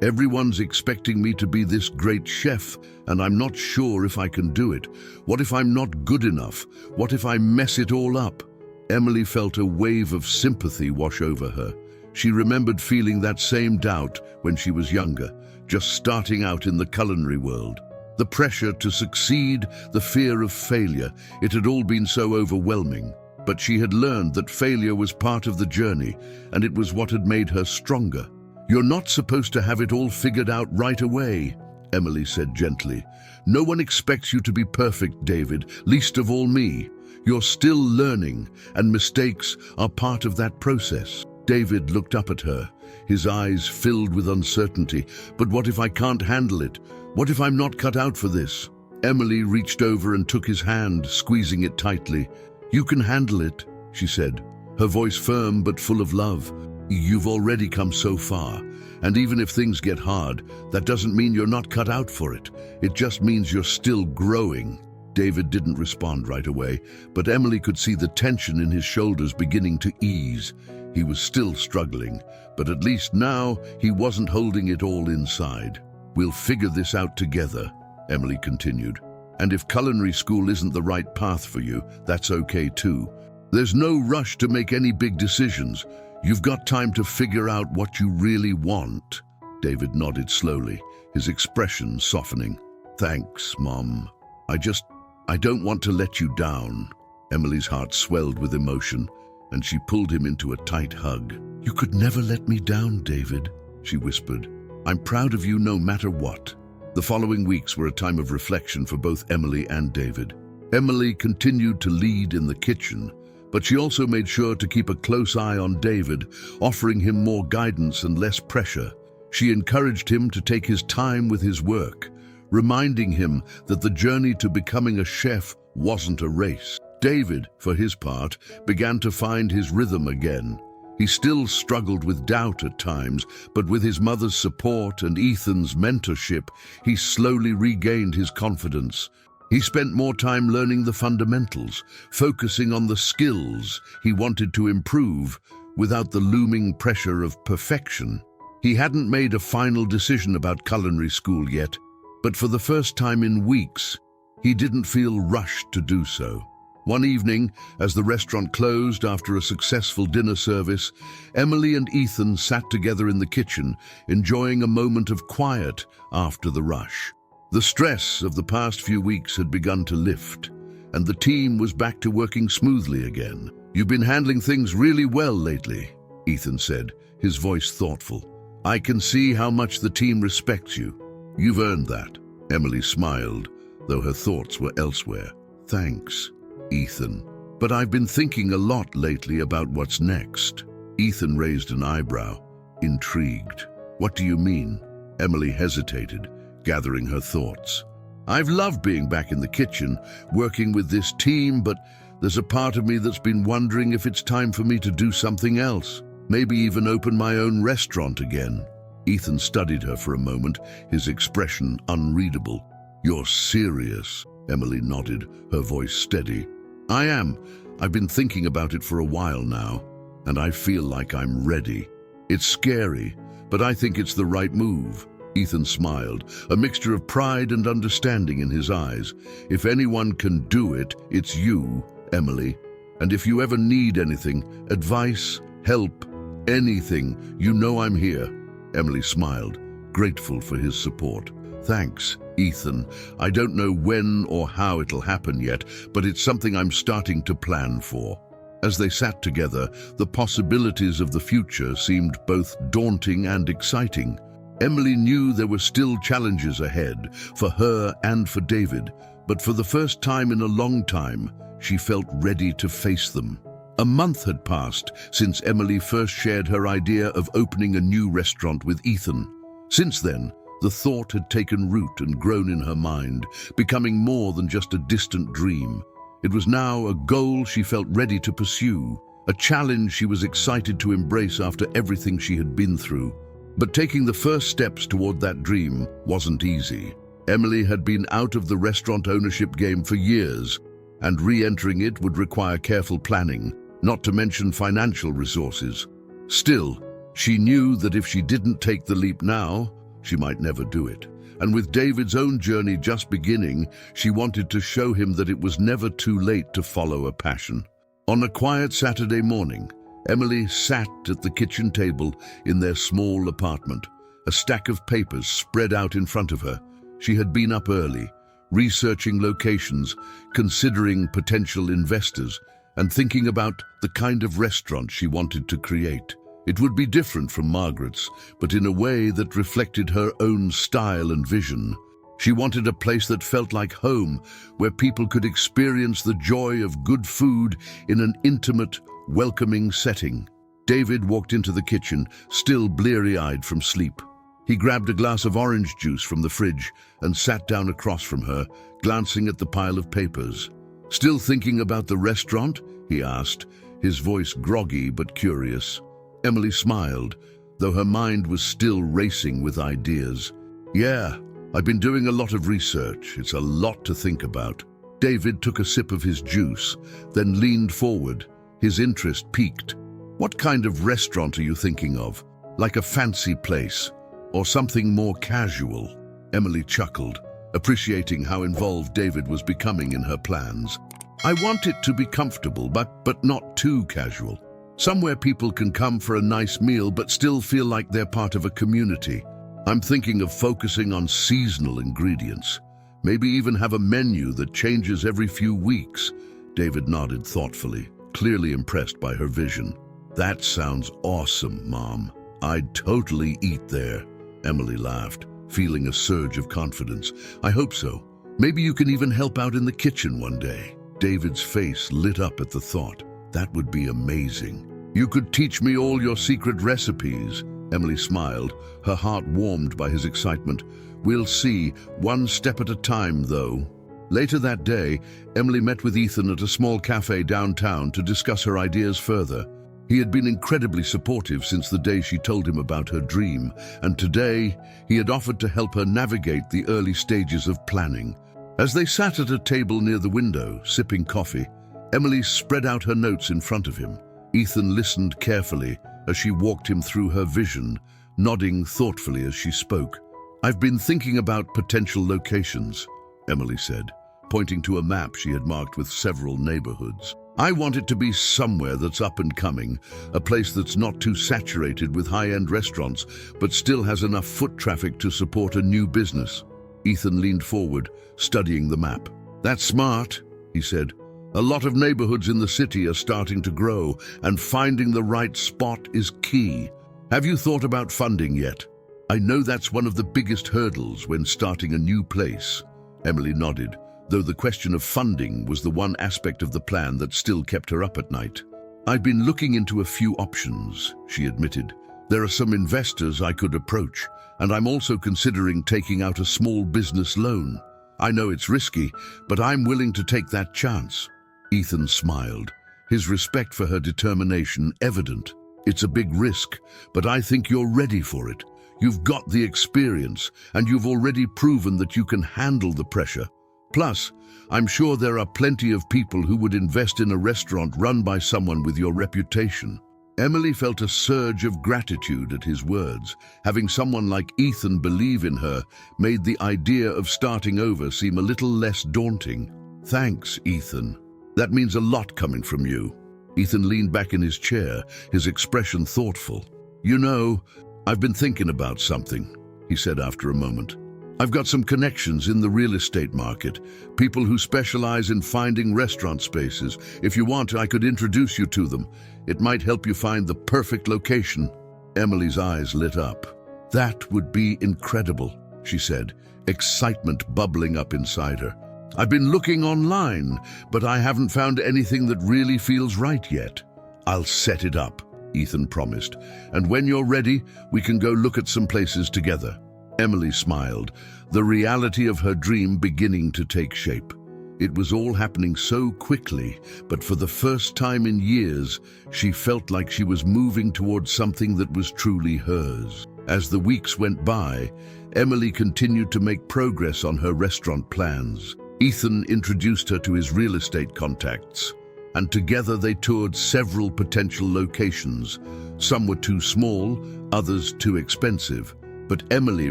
everyone's expecting me to be this great chef, and I'm not sure if I can do it. What if I'm not good enough? What if I mess it all up?" Emily felt a wave of sympathy wash over her. She remembered feeling that same doubt when she was younger, just starting out in the culinary world. The pressure to succeed, the fear of failure, it had all been so overwhelming. But she had learned that failure was part of the journey, and it was what had made her stronger. "You're not supposed to have it all figured out right away," Emily said gently. "No one expects you to be perfect, David, least of all me. You're still learning, and mistakes are part of that process." David looked up at her, his eyes filled with uncertainty. "But what if I can't handle it? What if I'm not cut out for this?" Emily reached over and took his hand, squeezing it tightly. "You can handle it," she said, her voice firm but full of love. "You've already come so far, and even if things get hard, that doesn't mean you're not cut out for it. It just means you're still growing." David didn't respond right away, but Emily could see the tension in his shoulders beginning to ease. He was still struggling, but at least now he wasn't holding it all inside. "We'll figure this out together," Emily continued. "And if culinary school isn't the right path for you, that's okay too. There's no rush to make any big decisions. You've got time to figure out what you really want." David nodded slowly, his expression softening. "Thanks, Mom. I don't want to let you down." Emily's heart swelled with emotion, and she pulled him into a tight hug. "You could never let me down, David," she whispered. "I'm proud of you no matter what." The following weeks were a time of reflection for both Emily and David. Emily continued to lead in the kitchen, but she also made sure to keep a close eye on David, offering him more guidance and less pressure. She encouraged him to take his time with his work, reminding him that the journey to becoming a chef wasn't a race. David, for his part, began to find his rhythm again. He still struggled with doubt at times, but with his mother's support and Ethan's mentorship, he slowly regained his confidence. He spent more time learning the fundamentals, focusing on the skills he wanted to improve without the looming pressure of perfection. He hadn't made a final decision about culinary school yet, but for the first time in weeks, he didn't feel rushed to do so. One evening, as the restaurant closed after a successful dinner service, Emily and Ethan sat together in the kitchen, enjoying a moment of quiet after the rush. The stress of the past few weeks had begun to lift, and the team was back to working smoothly again. "You've been handling things really well lately," Ethan said, his voice thoughtful. "I can see how much the team respects you. You've earned that." Emily smiled, though her thoughts were elsewhere. "Thanks, Ethan. But I've been thinking a lot lately about what's next." Ethan raised an eyebrow, intrigued. "What do you mean?" Emily hesitated, gathering her thoughts. "I've loved being back in the kitchen, working with this team, but there's a part of me that's been wondering if it's time for me to do something else. Maybe even open my own restaurant again." Ethan studied her for a moment, his expression unreadable. "You're serious?" Emily nodded, her voice steady. "I am. I've been thinking about it for a while now, and I feel like I'm ready. It's scary, but I think it's the right move." Ethan smiled, a mixture of pride and understanding in his eyes. "If anyone can do it, it's you, Emily. And if you ever need anything, advice, help, anything, you know I'm here." Emily smiled, grateful for his support. "Thanks, Ethan. I don't know when or how it'll happen yet, but it's something I'm starting to plan for." As they sat together, the possibilities of the future seemed both daunting and exciting. Emily knew there were still challenges ahead, for her and for David, but for the first time in a long time, she felt ready to face them. A month had passed since Emily first shared her idea of opening a new restaurant with Ethan. Since then, the thought had taken root and grown in her mind, becoming more than just a distant dream. It was now a goal she felt ready to pursue, a challenge she was excited to embrace after everything she had been through. But taking the first steps toward that dream wasn't easy. Emily had been out of the restaurant ownership game for years, and re-entering it would require careful planning, not to mention financial resources. Still, she knew that if she didn't take the leap now, she might never do it. And with David's own journey just beginning, she wanted to show him that it was never too late to follow a passion. On a quiet Saturday morning, Emily sat at the kitchen table in their small apartment, a stack of papers spread out in front of her. She had been up early, researching locations, considering potential investors, and thinking about the kind of restaurant she wanted to create. It would be different from Margaret's, but in a way that reflected her own style and vision. She wanted a place that felt like home, where people could experience the joy of good food in an intimate, welcoming setting. David walked into the kitchen, still bleary-eyed from sleep. He grabbed a glass of orange juice from the fridge and sat down across from her, glancing at the pile of papers. "Still thinking about the restaurant?" he asked, his voice groggy but curious. Emily smiled, though her mind was still racing with ideas. "Yeah, I've been doing a lot of research. It's a lot to think about." David took a sip of his juice, then leaned forward, his interest piqued. "What kind of restaurant are you thinking of? Like a fancy place? Or something more casual?" Emily chuckled, appreciating how involved David was becoming in her plans. "I want it to be comfortable, but not too casual. Somewhere people can come for a nice meal but still feel like they're part of a community. I'm thinking of focusing on seasonal ingredients. Maybe even have a menu that changes every few weeks." David nodded thoughtfully, clearly impressed by her vision. "That sounds awesome, Mom. I'd totally eat there." Emily laughed, feeling a surge of confidence. "I hope so. Maybe you can even help out in the kitchen one day." David's face lit up at the thought. "That would be amazing. You could teach me all your secret recipes." Emily smiled, her heart warmed by his excitement. "We'll see, one step at a time, though." Later that day, Emily met with Ethan at a small cafe downtown to discuss her ideas further. He had been incredibly supportive since the day she told him about her dream, and today he had offered to help her navigate the early stages of planning. As they sat at a table near the window, sipping coffee, Emily spread out her notes in front of him. Ethan listened carefully as she walked him through her vision, nodding thoughtfully as she spoke. "I've been thinking about potential locations," Emily said, pointing to a map she had marked with several neighborhoods. "I want it to be somewhere that's up and coming, a place that's not too saturated with high-end restaurants, but still has enough foot traffic to support a new business." Ethan leaned forward, studying the map. "That's smart," he said. "A lot of neighborhoods in the city are starting to grow, and finding the right spot is key. Have you thought about funding yet? I know that's one of the biggest hurdles when starting a new place." Emily nodded, though the question of funding was the one aspect of the plan that still kept her up at night. "I've been looking into a few options," she admitted. "There are some investors I could approach, and I'm also considering taking out a small business loan. I know it's risky, but I'm willing to take that chance." Ethan smiled, his respect for her determination evident. "It's a big risk, but I think you're ready for it. You've got the experience, and you've already proven that you can handle the pressure. Plus, I'm sure there are plenty of people who would invest in a restaurant run by someone with your reputation." Emily felt a surge of gratitude at his words. Having someone like Ethan believe in her made the idea of starting over seem a little less daunting. "Thanks, Ethan. That means a lot coming from you." Ethan leaned back in his chair, his expression thoughtful. "You know, I've been thinking about something," he said after a moment. "I've got some connections in the real estate market, people who specialize in finding restaurant spaces. If you want, I could introduce you to them. It might help you find the perfect location." Emily's eyes lit up. "That would be incredible," she said, excitement bubbling up inside her. "I've been looking online, but I haven't found anything that really feels right yet." "I'll set it up," Ethan promised, "and when you're ready, we can go look at some places together." Emily smiled, the reality of her dream beginning to take shape. It was all happening so quickly, but for the first time in years, she felt like she was moving towards something that was truly hers. As the weeks went by, Emily continued to make progress on her restaurant plans. Ethan introduced her to his real estate contacts, and together they toured several potential locations. Some were too small, others too expensive, but Emily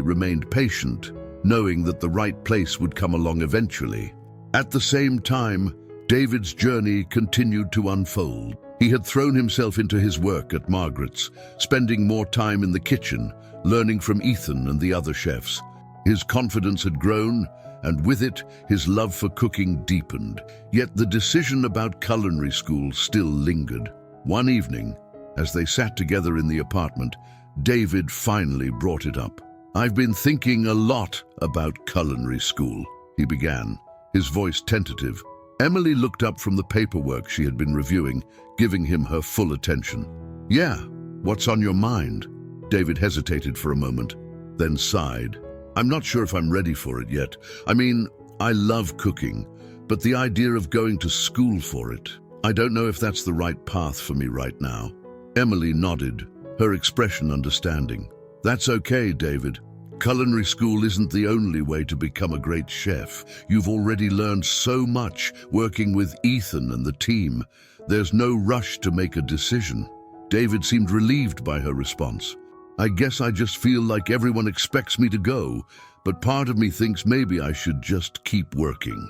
remained patient, knowing that the right place would come along eventually. At the same time, David's journey continued to unfold. He had thrown himself into his work at Margaret's, spending more time in the kitchen, learning from Ethan and the other chefs. His confidence had grown, and with it, his love for cooking deepened. Yet the decision about culinary school still lingered. One evening, as they sat together in the apartment, David finally brought it up. "I've been thinking a lot about culinary school," he began, his voice tentative. Emily looked up from the paperwork she had been reviewing, giving him her full attention. "Yeah, what's on your mind?" David hesitated for a moment, then sighed. "I'm not sure if I'm ready for it yet. I mean, I love cooking, but the idea of going to school for it, I don't know if that's the right path for me right now." Emily nodded, her expression understanding. "That's okay, David. Culinary school isn't the only way to become a great chef. You've already learned so much working with Ethan and the team. There's no rush to make a decision." David seemed relieved by her response. "I guess I just feel like everyone expects me to go, but part of me thinks maybe I should just keep working.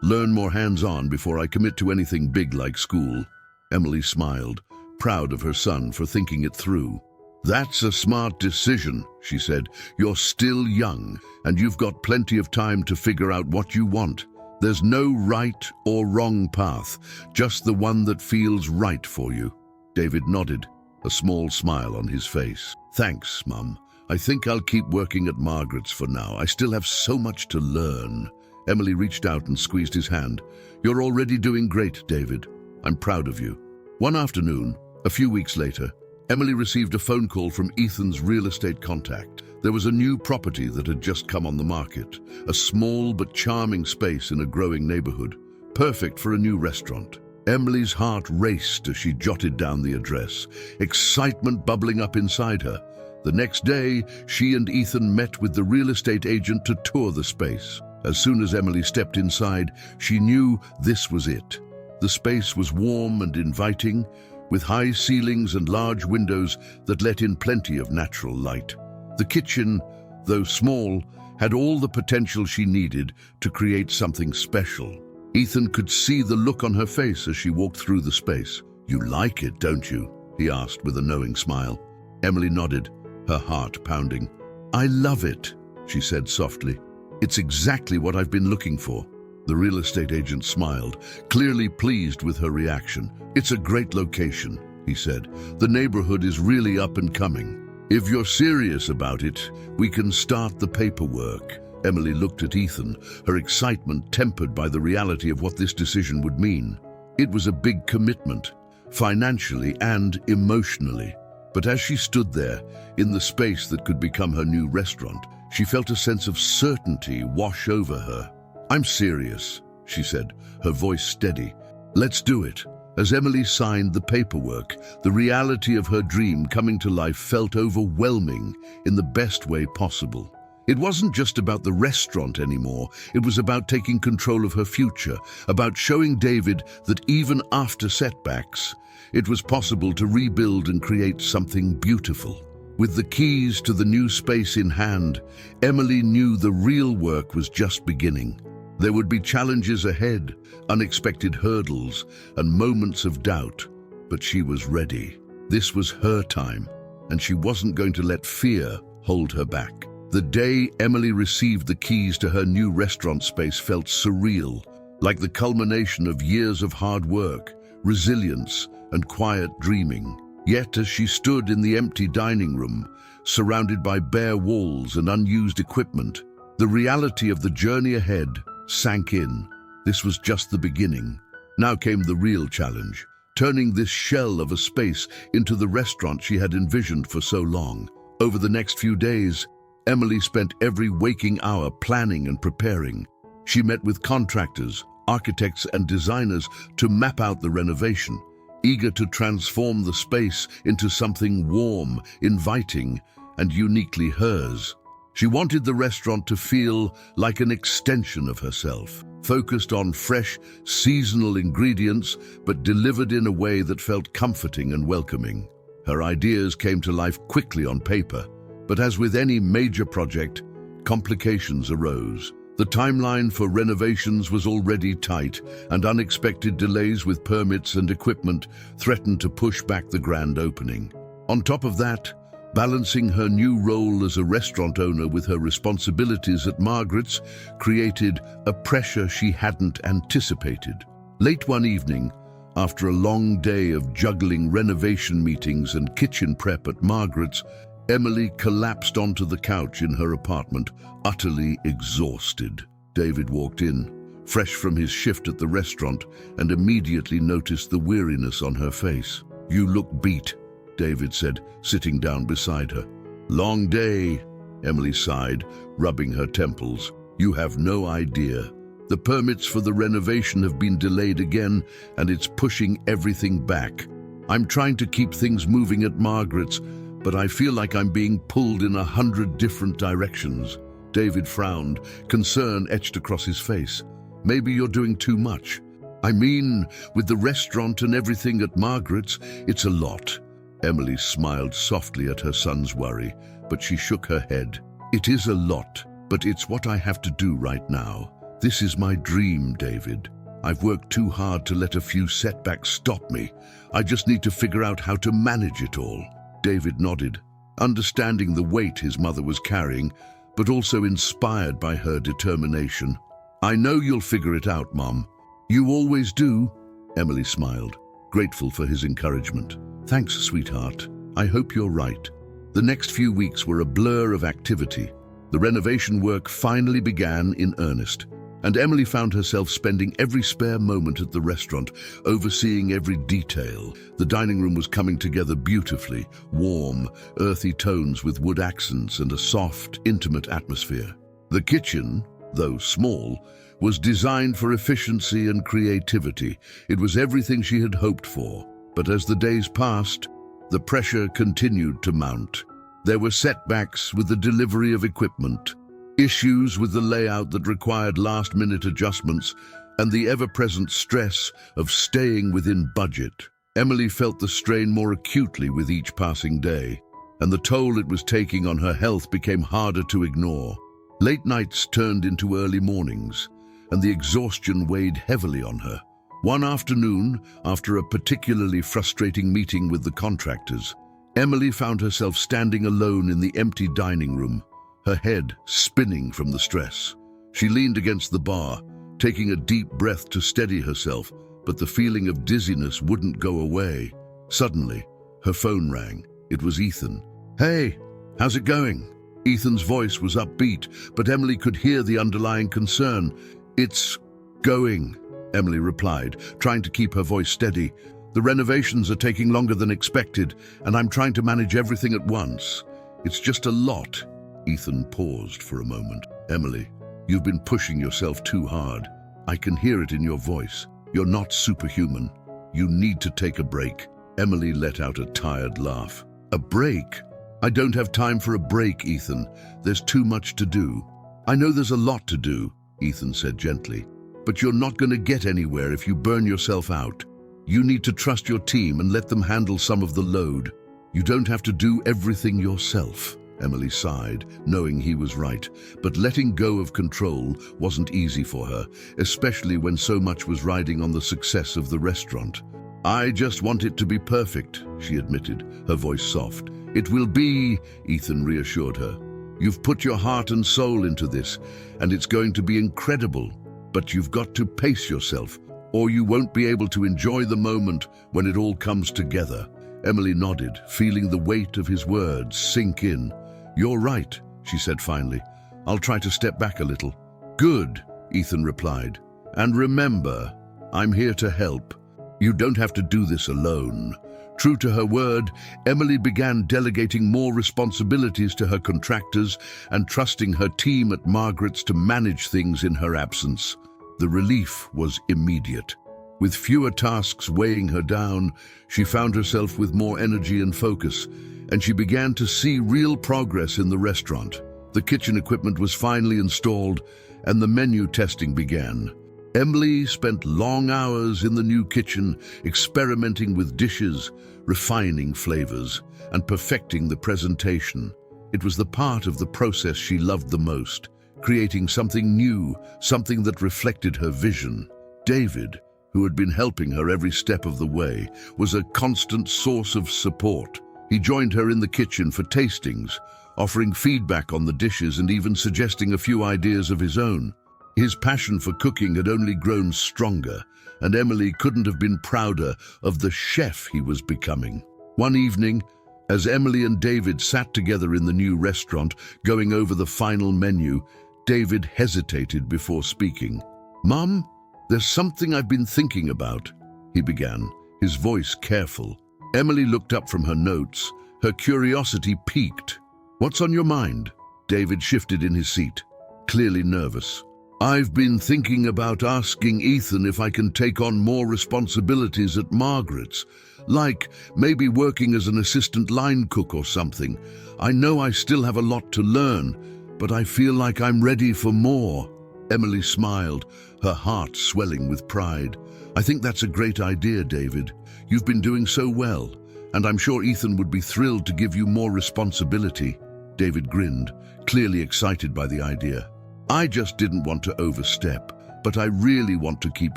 Learn more hands-on before I commit to anything big like school." Emily smiled, proud of her son for thinking it through. "That's a smart decision," she said. "You're still young, and you've got plenty of time to figure out what you want. There's no right or wrong path, just the one that feels right for you." David nodded, a small smile on his face. "Thanks, Mum. I think I'll keep working at Margaret's for now. I still have so much to learn." Emily reached out and squeezed his hand. "You're already doing great, David. I'm proud of you." One afternoon, a few weeks later, Emily received a phone call from Ethan's real estate contact. There was a new property that had just come on the market, a small but charming space in a growing neighborhood, perfect for a new restaurant. Emily's heart raced as she jotted down the address, excitement bubbling up inside her. The next day, she and Ethan met with the real estate agent to tour the space. As soon as Emily stepped inside, she knew this was it. The space was warm and inviting, with high ceilings and large windows that let in plenty of natural light. The kitchen, though small, had all the potential she needed to create something special. Ethan could see the look on her face as she walked through the space. "You like it, don't you?" he asked with a knowing smile. Emily nodded, her heart pounding. "I love it," she said softly. "It's exactly what I've been looking for." The real estate agent smiled, clearly pleased with her reaction. "It's a great location," he said. "The neighborhood is really up and coming. If you're serious about it, we can start the paperwork." Emily looked at Ethan, her excitement tempered by the reality of what this decision would mean. It was a big commitment, financially and emotionally. But as she stood there, in the space that could become her new restaurant, she felt a sense of certainty wash over her. "I'm serious," she said, her voice steady. "Let's do it." As Emily signed the paperwork, the reality of her dream coming to life felt overwhelming in the best way possible. It wasn't just about the restaurant anymore. It was about taking control of her future, about showing David that even after setbacks, it was possible to rebuild and create something beautiful. With the keys to the new space in hand, Emily knew the real work was just beginning. There would be challenges ahead, unexpected hurdles, and moments of doubt, but she was ready. This was her time, and she wasn't going to let fear hold her back. The day Emily received the keys to her new restaurant space felt surreal, like the culmination of years of hard work, resilience, and quiet dreaming. Yet as she stood in the empty dining room, surrounded by bare walls and unused equipment, the reality of the journey ahead sank in. This was just the beginning. Now came the real challenge, turning this shell of a space into the restaurant she had envisioned for so long. Over the next few days, Emily spent every waking hour planning and preparing. She met with contractors, architects, and designers to map out the renovation, eager to transform the space into something warm, inviting, and uniquely hers. She wanted the restaurant to feel like an extension of herself, focused on fresh, seasonal ingredients, but delivered in a way that felt comforting and welcoming. Her ideas came to life quickly on paper, but as with any major project, complications arose. The timeline for renovations was already tight, and unexpected delays with permits and equipment threatened to push back the grand opening. On top of that, balancing her new role as a restaurant owner with her responsibilities at Margaret's created a pressure she hadn't anticipated. Late one evening, after a long day of juggling renovation meetings and kitchen prep at Margaret's, Emily collapsed onto the couch in her apartment, utterly exhausted. David walked in, fresh from his shift at the restaurant, and immediately noticed the weariness on her face. "You look beat," David said, sitting down beside her. "Long day," Emily sighed, rubbing her temples. "You have no idea. The permits for the renovation have been delayed again, and it's pushing everything back. I'm trying to keep things moving at Margaret's, but I feel like I'm being pulled in 100 different directions." David frowned, concern etched across his face. "Maybe you're doing too much." "I mean, with the restaurant and everything at Margaret's, it's a lot." Emily smiled softly at her son's worry, but she shook her head. "It is a lot, but it's what I have to do right now. This is my dream, David. I've worked too hard to let a few setbacks stop me. I just need to figure out how to manage it all." David nodded, understanding the weight his mother was carrying, but also inspired by her determination. "I know you'll figure it out, Mom." "You always do," Emily smiled, grateful for his encouragement. "Thanks, sweetheart. I hope you're right." The next few weeks were a blur of activity. The renovation work finally began in earnest, and Emily found herself spending every spare moment at the restaurant, overseeing every detail. The dining room was coming together beautifully, warm, earthy tones with wood accents and a soft, intimate atmosphere. The kitchen, though small, was designed for efficiency and creativity. It was everything she had hoped for. But as the days passed, the pressure continued to mount. There were setbacks with the delivery of equipment, issues with the layout that required last-minute adjustments, and the ever-present stress of staying within budget. Emily felt the strain more acutely with each passing day, and the toll it was taking on her health became harder to ignore. Late nights turned into early mornings, and the exhaustion weighed heavily on her. One afternoon, after a particularly frustrating meeting with the contractors, Emily found herself standing alone in the empty dining room, her head spinning from the stress. She leaned against the bar, taking a deep breath to steady herself, but the feeling of dizziness wouldn't go away. Suddenly, her phone rang. It was Ethan. "Hey, how's it going?" Ethan's voice was upbeat, but Emily could hear the underlying concern. "It's going," Emily replied, trying to keep her voice steady. "The renovations are taking longer than expected, and I'm trying to manage everything at once. It's just a lot." Ethan paused for a moment. "Emily, you've been pushing yourself too hard. I can hear it in your voice. You're not superhuman. You need to take a break." Emily let out a tired laugh. "A break? I don't have time for a break, Ethan. There's too much to do." "I know there's a lot to do," Ethan said gently, "but you're not going to get anywhere if you burn yourself out. You need to trust your team and let them handle some of the load. You don't have to do everything yourself." Emily sighed, knowing he was right, but letting go of control wasn't easy for her, especially when so much was riding on the success of the restaurant. "I just want it to be perfect," she admitted, her voice soft. "It will be," Ethan reassured her. "You've put your heart and soul into this, and it's going to be incredible. But you've got to pace yourself, or you won't be able to enjoy the moment when it all comes together." Emily nodded, feeling the weight of his words sink in. "You're right," she said finally. "I'll try to step back a little." "Good," Ethan replied. "And remember, I'm here to help. You don't have to do this alone." True to her word, Emily began delegating more responsibilities to her contractors and trusting her team at Margaret's to manage things in her absence. The relief was immediate. With fewer tasks weighing her down, she found herself with more energy and focus, and she began to see real progress in the restaurant. The kitchen equipment was finally installed, and the menu testing began. Emily spent long hours in the new kitchen, experimenting with dishes, refining flavors, and perfecting the presentation. It was the part of the process she loved the most, creating something new, something that reflected her vision. David, who had been helping her every step of the way, was a constant source of support. He joined her in the kitchen for tastings, offering feedback on the dishes and even suggesting a few ideas of his own. His passion for cooking had only grown stronger, and Emily couldn't have been prouder of the chef he was becoming. One evening, as Emily and David sat together in the new restaurant, going over the final menu, David hesitated before speaking. "Mum, there's something I've been thinking about," he began, his voice careful. Emily looked up from her notes, her curiosity piqued. "What's on your mind?" David shifted in his seat, clearly nervous. "I've been thinking about asking Ethan if I can take on more responsibilities at Margaret's, like maybe working as an assistant line cook or something. I know I still have a lot to learn, but I feel like I'm ready for more." Emily smiled, her heart swelling with pride. "I think that's a great idea, David. You've been doing so well, and I'm sure Ethan would be thrilled to give you more responsibility." David grinned, clearly excited by the idea. "I just didn't want to overstep, but I really want to keep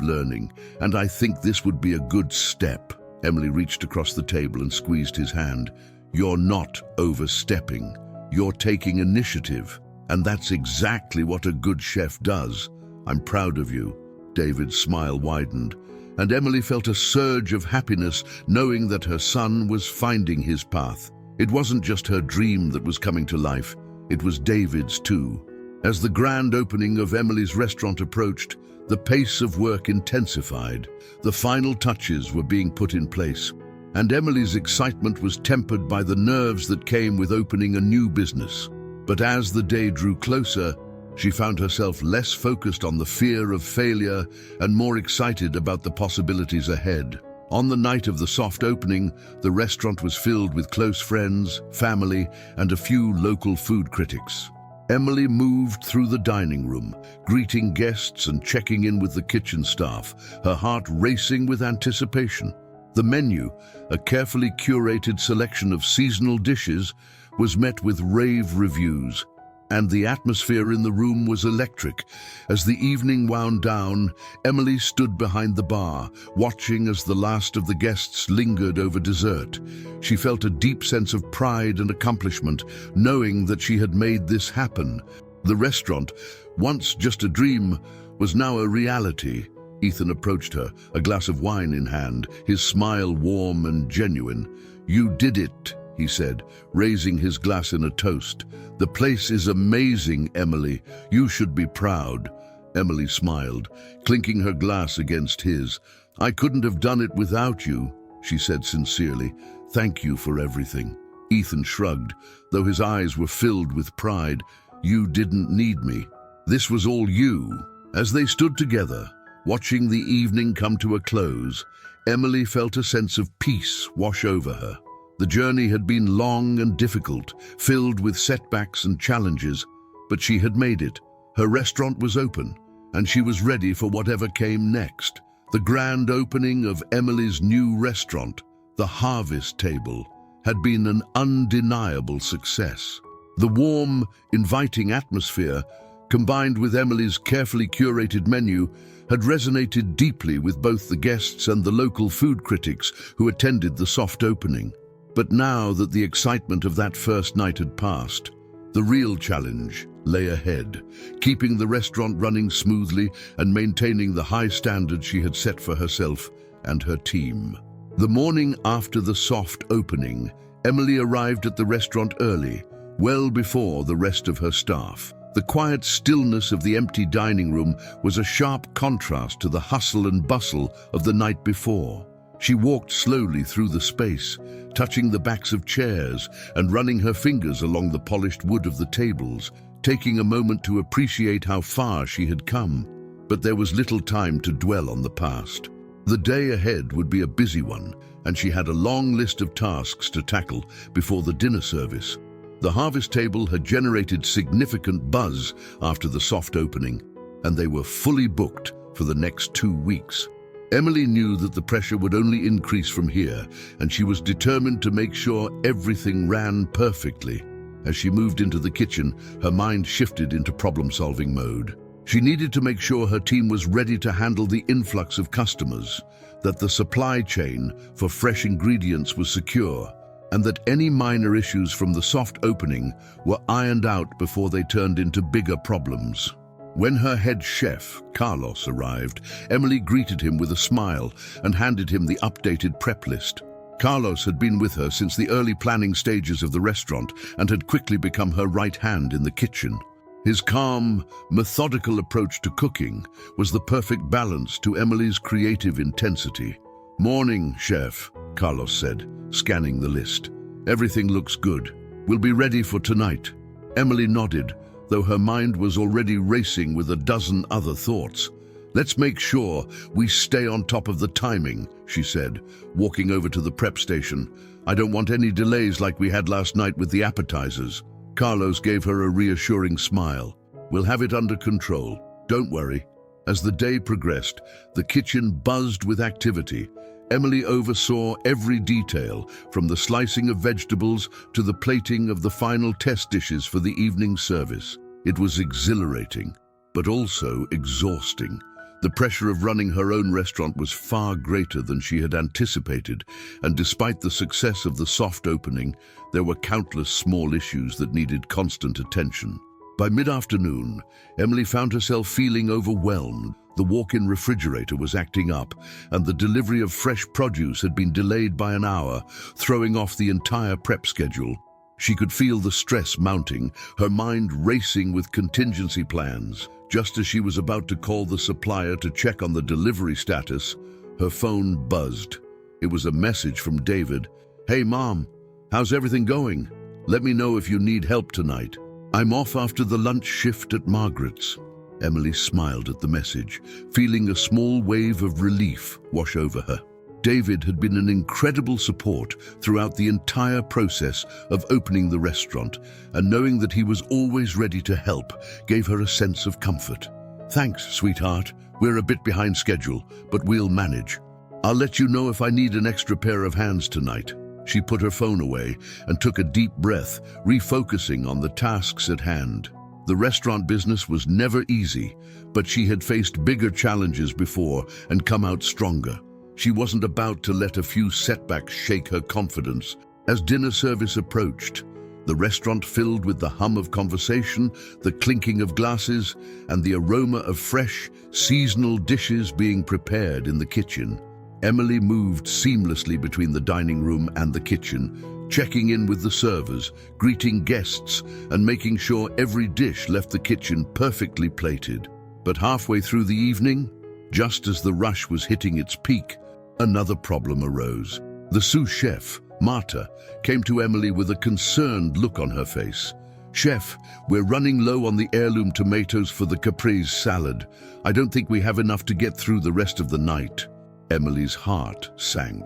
learning, and I think this would be a good step." Emily reached across the table and squeezed his hand. "You're not overstepping. You're taking initiative, and that's exactly what a good chef does. I'm proud of you." David's smile widened, and Emily felt a surge of happiness knowing that her son was finding his path. It wasn't just her dream that was coming to life, it was David's too. As the grand opening of Emily's restaurant approached, the pace of work intensified. The final touches were being put in place, and Emily's excitement was tempered by the nerves that came with opening a new business. But as the day drew closer, she found herself less focused on the fear of failure and more excited about the possibilities ahead. On the night of the soft opening, the restaurant was filled with close friends, family, and a few local food critics. Emily moved through the dining room, greeting guests and checking in with the kitchen staff, her heart racing with anticipation. The menu, a carefully curated selection of seasonal dishes, was met with rave reviews, and the atmosphere in the room was electric. As the evening wound down, Emily stood behind the bar, watching as the last of the guests lingered over dessert. She felt a deep sense of pride and accomplishment, knowing that she had made this happen. The restaurant, once just a dream, was now a reality. Ethan approached her, a glass of wine in hand, his smile warm and genuine. "You did it," he said, raising his glass in a toast. "The place is amazing, Emily. You should be proud." Emily smiled, clinking her glass against his. "I couldn't have done it without you," she said sincerely. "Thank you for everything." Ethan shrugged, though his eyes were filled with pride. "You didn't need me. This was all you." As they stood together, watching the evening come to a close, Emily felt a sense of peace wash over her. The journey had been long and difficult, filled with setbacks and challenges, but she had made it. Her restaurant was open, and she was ready for whatever came next. The grand opening of Emily's new restaurant, the Harvest Table, had been an undeniable success. The warm, inviting atmosphere, combined with Emily's carefully curated menu, had resonated deeply with both the guests and the local food critics who attended the soft opening. But now that the excitement of that first night had passed, the real challenge lay ahead, keeping the restaurant running smoothly and maintaining the high standards she had set for herself and her team. The morning after the soft opening, Emily arrived at the restaurant early, well before the rest of her staff. The quiet stillness of the empty dining room was a sharp contrast to the hustle and bustle of the night before. She walked slowly through the space, touching the backs of chairs and running her fingers along the polished wood of the tables, taking a moment to appreciate how far she had come. But there was little time to dwell on the past. The day ahead would be a busy one, and she had a long list of tasks to tackle before the dinner service. The Harvest Table had generated significant buzz after the soft opening, and they were fully booked for the next 2 weeks. Emily knew that the pressure would only increase from here, and she was determined to make sure everything ran perfectly. As she moved into the kitchen, her mind shifted into problem-solving mode. She needed to make sure her team was ready to handle the influx of customers, that the supply chain for fresh ingredients was secure, and that any minor issues from the soft opening were ironed out before they turned into bigger problems. When her head chef, Carlos, arrived, Emily greeted him with a smile and handed him the updated prep list. Carlos had been with her since the early planning stages of the restaurant and had quickly become her right hand in the kitchen. His calm, methodical approach to cooking was the perfect balance to Emily's creative intensity. "Morning, chef," Carlos said, scanning the list. "Everything looks good. We'll be ready for tonight." Emily nodded, though her mind was already racing with a dozen other thoughts. "Let's make sure we stay on top of the timing," she said, walking over to the prep station. "I don't want any delays like we had last night with the appetizers." Carlos gave her a reassuring smile. "We'll have it under control. Don't worry." As the day progressed, the kitchen buzzed with activity. Emily oversaw every detail, from the slicing of vegetables to the plating of the final test dishes for the evening service. It was exhilarating, but also exhausting. The pressure of running her own restaurant was far greater than she had anticipated, and despite the success of the soft opening, there were countless small issues that needed constant attention. By mid-afternoon, Emily found herself feeling overwhelmed. The walk-in refrigerator was acting up, and the delivery of fresh produce had been delayed by an hour, throwing off the entire prep schedule. She could feel the stress mounting, her mind racing with contingency plans. Just as she was about to call the supplier to check on the delivery status, her phone buzzed. It was a message from David. "Hey, Mom, how's everything going? Let me know if you need help tonight. I'm off after the lunch shift at Margaret's." Emily smiled at the message, feeling a small wave of relief wash over her. David had been an incredible support throughout the entire process of opening the restaurant, and knowing that he was always ready to help gave her a sense of comfort. "Thanks, sweetheart. We're a bit behind schedule, but we'll manage. I'll let you know if I need an extra pair of hands tonight." She put her phone away and took a deep breath, refocusing on the tasks at hand. The restaurant business was never easy, but she had faced bigger challenges before and come out stronger. She wasn't about to let a few setbacks shake her confidence. As dinner service approached, the restaurant filled with the hum of conversation, the clinking of glasses, and the aroma of fresh, seasonal dishes being prepared in the kitchen. Emily moved seamlessly between the dining room and the kitchen, checking in with the servers, greeting guests, and making sure every dish left the kitchen perfectly plated. But halfway through the evening, just as the rush was hitting its peak, another problem arose. The sous chef, Marta, came to Emily with a concerned look on her face. "Chef, we're running low on the heirloom tomatoes for the caprese salad. I don't think we have enough to get through the rest of the night." Emily's heart sank.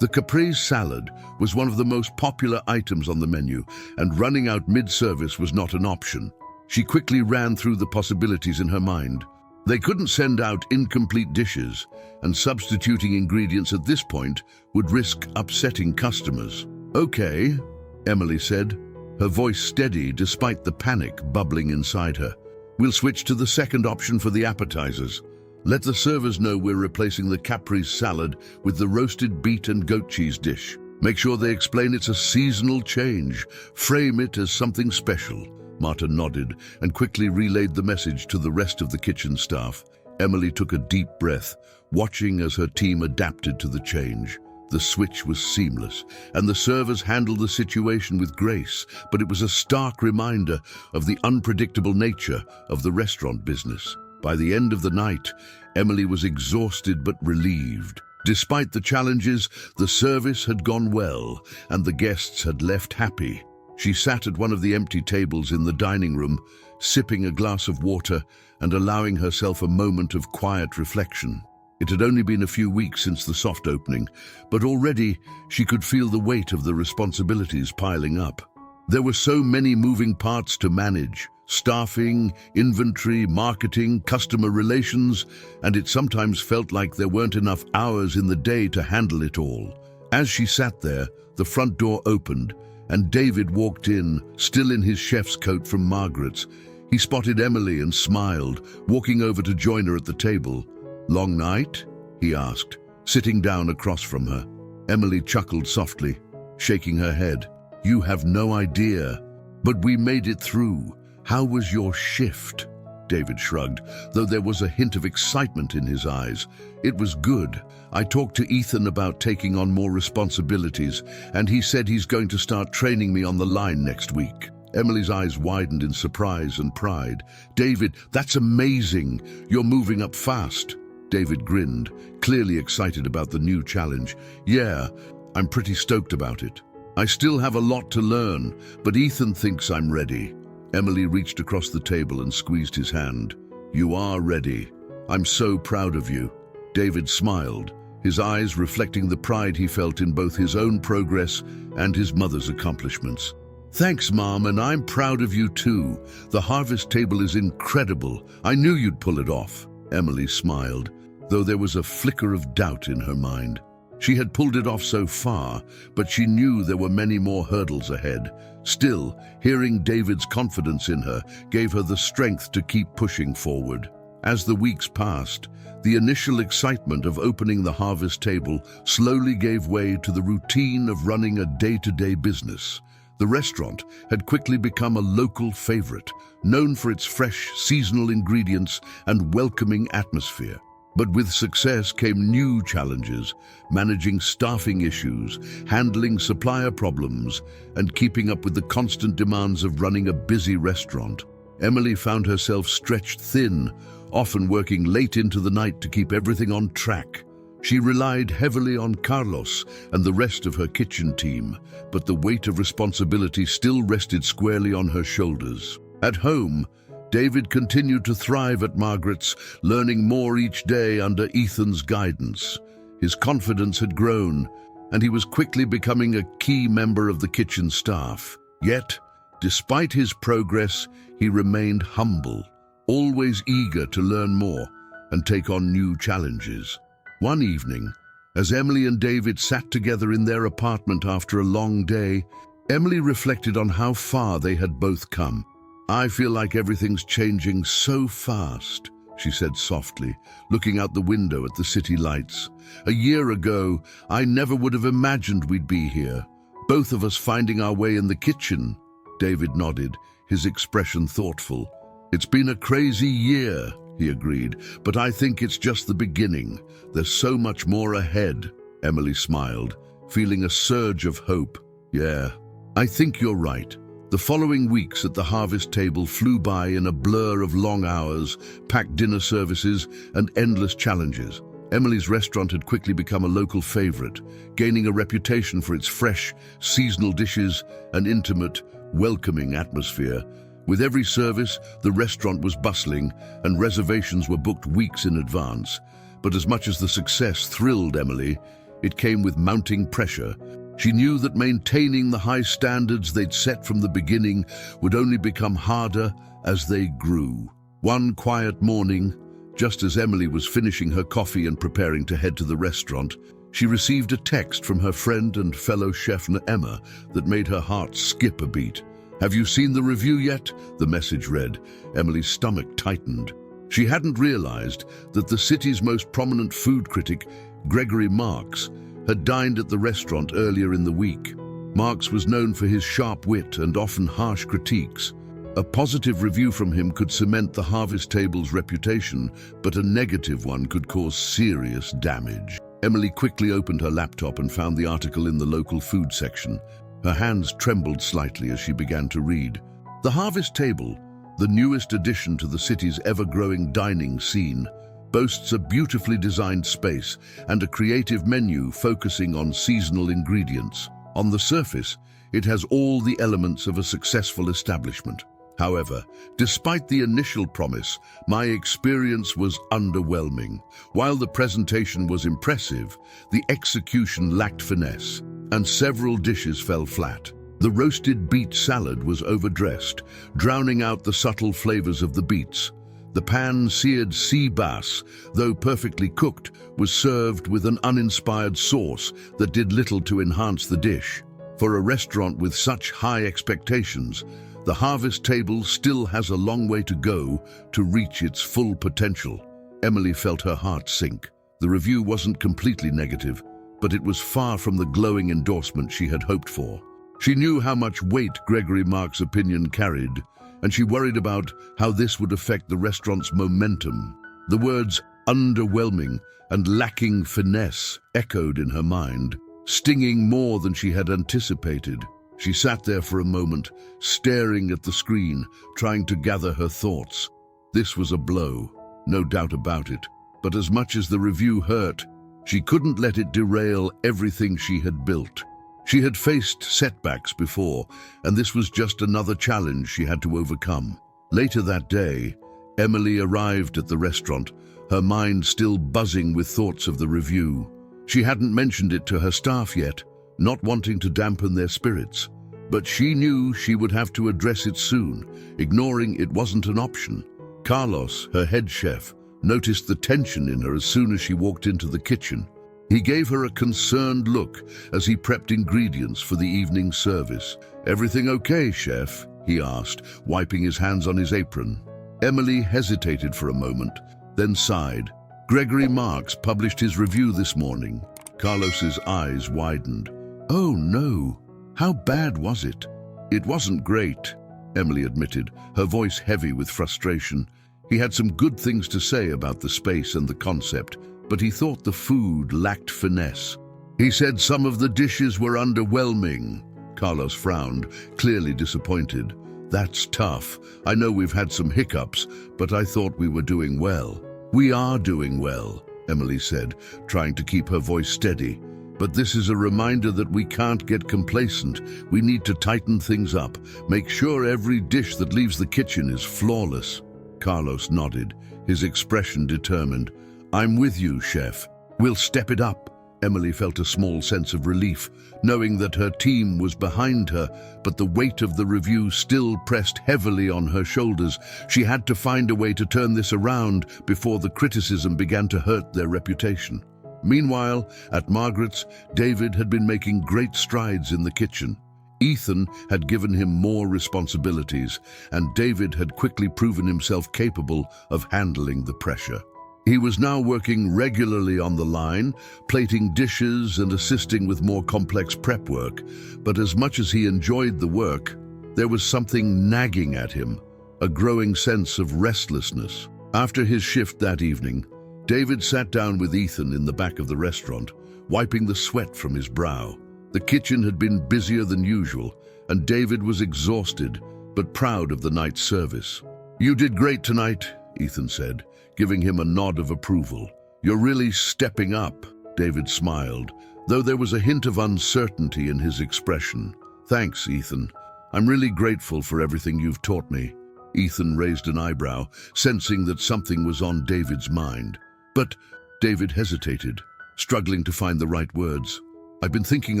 The caprese salad was one of the most popular items on the menu, and running out mid-service was not an option. She quickly ran through the possibilities in her mind. They couldn't send out incomplete dishes, and substituting ingredients at this point would risk upsetting customers. "Okay," Emily said, her voice steady despite the panic bubbling inside her. "We'll switch to the second option for the appetizers. Let the servers know we're replacing the caprese salad with the roasted beet and goat cheese dish. Make sure they explain it's a seasonal change. Frame it as something special." Marta nodded and quickly relayed the message to the rest of the kitchen staff. Emily took a deep breath, watching as her team adapted to the change. The switch was seamless, and the servers handled the situation with grace, but it was a stark reminder of the unpredictable nature of the restaurant business. By the end of the night, Emily was exhausted but relieved. Despite the challenges, the service had gone well, and the guests had left happy. She sat at one of the empty tables in the dining room, sipping a glass of water and allowing herself a moment of quiet reflection. It had only been a few weeks since the soft opening, but already she could feel the weight of the responsibilities piling up. There were so many moving parts to manage: staffing, inventory, marketing, customer relations, and it sometimes felt like there weren't enough hours in the day to handle it all. As she sat there, the front door opened, and David walked in, still in his chef's coat from Margaret's. He spotted Emily and smiled, walking over to join her at the table. "Long night?" he asked, sitting down across from her. Emily chuckled softly, shaking her head. "You have no idea. But we made it through. How was your shift?" David shrugged, though there was a hint of excitement in his eyes. "It was good. I talked to Ethan about taking on more responsibilities, and he said he's going to start training me on the line next week." Emily's eyes widened in surprise and pride. "David, that's amazing. You're moving up fast." David grinned, clearly excited about the new challenge. "Yeah, I'm pretty stoked about it. I still have a lot to learn, but Ethan thinks I'm ready." Emily reached across the table and squeezed his hand. "You are ready. I'm so proud of you." David smiled, his eyes reflecting the pride he felt in both his own progress and his mother's accomplishments. "Thanks, Mom, and I'm proud of you too. The harvest table is incredible. I knew you'd pull it off." Emily smiled, though there was a flicker of doubt in her mind. She had pulled it off so far, but she knew there were many more hurdles ahead. Still, hearing David's confidence in her gave her the strength to keep pushing forward. As the weeks passed, the initial excitement of opening the harvest table slowly gave way to the routine of running a day-to-day business. The restaurant had quickly become a local favorite, known for its fresh, seasonal ingredients and welcoming atmosphere. But with success came new challenges, managing staffing issues, handling supplier problems, and keeping up with the constant demands of running a busy restaurant. Emily found herself stretched thin, often working late into the night to keep everything on track. She relied heavily on Carlos and the rest of her kitchen team, but the weight of responsibility still rested squarely on her shoulders. At home, David continued to thrive at Margaret's, learning more each day under Ethan's guidance. His confidence had grown, and he was quickly becoming a key member of the kitchen staff. Yet, despite his progress, he remained humble, always eager to learn more and take on new challenges. One evening, as Emily and David sat together in their apartment after a long day, Emily reflected on how far they had both come. "I feel like everything's changing so fast," she said softly, looking out the window at the city lights. "A year ago, I never would have imagined we'd be here, both of us finding our way in the kitchen." David nodded, his expression thoughtful. "It's been a crazy year," he agreed, "but I think it's just the beginning. There's so much more ahead." Emily smiled, feeling a surge of hope. "Yeah, I think you're right." The following weeks at the harvest table flew by in a blur of long hours, packed dinner services, and endless challenges. Emily's restaurant had quickly become a local favorite, gaining a reputation for its fresh, seasonal dishes and intimate, welcoming atmosphere. With every service, the restaurant was bustling, and reservations were booked weeks in advance. But as much as the success thrilled Emily, it came with mounting pressure. She knew that maintaining the high standards they'd set from the beginning would only become harder as they grew. One quiet morning, just as Emily was finishing her coffee and preparing to head to the restaurant, she received a text from her friend and fellow chef Emma that made her heart skip a beat. "Have you seen the review yet?" the message read. Emily's stomach tightened. She hadn't realized that the city's most prominent food critic, Gregory Marks, had dined at the restaurant earlier in the week. Marks was known for his sharp wit and often harsh critiques. A positive review from him could cement the harvest table's reputation, but a negative one could cause serious damage. Emily quickly opened her laptop and found the article in the local food section. Her hands trembled slightly as she began to read. The harvest table, the newest addition to the city's ever-growing dining scene, boasts a beautifully designed space and a creative menu focusing on seasonal ingredients. On the surface, it has all the elements of a successful establishment. However, despite the initial promise, my experience was underwhelming. While the presentation was impressive, the execution lacked finesse, and several dishes fell flat. The roasted beet salad was overdressed, drowning out the subtle flavors of the beets. The pan-seared sea bass, though perfectly cooked, was served with an uninspired sauce that did little to enhance the dish. For a restaurant with such high expectations, the harvest table still has a long way to go to reach its full potential. Emily felt her heart sink. The review wasn't completely negative, but it was far from the glowing endorsement she had hoped for. She knew how much weight Gregory Mark's opinion carried, and she worried about how this would affect the restaurant's momentum. The words underwhelming and lacking finesse echoed in her mind, stinging more than she had anticipated. She sat there for a moment, staring at the screen, trying to gather her thoughts. This was a blow, no doubt about it, but as much as the review hurt, she couldn't let it derail everything she had built. She had faced setbacks before, and this was just another challenge she had to overcome. Later that day, Emily arrived at the restaurant, her mind still buzzing with thoughts of the review. She hadn't mentioned it to her staff yet, not wanting to dampen their spirits. But she knew she would have to address it soon, ignoring it wasn't an option. Carlos, her head chef, noticed the tension in her as soon as she walked into the kitchen. He gave her a concerned look as he prepped ingredients for the evening service. "Everything okay, chef?" he asked, wiping his hands on his apron. Emily hesitated for a moment, then sighed. "Gregory Marks published his review this morning." Carlos's eyes widened. "Oh no, how bad was it?" "It wasn't great," Emily admitted, her voice heavy with frustration. He had some good things to say about the space and the concept, but he thought the food lacked finesse. He said some of the dishes were underwhelming. Carlos frowned, clearly disappointed. "That's tough. I know we've had some hiccups, but I thought we were doing well." "We are doing well," Emily said, trying to keep her voice steady. "But this is a reminder that we can't get complacent. We need to tighten things up, make sure every dish that leaves the kitchen is flawless." Carlos nodded, his expression determined. "I'm with you, chef. We'll step it up." Emily felt a small sense of relief, knowing that her team was behind her, but the weight of the review still pressed heavily on her shoulders. She had to find a way to turn this around before the criticism began to hurt their reputation. Meanwhile, at Margaret's, David had been making great strides in the kitchen. Ethan had given him more responsibilities, and David had quickly proven himself capable of handling the pressure. He was now working regularly on the line, plating dishes and assisting with more complex prep work. But as much as he enjoyed the work, there was something nagging at him, a growing sense of restlessness. After his shift that evening, David sat down with Ethan in the back of the restaurant, wiping the sweat from his brow. The kitchen had been busier than usual, and David was exhausted, but proud of the night's service. "You did great tonight," Ethan said, giving him a nod of approval. "You're really stepping up." David smiled, though there was a hint of uncertainty in his expression. "Thanks, Ethan. I'm really grateful for everything you've taught me." Ethan raised an eyebrow, sensing that something was on David's mind. "But," David hesitated, struggling to find the right words. "I've been thinking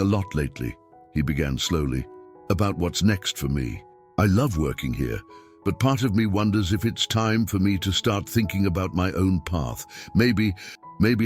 a lot lately," he began slowly, "about what's next for me. I love working here, but part of me wonders if it's time for me to start thinking about my own path. Maybe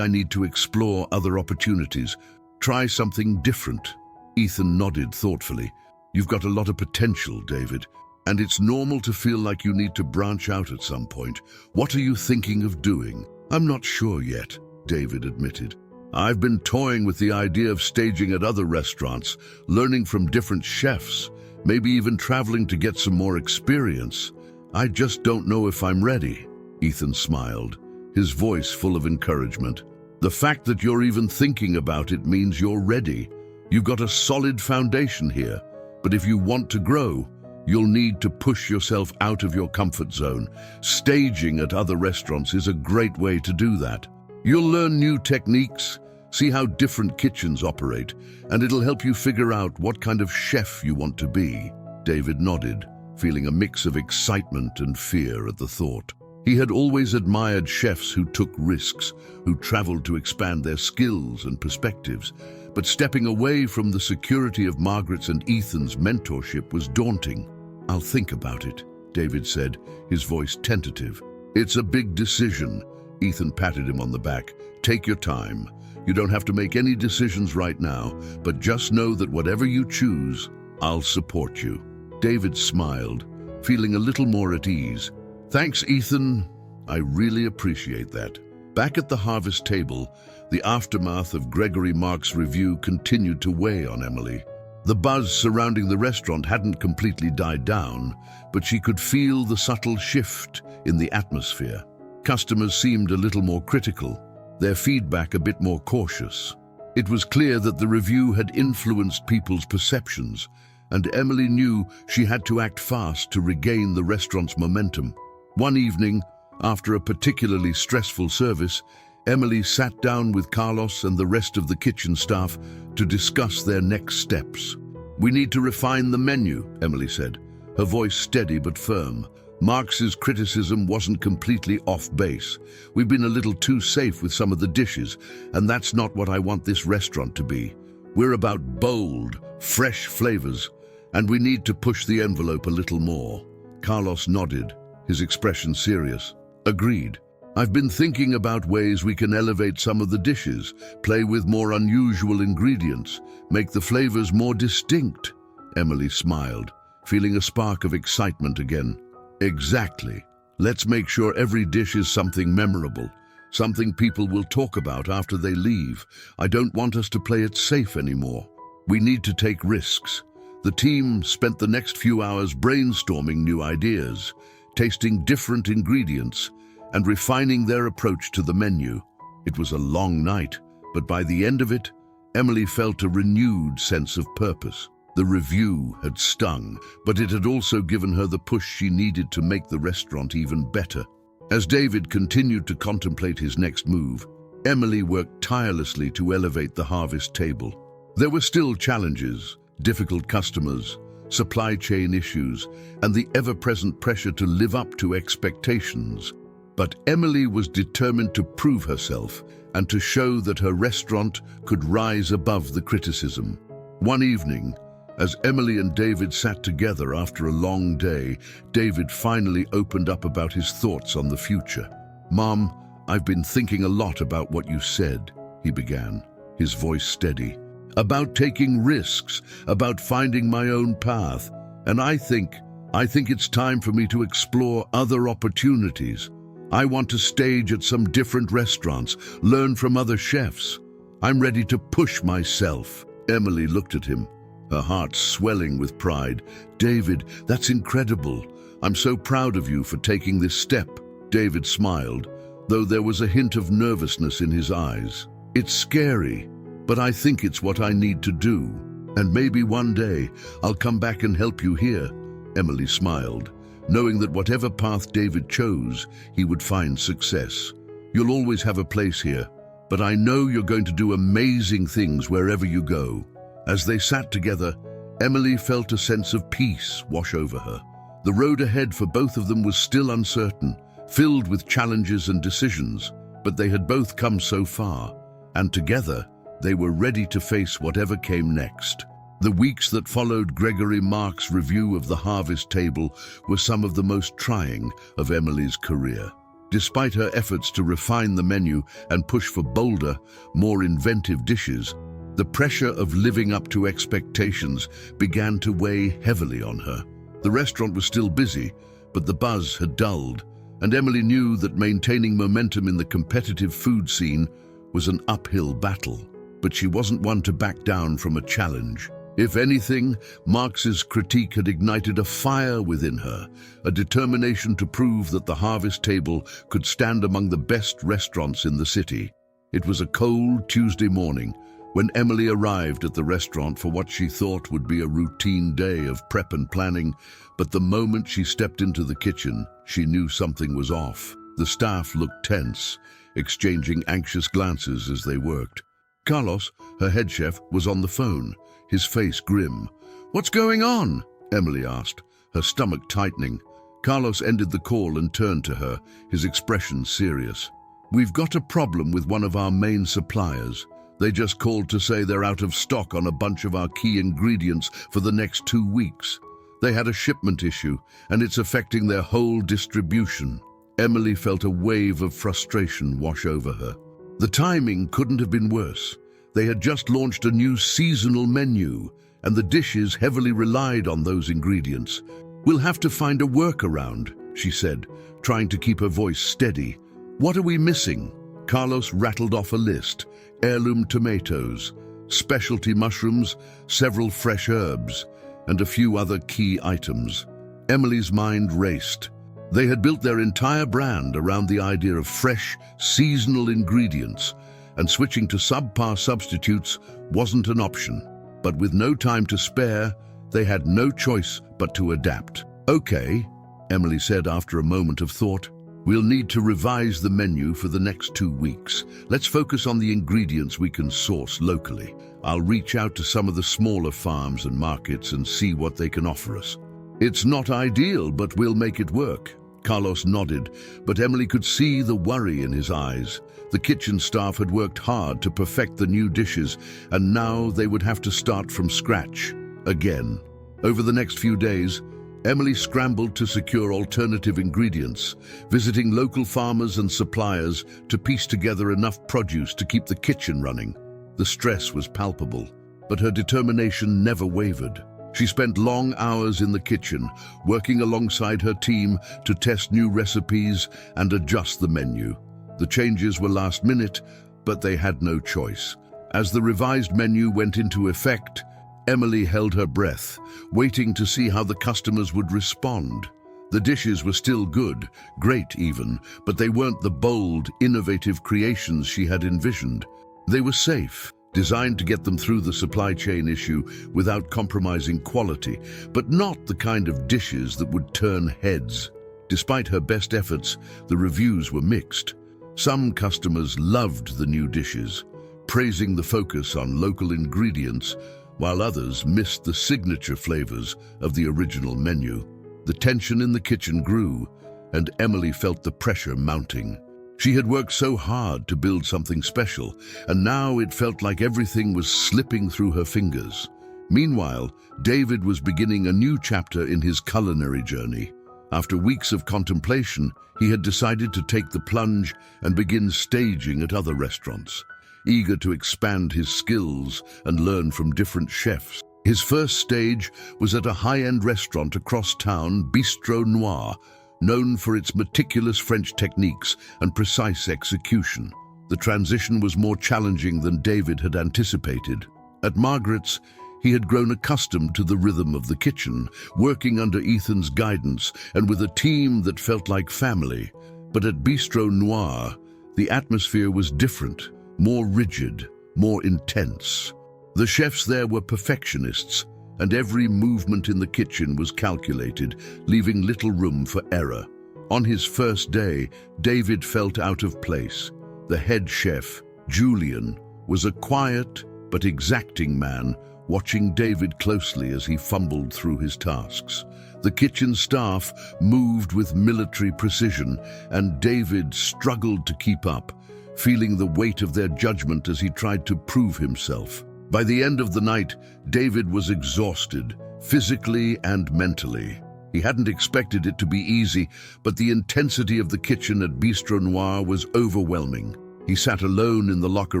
I need to explore other opportunities, try something different." Ethan nodded thoughtfully. "You've got a lot of potential, David, and it's normal to feel like you need to branch out at some point. What are you thinking of doing?" "I'm not sure yet," David admitted. "I've been toying with the idea of staging at other restaurants, learning from different chefs, maybe even traveling to get some more experience. I just don't know if I'm ready." Ethan smiled, his voice full of encouragement. "The fact that you're even thinking about it means you're ready. You've got a solid foundation here, but if you want to grow, you'll need to push yourself out of your comfort zone. Staging at other restaurants is a great way to do that. You'll learn new techniques, see how different kitchens operate, and it'll help you figure out what kind of chef you want to be." David nodded, feeling a mix of excitement and fear at the thought. He had always admired chefs who took risks, who traveled to expand their skills and perspectives. But stepping away from the security of Margaret's and Ethan's mentorship was daunting. "I'll think about it," David said, his voice tentative. "It's a big decision." Ethan patted him on the back. "Take your time. You don't have to make any decisions right now, but just know that whatever you choose, I'll support you." David smiled, feeling a little more at ease. "Thanks, Ethan. I really appreciate that." Back at the harvest table, the aftermath of Gregory Marks' review continued to weigh on Emily. The buzz surrounding the restaurant hadn't completely died down, but she could feel the subtle shift in the atmosphere. Customers seemed a little more critical, their feedback a bit more cautious. It was clear that the review had influenced people's perceptions, and Emily knew she had to act fast to regain the restaurant's momentum. One evening, after a particularly stressful service, Emily sat down with Carlos and the rest of the kitchen staff to discuss their next steps. "We need to refine the menu," Emily said, her voice steady but firm. "Marx's criticism wasn't completely off base. We've been a little too safe with some of the dishes, and that's not what I want this restaurant to be. We're about bold, fresh flavors, and we need to push the envelope a little more." Carlos nodded, his expression serious. "Agreed. I've been thinking about ways we can elevate some of the dishes, play with more unusual ingredients, make the flavors more distinct." Emily smiled, feeling a spark of excitement again. "Exactly. Let's make sure every dish is something memorable, something people will talk about after they leave. I don't want us to play it safe anymore. We need to take risks." The team spent the next few hours brainstorming new ideas, tasting different ingredients, and refining their approach to the menu. It was a long night, but by the end of it, Emily felt a renewed sense of purpose. The review had stung, but it had also given her the push she needed to make the restaurant even better. As David continued to contemplate his next move, Emily worked tirelessly to elevate the harvest table. There were still challenges, difficult customers, supply chain issues, and the ever-present pressure to live up to expectations. But Emily was determined to prove herself and to show that her restaurant could rise above the criticism. One evening, as Emily and David sat together after a long day, David finally opened up about his thoughts on the future. "Mom, I've been thinking a lot about what you said," he began, his voice steady. "About taking risks, about finding my own path. And I think it's time for me to explore other opportunities. I want to stage at some different restaurants, learn from other chefs. I'm ready to push myself." Emily looked at him, her heart swelling with pride. "David, that's incredible. I'm so proud of you for taking this step." David smiled, though there was a hint of nervousness in his eyes. "It's scary, but I think it's what I need to do. And maybe one day I'll come back and help you here." Emily smiled, knowing that whatever path David chose, he would find success. "You'll always have a place here, but I know you're going to do amazing things wherever you go." As they sat together, Emily felt a sense of peace wash over her. The road ahead for both of them was still uncertain, filled with challenges and decisions, but they had both come so far, and together they were ready to face whatever came next. The weeks that followed Gregory Marks' review of the harvest table were some of the most trying of Emily's career. Despite her efforts to refine the menu and push for bolder, more inventive dishes, the pressure of living up to expectations began to weigh heavily on her. The restaurant was still busy, but the buzz had dulled, and Emily knew that maintaining momentum in the competitive food scene was an uphill battle. But she wasn't one to back down from a challenge. If anything, Marx's critique had ignited a fire within her, a determination to prove that the harvest table could stand among the best restaurants in the city. It was a cold Tuesday morning when Emily arrived at the restaurant for what she thought would be a routine day of prep and planning, but the moment she stepped into the kitchen, she knew something was off. The staff looked tense, exchanging anxious glances as they worked. Carlos, her head chef, was on the phone, his face grim. "What's going on?" Emily asked, her stomach tightening. Carlos ended the call and turned to her, his expression serious. "We've got a problem with one of our main suppliers. They just called to say they're out of stock on a bunch of our key ingredients for the next 2 weeks. They had a shipment issue, and it's affecting their whole distribution." Emily felt a wave of frustration wash over her. The timing couldn't have been worse. They had just launched a new seasonal menu, and the dishes heavily relied on those ingredients. "We'll have to find a workaround," she said, trying to keep her voice steady. "What are we missing?" Carlos rattled off a list: heirloom tomatoes, specialty mushrooms, several fresh herbs, and a few other key items. Emily's mind raced. They had built their entire brand around the idea of fresh, seasonal ingredients, and switching to subpar substitutes wasn't an option. But with no time to spare, they had no choice but to adapt. "Okay," Emily said after a moment of thought. "We'll need to revise the menu for the next 2 weeks. Let's focus on the ingredients we can source locally. I'll reach out to some of the smaller farms and markets and see what they can offer us." "It's not ideal, but we'll make it work." Carlos nodded, but Emily could see the worry in his eyes. The kitchen staff had worked hard to perfect the new dishes, and now they would have to start from scratch again. Over the next few days, Emily scrambled to secure alternative ingredients, visiting local farmers and suppliers to piece together enough produce to keep the kitchen running. The stress was palpable, but her determination never wavered. She spent long hours in the kitchen, working alongside her team to test new recipes and adjust the menu. The changes were last minute, but they had no choice. As the revised menu went into effect, Emily held her breath, waiting to see how the customers would respond. The dishes were still good, great even, but they weren't the bold, innovative creations she had envisioned. They were safe, designed to get them through the supply chain issue without compromising quality, but not the kind of dishes that would turn heads. Despite her best efforts, the reviews were mixed. Some customers loved the new dishes, praising the focus on local ingredients, while others missed the signature flavors of the original menu. The tension in the kitchen grew, and Emily felt the pressure mounting. She had worked so hard to build something special, and now it felt like everything was slipping through her fingers. Meanwhile, David was beginning a new chapter in his culinary journey. After weeks of contemplation, he had decided to take the plunge and begin staging at other restaurants. Eager to expand his skills and learn from different chefs. His first stage was at a high-end restaurant across town, Bistro Noir, known for its meticulous French techniques and precise execution. The transition was more challenging than David had anticipated. At Margaret's, he had grown accustomed to the rhythm of the kitchen, working under Ethan's guidance and with a team that felt like family. But at Bistro Noir, the atmosphere was different. More rigid, more intense. The chefs there were perfectionists, and every movement in the kitchen was calculated, leaving little room for error. On his first day, David felt out of place. The head chef, Julian, was a quiet but exacting man, watching David closely as he fumbled through his tasks. The kitchen staff moved with military precision, and David struggled to keep up, feeling the weight of their judgment as he tried to prove himself. By the end of the night, David was exhausted, physically and mentally. He hadn't expected it to be easy, but the intensity of the kitchen at Bistro Noir was overwhelming. He sat alone in the locker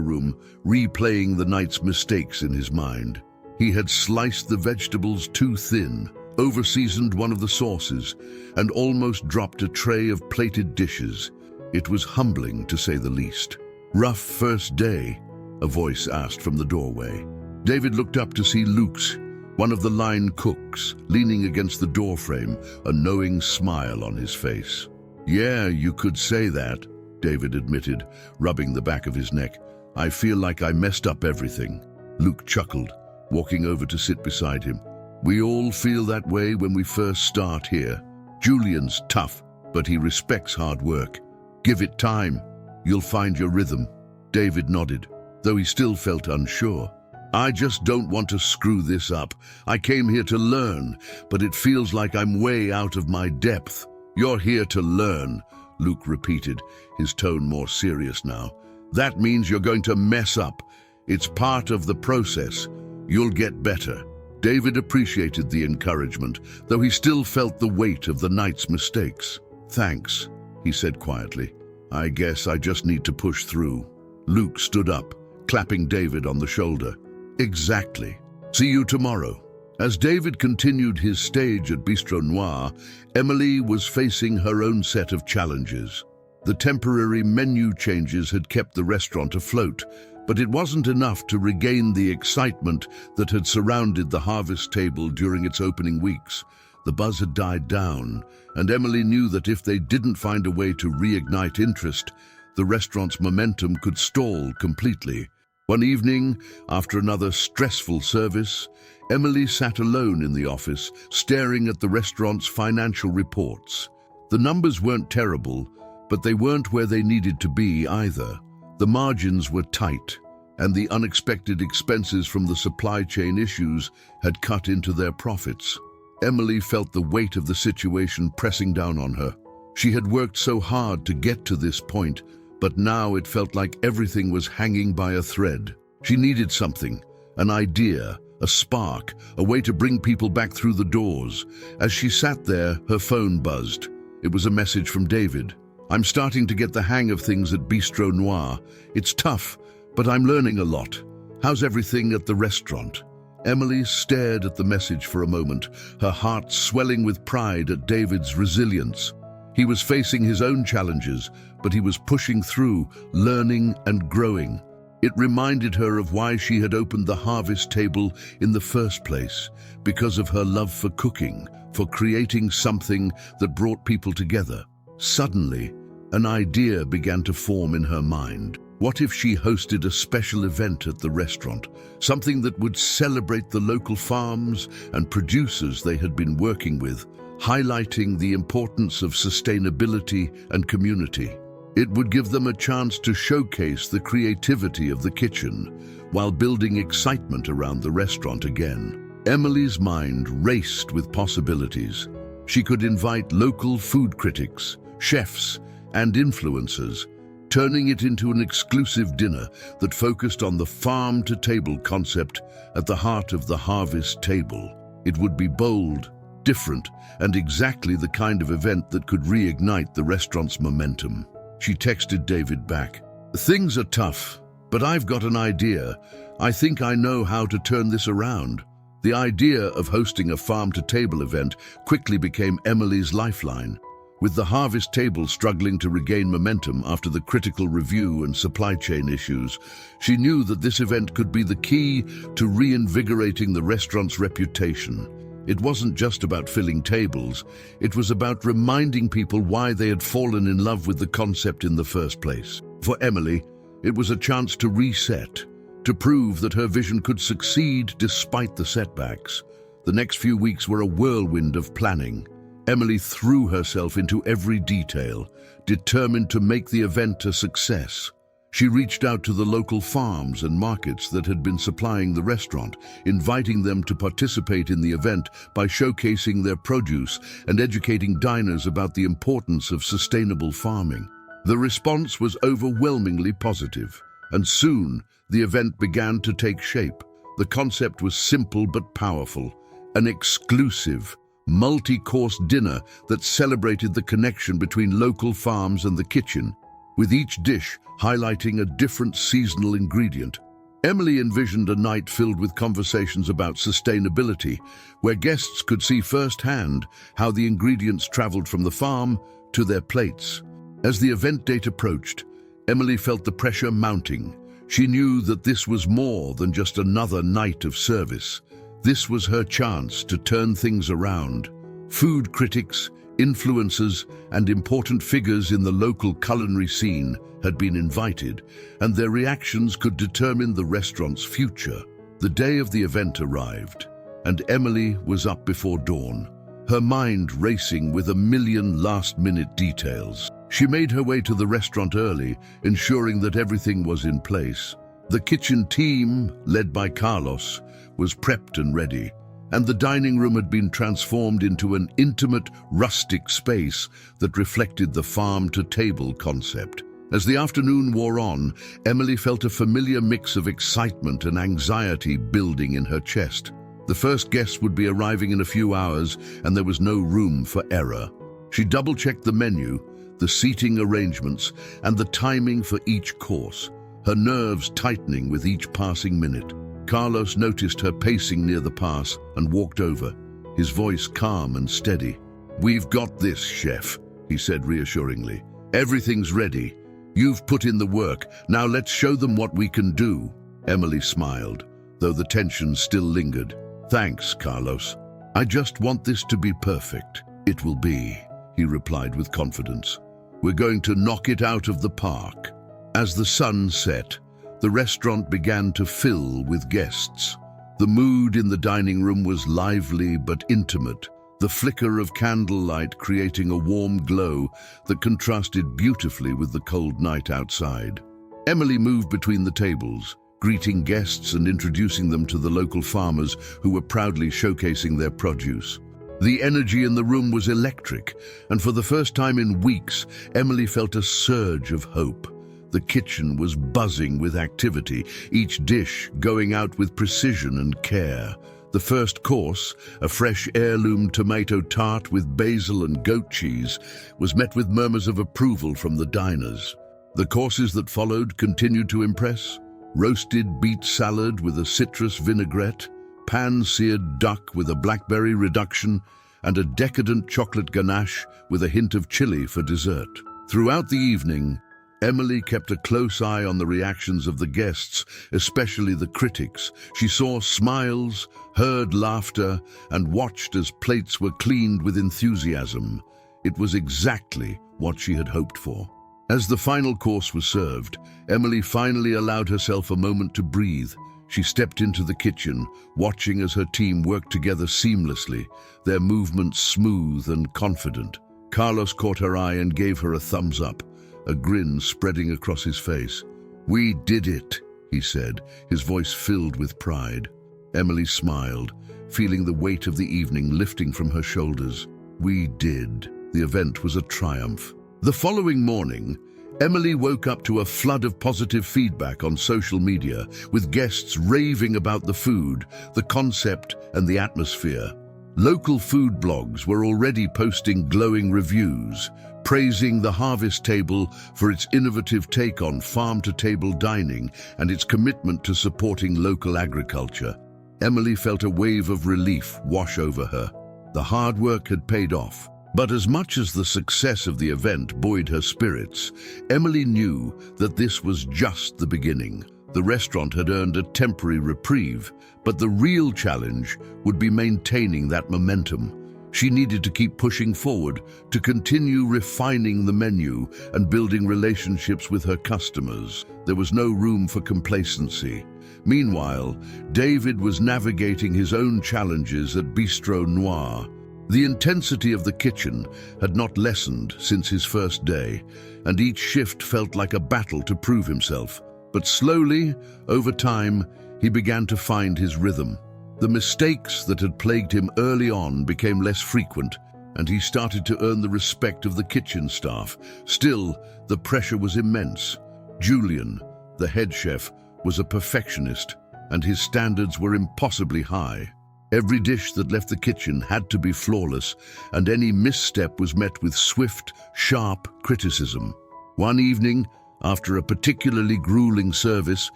room, replaying the night's mistakes in his mind. He had sliced the vegetables too thin, overseasoned one of the sauces, and almost dropped a tray of plated dishes. It was humbling, to say the least. "Rough first day?" a voice asked from the doorway. David looked up to see Luke's, one of the line cooks, leaning against the doorframe, a knowing smile on his face. "Yeah, you could say that," David admitted, rubbing the back of his neck. "I feel like I messed up everything." Luke chuckled, walking over to sit beside him. "We all feel that way when we first start here. Julian's tough, but he respects hard work. Give it time. You'll find your rhythm." David nodded, though he still felt unsure. "I just don't want to screw this up. I came here to learn, but it feels like I'm way out of my depth." "You're here to learn," Luke repeated, his tone more serious now. "That means you're going to mess up. It's part of the process. You'll get better." David appreciated the encouragement, though he still felt the weight of the night's mistakes. "Thanks," he said quietly. "I guess I just need to push through." Luke stood up, clapping David on the shoulder. Exactly. See you tomorrow. As David continued his stage at Bistro Noir, Emily was facing her own set of challenges. The temporary menu changes had kept the restaurant afloat, but it wasn't enough to regain the excitement that had surrounded the harvest table during its opening weeks. The buzz had died down, and Emily knew that if they didn't find a way to reignite interest, the restaurant's momentum could stall completely. One evening, after another stressful service, Emily sat alone in the office, staring at the restaurant's financial reports. The numbers weren't terrible, but they weren't where they needed to be either. The margins were tight, and the unexpected expenses from the supply chain issues had cut into their profits. Emily felt the weight of the situation pressing down on her. She had worked so hard to get to this point, but now it felt like everything was hanging by a thread. She needed something, an idea, a spark, a way to bring people back through the doors. As she sat there, her phone buzzed. It was a message from David. "I'm starting to get the hang of things at Bistro Noir. It's tough, but I'm learning a lot. How's everything at the restaurant?" Emily stared at the message for a moment, her heart swelling with pride at David's resilience. He was facing his own challenges, but he was pushing through, learning and growing. It reminded her of why she had opened the harvest table in the first place, because of her love for cooking, for creating something that brought people together. Suddenly, an idea began to form in her mind. What if she hosted a special event at the restaurant, something that would celebrate the local farms and producers they had been working with, highlighting the importance of sustainability and community? It would give them a chance to showcase the creativity of the kitchen while building excitement around the restaurant again. Emily's mind raced with possibilities. She could invite local food critics, chefs, and influencers, turning it into an exclusive dinner that focused on the farm-to-table concept at the heart of the harvest table. It would be bold, different, and exactly the kind of event that could reignite the restaurant's momentum. She texted David back. "Things are tough, but I've got an idea. I think I know how to turn this around." The idea of hosting a farm-to-table event quickly became Emily's lifeline. With the harvest table struggling to regain momentum after the critical review and supply chain issues, she knew that this event could be the key to reinvigorating the restaurant's reputation. It wasn't just about filling tables, it was about reminding people why they had fallen in love with the concept in the first place. For Emily, it was a chance to reset, to prove that her vision could succeed despite the setbacks. The next few weeks were a whirlwind of planning. Emily threw herself into every detail, determined to make the event a success. She reached out to the local farms and markets that had been supplying the restaurant, inviting them to participate in the event by showcasing their produce and educating diners about the importance of sustainable farming. The response was overwhelmingly positive, and soon the event began to take shape. The concept was simple but powerful, an exclusive, multi-course dinner that celebrated the connection between local farms and the kitchen, with each dish highlighting a different seasonal ingredient. Emily envisioned a night filled with conversations about sustainability, where guests could see firsthand how the ingredients traveled from the farm to their plates. As the event date approached, Emily felt the pressure mounting. She knew that this was more than just another night of service. This was her chance to turn things around. Food critics, influencers, and important figures in the local culinary scene had been invited, and their reactions could determine the restaurant's future. The day of the event arrived, and Emily was up before dawn, her mind racing with a million last-minute details. She made her way to the restaurant early, ensuring that everything was in place. The kitchen team, led by Carlos, was prepped and ready, and the dining room had been transformed into an intimate, rustic space that reflected the farm-to-table concept. As the afternoon wore on, Emily felt a familiar mix of excitement and anxiety building in her chest. The first guests would be arriving in a few hours, and there was no room for error. She double-checked the menu, the seating arrangements, and the timing for each course. her nerves tightening with each passing minute. Carlos noticed her pacing near the pass and walked over, his voice calm and steady. "We've got this, chef," he said reassuringly. "Everything's ready. You've put in the work. Now let's show them what we can do." Emily smiled, though the tension still lingered. "Thanks, Carlos. I just want this to be perfect." "It will be," he replied with confidence. "We're going to knock it out of the park." As the sun set, the restaurant began to fill with guests. The mood in the dining room was lively but intimate, the flicker of candlelight creating a warm glow that contrasted beautifully with the cold night outside. Emily moved between the tables, greeting guests and introducing them to the local farmers who were proudly showcasing their produce. The energy in the room was electric, and for the first time in weeks, Emily felt a surge of hope. The kitchen was buzzing with activity, each dish going out with precision and care. The first course, a fresh heirloom tomato tart with basil and goat cheese, was met with murmurs of approval from the diners. The courses that followed continued to impress. Roasted beet salad with a citrus vinaigrette, pan-seared duck with a blackberry reduction, and a decadent chocolate ganache with a hint of chili for dessert. Throughout the evening, Emily kept a close eye on the reactions of the guests, especially the critics. She saw smiles, heard laughter, and watched as plates were cleaned with enthusiasm. It was exactly what she had hoped for. As the final course was served, Emily finally allowed herself a moment to breathe. She stepped into the kitchen, watching as her team worked together seamlessly, their movements smooth and confident. Carlos caught her eye and gave her a thumbs up, a grin spreading across his face. "We did it," he said, his voice filled with pride. Emily smiled, feeling the weight of the evening lifting from her shoulders. "We did." The event was a triumph. The following morning, Emily woke up to a flood of positive feedback on social media, with guests raving about the food, the concept, and the atmosphere. Local food blogs were already posting glowing reviews, praising the Harvest Table for its innovative take on farm-to-table dining and its commitment to supporting local agriculture. Emily felt a wave of relief wash over her. The hard work had paid off. But as much as the success of the event buoyed her spirits, Emily knew that this was just the beginning. The restaurant had earned a temporary reprieve, but the real challenge would be maintaining that momentum. She needed to keep pushing forward, to continue refining the menu and building relationships with her customers. There was no room for complacency. Meanwhile, David was navigating his own challenges at Bistro Noir. The intensity of the kitchen had not lessened since his first day, and each shift felt like a battle to prove himself. But slowly, over time, he began to find his rhythm. The mistakes that had plagued him early on became less frequent, and he started to earn the respect of the kitchen staff. Still, the pressure was immense. Julian, the head chef, was a perfectionist, and his standards were impossibly high. Every dish that left the kitchen had to be flawless, and any misstep was met with swift, sharp criticism. One evening, after a particularly grueling service,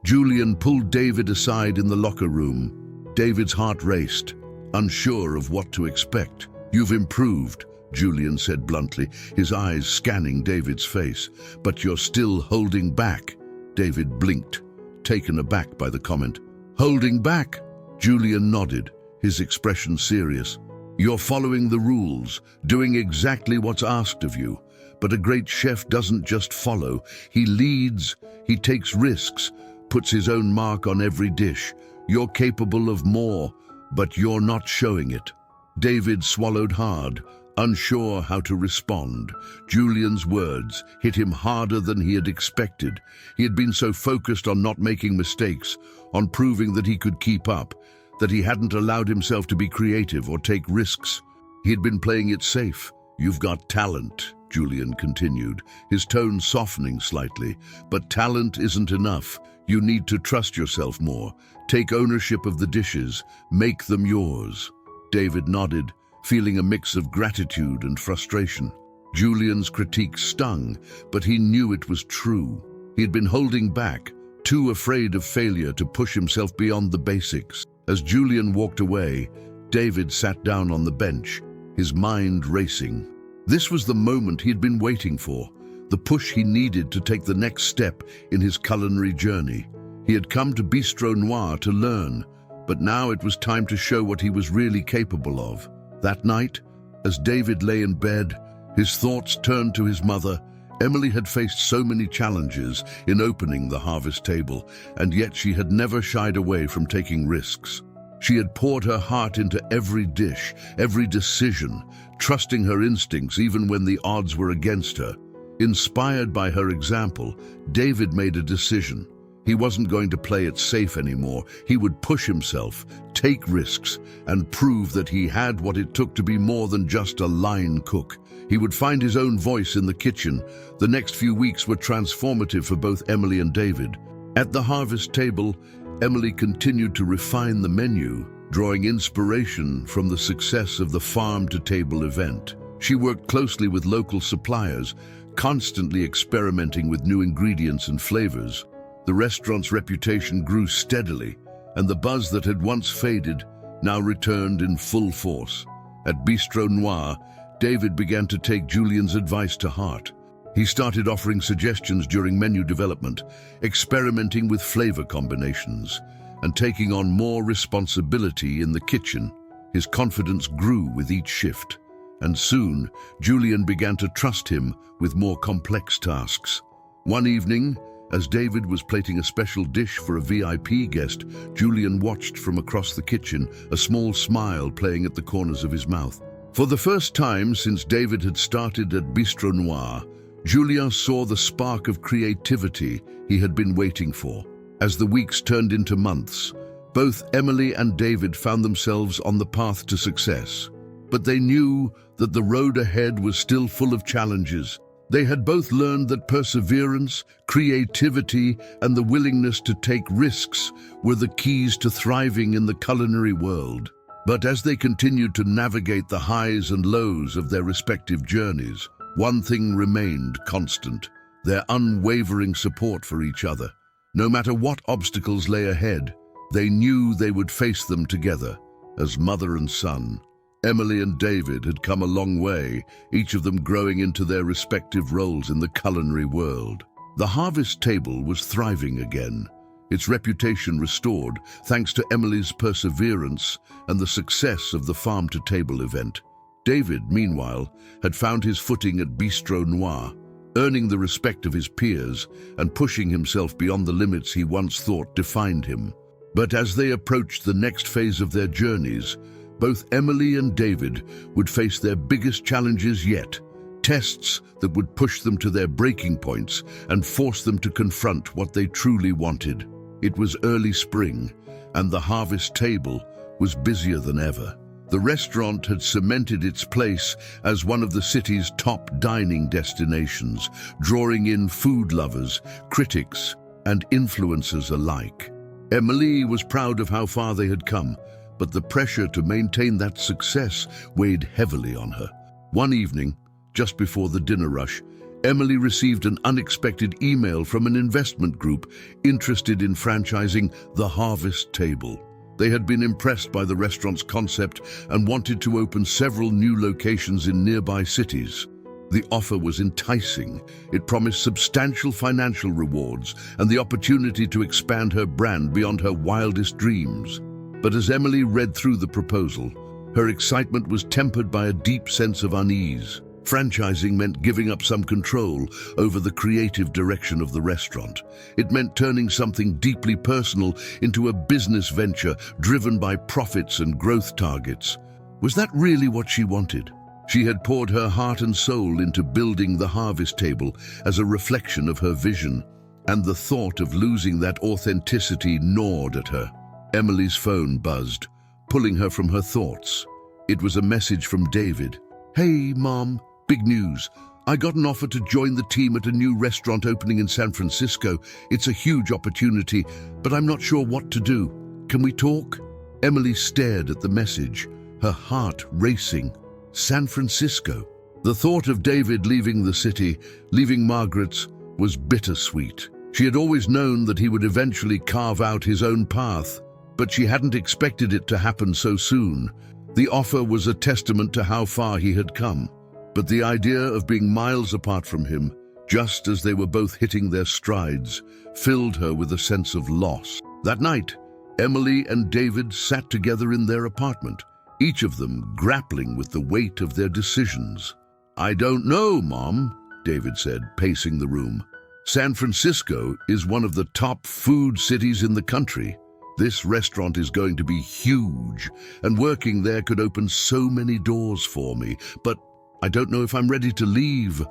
Julian pulled David aside in the locker room. David's heart raced, unsure of what to expect. "You've improved," Julian said bluntly, his eyes scanning David's face. "But you're still holding back." David blinked, taken aback by the comment. "Holding back?" Julian nodded, his expression serious. "You're following the rules, doing exactly what's asked of you. But a great chef doesn't just follow. He leads, he takes risks, puts his own mark on every dish. You're capable of more, but you're not showing it." David swallowed hard, unsure how to respond. Julian's words hit him harder than he had expected. He had been so focused on not making mistakes, on proving that he could keep up, that he hadn't allowed himself to be creative or take risks. He had been playing it safe. "You've got talent," Julian continued, his tone softening slightly. "But talent isn't enough. You need to trust yourself more. Take ownership of the dishes. Make them yours." David nodded, feeling a mix of gratitude and frustration. Julian's critique stung, but he knew it was true. He had been holding back, too afraid of failure to push himself beyond the basics. As Julian walked away, David sat down on the bench, his mind racing. This was the moment he'd been waiting for, the push he needed to take the next step in his culinary journey. He had come to Bistro Noir to learn, but now it was time to show what he was really capable of. That night, as David lay in bed, his thoughts turned to his mother. Emily had faced so many challenges in opening the harvest table, and yet she had never shied away from taking risks. She had poured her heart into every dish, every decision, trusting her instincts even when the odds were against her. Inspired by her example, David made a decision. He wasn't going to play it safe anymore. He would push himself, take risks, and prove that he had what it took to be more than just a line cook. He would find his own voice in the kitchen. The next few weeks were transformative for both Emily and David. At the harvest table, Emily continued to refine the menu, drawing inspiration from the success of the farm-to-table event. She worked closely with local suppliers, constantly experimenting with new ingredients and flavors. The restaurant's reputation grew steadily, and the buzz that had once faded now returned in full force. At Bistro Noir, David began to take Julian's advice to heart. He started offering suggestions during menu development, experimenting with flavor combinations, and taking on more responsibility in the kitchen. His confidence grew with each shift, and soon Julian began to trust him with more complex tasks. One evening, as David was plating a special dish for a VIP guest, Julian watched from across the kitchen, a small smile playing at the corners of his mouth. For the first time since David had started at Bistro Noir, Julian saw the spark of creativity he had been waiting for. As the weeks turned into months, both Emily and David found themselves on the path to success. But they knew that the road ahead was still full of challenges. They had both learned that perseverance, creativity, and the willingness to take risks were the keys to thriving in the culinary world. But as they continued to navigate the highs and lows of their respective journeys, one thing remained constant: their unwavering support for each other. No matter what obstacles lay ahead, they knew they would face them together, as mother and son. Emily and David had come a long way, each of them growing into their respective roles in the culinary world. The harvest table was thriving again, its reputation restored thanks to Emily's perseverance and the success of the farm-to-table event. David, meanwhile, had found his footing at Bistro Noir, earning the respect of his peers and pushing himself beyond the limits he once thought defined him. But as they approached the next phase of their journeys, both Emily and David would face their biggest challenges yet, tests that would push them to their breaking points and force them to confront what they truly wanted. It was early spring, and the harvest table was busier than ever. The restaurant had cemented its place as one of the city's top dining destinations, drawing in food lovers, critics, and influencers alike. Emily was proud of how far they had come, but the pressure to maintain that success weighed heavily on her. One evening, just before the dinner rush, Emily received an unexpected email from an investment group interested in franchising the Harvest Table. They had been impressed by the restaurant's concept and wanted to open several new locations in nearby cities. The offer was enticing. It promised substantial financial rewards and the opportunity to expand her brand beyond her wildest dreams. But as Emily read through the proposal, her excitement was tempered by a deep sense of unease. Franchising meant giving up some control over the creative direction of the restaurant. It meant turning something deeply personal into a business venture driven by profits and growth targets. Was that really what she wanted? She had poured her heart and soul into building the Harvest Table as a reflection of her vision, and the thought of losing that authenticity gnawed at her. Emily's phone buzzed, pulling her from her thoughts. It was a message from David. "Hey, Mom, big news. I got an offer to join the team at a new restaurant opening in San Francisco. It's a huge opportunity, but I'm not sure what to do. Can we talk?" Emily stared at the message, her heart racing. San Francisco. The thought of David leaving the city, leaving Margaret's, was bittersweet. She had always known that he would eventually carve out his own path, but she hadn't expected it to happen so soon. The offer was a testament to how far he had come, but the idea of being miles apart from him, just as they were both hitting their strides, filled her with a sense of loss. That night, Emily and David sat together in their apartment, each of them grappling with the weight of their decisions. "I don't know, Mom," David said, pacing the room. "San Francisco is one of the top food cities in the country. This restaurant is going to be huge, and working there could open so many doors for me, but I don't know if I'm ready to leave.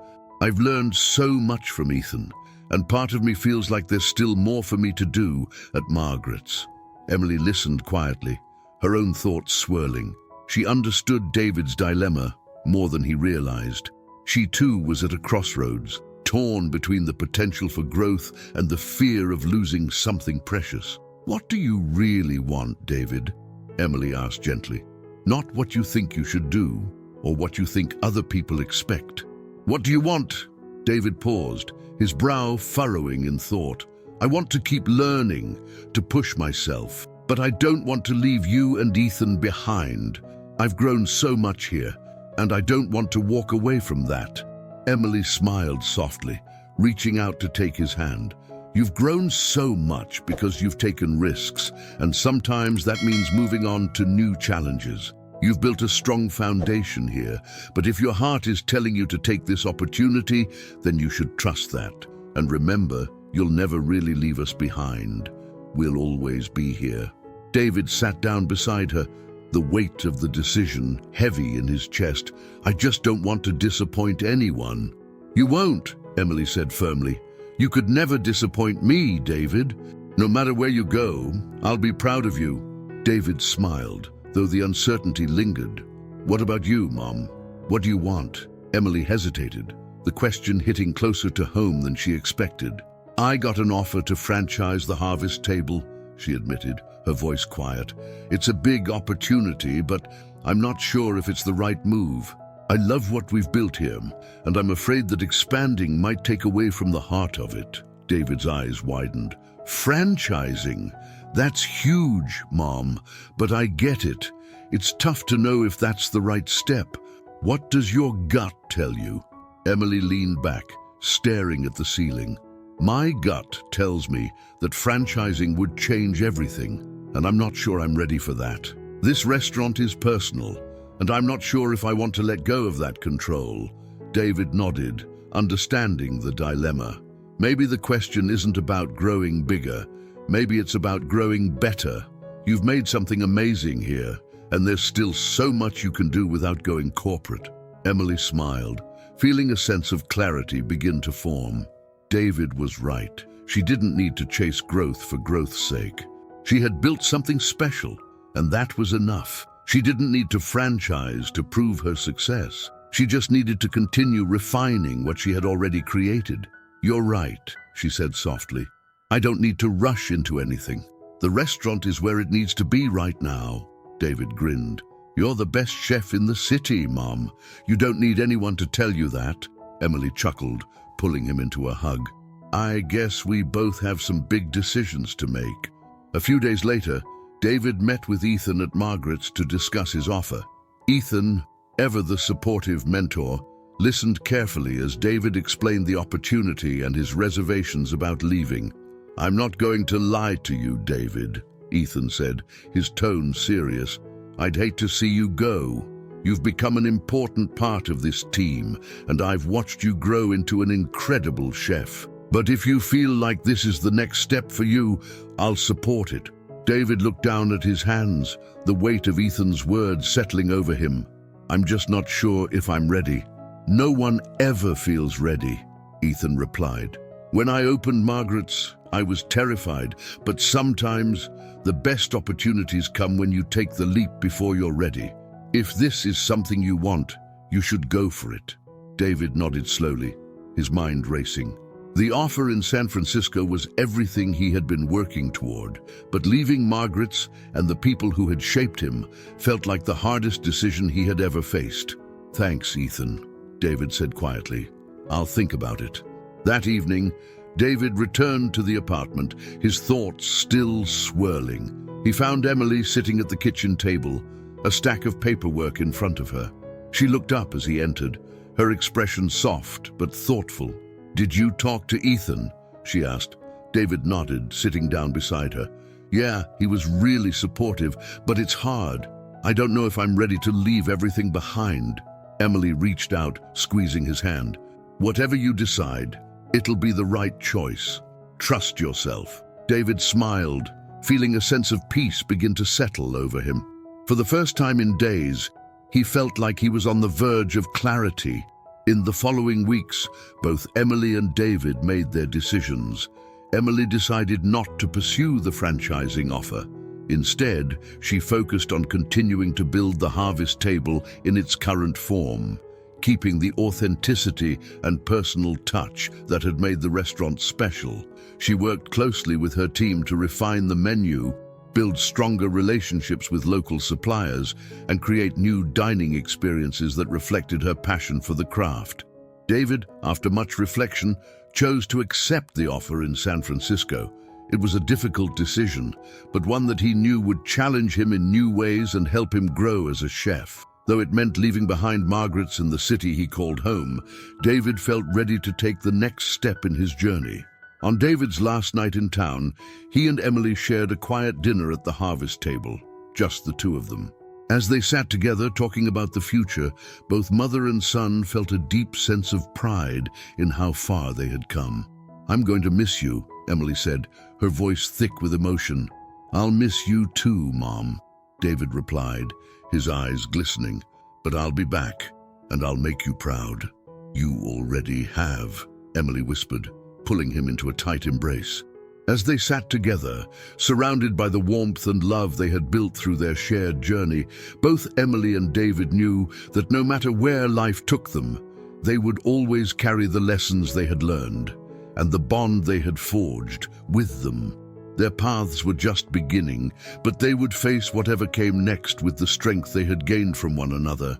I've learned so much from Ethan, and part of me feels like there's still more for me to do at Margaret's." Emily listened quietly, her own thoughts swirling. She understood David's dilemma more than he realized. She too was at a crossroads, torn between the potential for growth and the fear of losing something precious. "What do you really want, David?" Emily asked gently. "Not what you think you should do, or what you think other people expect. What do you want?" David paused, his brow furrowing in thought. "I want to keep learning, to push myself, but I don't want to leave you and Ethan behind. I've grown so much here, and I don't want to walk away from that." Emily smiled softly, reaching out to take his hand. "You've grown so much because you've taken risks, and sometimes that means moving on to new challenges. You've built a strong foundation here, but if your heart is telling you to take this opportunity, then you should trust that. And remember, you'll never really leave us behind. We'll always be here." David sat down beside her, the weight of the decision heavy in his chest. "I just don't want to disappoint anyone." "You won't," Emily said firmly. "You could never disappoint me, David. No matter where you go, I'll be proud of you." David smiled, though the uncertainty lingered. "What about you, Mom? What do you want?" Emily hesitated, the question hitting closer to home than she expected. "I got an offer to franchise the Harvest Table," she admitted, her voice quiet. "It's a big opportunity, but I'm not sure if it's the right move. I love what we've built here, and I'm afraid that expanding might take away from the heart of it." David's eyes widened. "Franchising? That's huge, Mom, but I get it. It's tough to know if that's the right step. What does your gut tell you?" Emily leaned back, staring at the ceiling. "My gut tells me that franchising would change everything, and I'm not sure I'm ready for that. This restaurant is personal, and I'm not sure if I want to let go of that control." David nodded, understanding the dilemma. Maybe the question isn't about growing bigger. Maybe it's about growing better. You've made something amazing here, and there's still so much you can do without going corporate. Emily smiled, feeling a sense of clarity begin to form. David was right. She didn't need to chase growth for growth's sake. She had built something special, and that was enough. She didn't need to franchise to prove her success. She just needed to continue refining what she had already created. "You're right," she said softly. "I don't need to rush into anything. The restaurant is where it needs to be right now." David grinned. "You're the best chef in the city, Mom. You don't need anyone to tell you that." Emily chuckled, pulling him into a hug. "I guess we both have some big decisions to make." A few days later, David met with Ethan at Margaret's to discuss his offer. Ethan, ever the supportive mentor, listened carefully as David explained the opportunity and his reservations about leaving. "I'm not going to lie to you, David," Ethan said, his tone serious. "I'd hate to see you go. You've become an important part of this team, and I've watched you grow into an incredible chef. But if you feel like this is the next step for you, I'll support it." David looked down at his hands, the weight of Ethan's words settling over him. "I'm just not sure if I'm ready." "No one ever feels ready," Ethan replied. "When I opened Margaret's, I was terrified, but sometimes the best opportunities come when you take the leap before you're ready. If this is something you want, you should go for it." David nodded slowly, his mind racing. The offer in San Francisco was everything he had been working toward, but leaving Margaret's and the people who had shaped him felt like the hardest decision he had ever faced. "Thanks, Ethan," David said quietly. "I'll think about it." That evening, David returned to the apartment, his thoughts still swirling. He found Emily sitting at the kitchen table, a stack of paperwork in front of her. She looked up as he entered, her expression soft but thoughtful. "Did you talk to Ethan?" she asked. David nodded, sitting down beside her. "Yeah, he was really supportive, but it's hard. I don't know if I'm ready to leave everything behind." Emily reached out, squeezing his hand. "Whatever you decide, it'll be the right choice. Trust yourself." David smiled, feeling a sense of peace begin to settle over him. For the first time in days, he felt like he was on the verge of clarity. In the following weeks, both Emily and David made their decisions. Emily decided not to pursue the franchising offer. Instead, she focused on continuing to build the Harvest Table in its current form, keeping the authenticity and personal touch that had made the restaurant special. She worked closely with her team to refine the menu, build stronger relationships with local suppliers, and create new dining experiences that reflected her passion for the craft. David, after much reflection, chose to accept the offer in San Francisco. It was a difficult decision, but one that he knew would challenge him in new ways and help him grow as a chef. Though it meant leaving behind Margaret's and the city he called home, David felt ready to take the next step in his journey. On David's last night in town, he and Emily shared a quiet dinner at the Harvest Table, just the two of them. As they sat together talking about the future, both mother and son felt a deep sense of pride in how far they had come. "I'm going to miss you," Emily said, her voice thick with emotion. "I'll miss you too, Mom," David replied, his eyes glistening. "But I'll be back, and I'll make you proud." "You already have," Emily whispered, pulling him into a tight embrace. As they sat together, surrounded by the warmth and love they had built through their shared journey, both Emily and David knew that no matter where life took them, they would always carry the lessons they had learned and the bond they had forged with them. Their paths were just beginning, but they would face whatever came next with the strength they had gained from one another.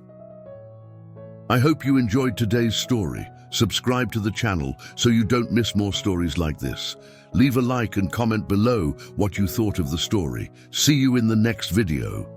I hope you enjoyed today's story. Subscribe to the channel so you don't miss more stories like this. Leave a like and comment below what you thought of the story. See you in the next video.